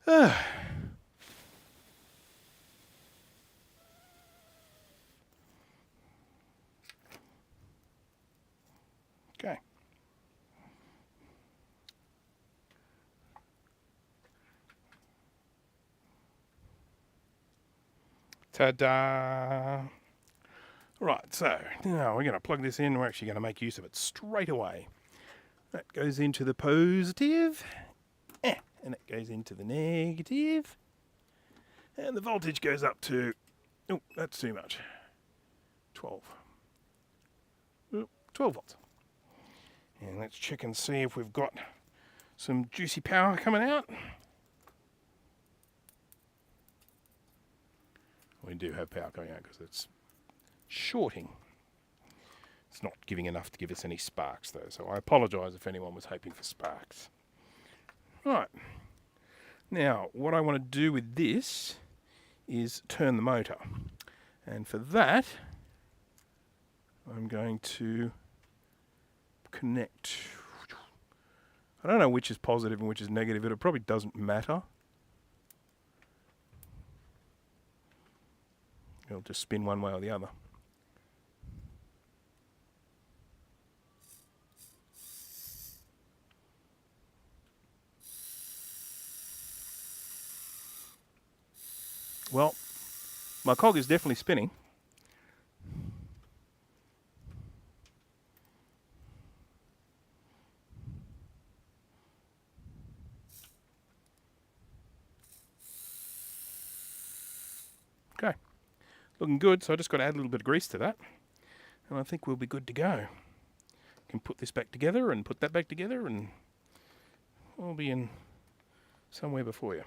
Okay. Ta-da! Right, so now we're going to plug this in. We're actually going to make use of it straight away. That goes into the positive, and it goes into the negative, and the voltage goes up to, oh, that's too much, 12. 12 volts. And let's check and see if we've got some juicy power coming out. We do have power coming out because it's shorting. It's not giving enough to give us any sparks though, so I apologise if anyone was hoping for sparks. Right. Now, what I want to do with this is turn the motor. And for that, I'm going to connect. I don't know which is positive and which is negative. It probably doesn't matter. It'll just spin one way or the other. Well, my cog is definitely spinning. Okay, looking good, so I just got to add a little bit of grease to that, and I think we'll be good to go. Can put this back together and put that back together, and I'll be in somewhere before you.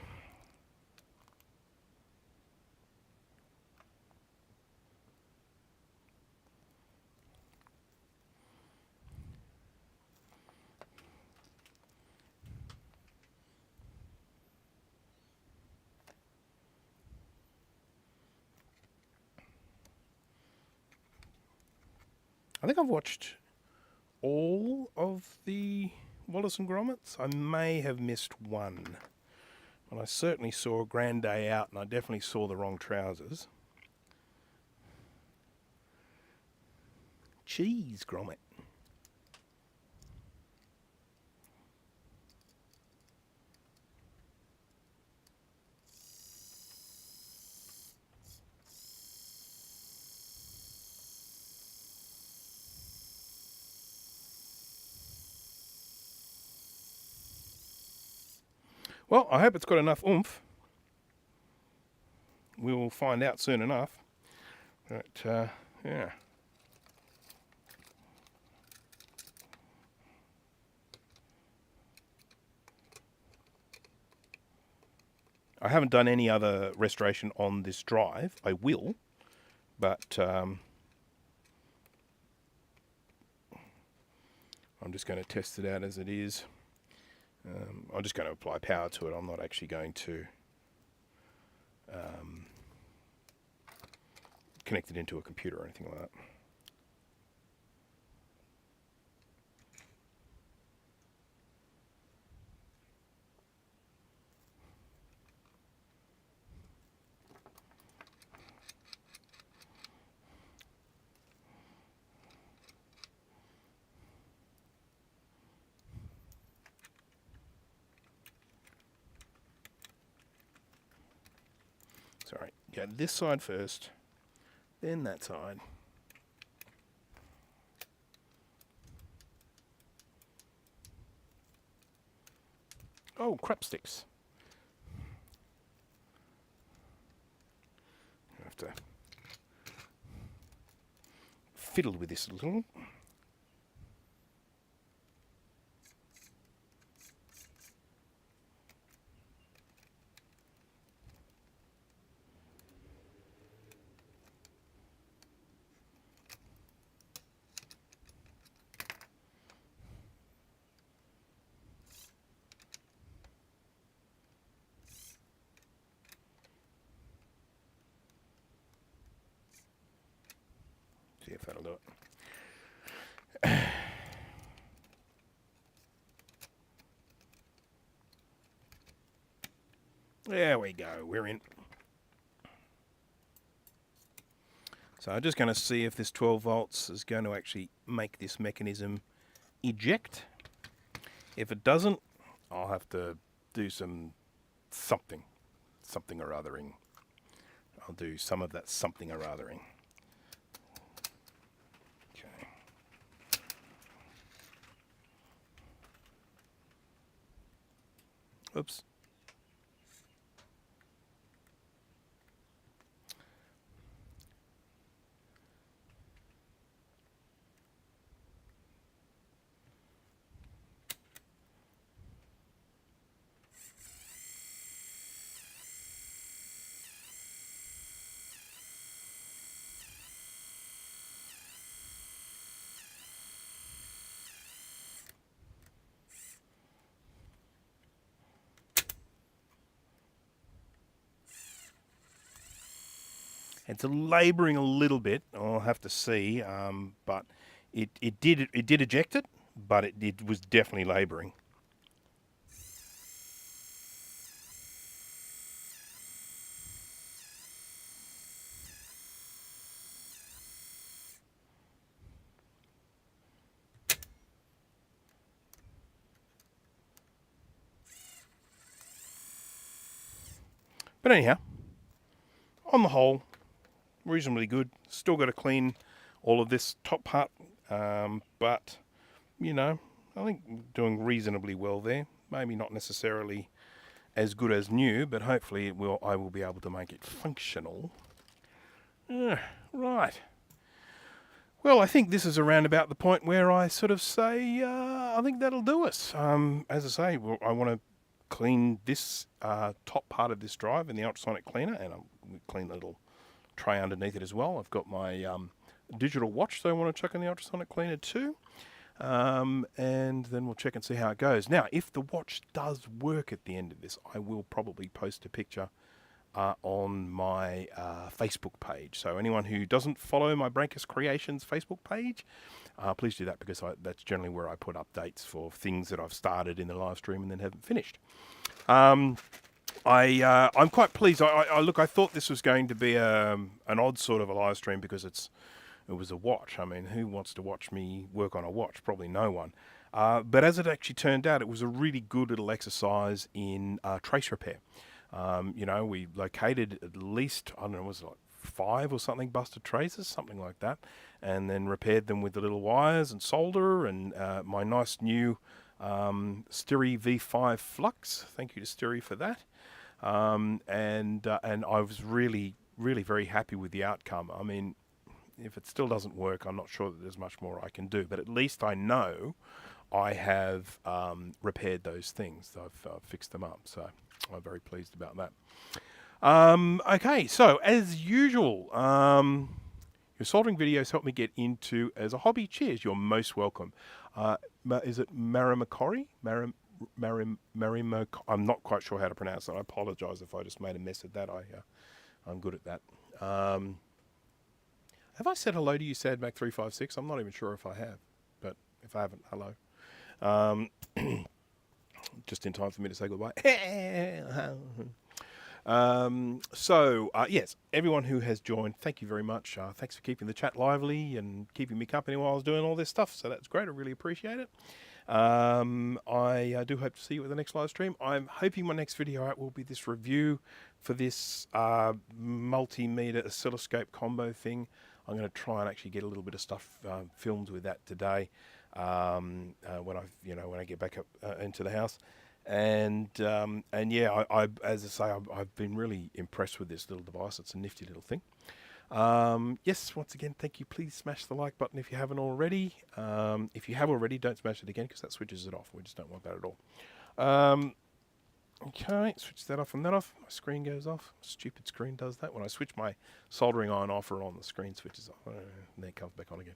I think I've watched all of the Wallace and Grommets. I may have missed one. But I certainly saw Grand Day Out, and I definitely saw The Wrong Trousers. Cheese grommet. Well, I hope it's got enough oomph. We will find out soon enough. But, yeah. I haven't done any other restoration on this drive. I will, but I'm just going to test it out as it is. I'm just going to apply power to it. I'm not actually going to connect it into a computer or anything like that. Sorry, go this side first, then that side. Oh, crap sticks. I have to fiddle with this a little. see if that'll do it. There we go, we're in. So I'm just going to see if this 12 volts is going to actually make this mechanism eject. If it doesn't, I'll have to do something or othering. I'll do some of that something or othering. Okay. Oops. It's labouring a little bit. I'll have to see, but it did eject it, but it was definitely labouring. But anyhow, on the whole, reasonably good. Still got to clean all of this top part, but you know, I think doing reasonably well there. Maybe not necessarily as good as new, but hopefully I will be able to make it functional. Right. Well, I think this is around about the point where I sort of say, I think that'll do us. As I say, I want to clean this top part of this drive in the ultrasonic cleaner, and I'll clean the little tray underneath it as well. I've got my digital watch that I want to chuck in the ultrasonic cleaner too. And then we'll check and see how it goes. Now, if the watch does work at the end of this, I will probably post a picture on my Facebook page. So anyone who doesn't follow my Brankus Creations Facebook page, please do that, because that's generally where I put updates for things that I've started in the live stream and then haven't finished. I'm quite pleased. Look, I thought this was going to be an odd sort of a live stream because it was a watch. I mean, who wants to watch me work on a watch? Probably no one. But as it actually turned out, it was a really good little exercise in trace repair. You know, we located at least, I don't know, was it like 5 or something busted traces, something like that, and then repaired them with the little wires and solder and my nice new Styri V5 flux. Thank you to Styri for that. And I was really, really very happy with the outcome. I mean, if it still doesn't work, I'm not sure that there's much more I can do, but at least I know I have repaired those things. I've fixed them up, so I'm very pleased about that. Okay, so as usual, your soldering videos help me get into as a hobby. Cheers, you're most welcome. Is it Marimakori? I'm not quite sure how to pronounce it. I apologise if I just made a mess of that. I'm good at that. Have I said hello to you, Sadmac356? I'm not even sure if I have, but if I haven't, hello. Just in time for me to say goodbye. Yes, everyone who has joined, thank you very much. Thanks for keeping the chat lively and keeping me company while I was doing all this stuff. So that's great. I really appreciate it. I do hope to see you at the next live stream. I'm hoping my next video out will be this review for this multimeter oscilloscope combo thing. I'm going to try and actually get a little bit of stuff filmed with that today when I get back up into the house. And yeah, as I say, I've been really impressed with this little device. It's a nifty little thing. Yes, once again, thank you. Please smash the like button if you haven't already. If you have already, don't smash it again because that switches it off. We just don't want that at all. Okay, switch that off and that off. My screen goes off. Stupid screen does that. When I switch my soldering iron off or on, the screen switches off. And then it comes back on again.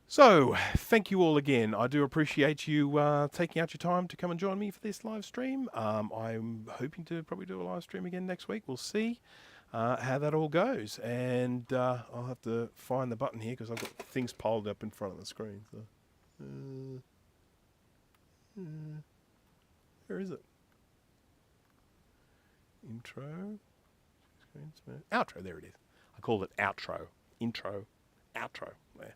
So, thank you all again. I do appreciate you taking out your time to come and join me for this live stream. I'm hoping to probably do a live stream again next week. We'll see. how that all goes. And I'll have to find the button here because I've got things piled up in front of the screen. So, where is it? Intro. Outro, there it is. I called it outro. Intro. Outro. There.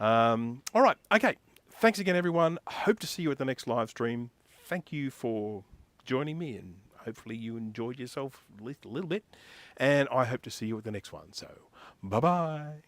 All right. Okay. Thanks again, everyone. Hope to see you at the next live stream. Thank you for joining me, and hopefully you enjoyed yourself at least a little bit. And I hope to see you at the next one. So, bye-bye.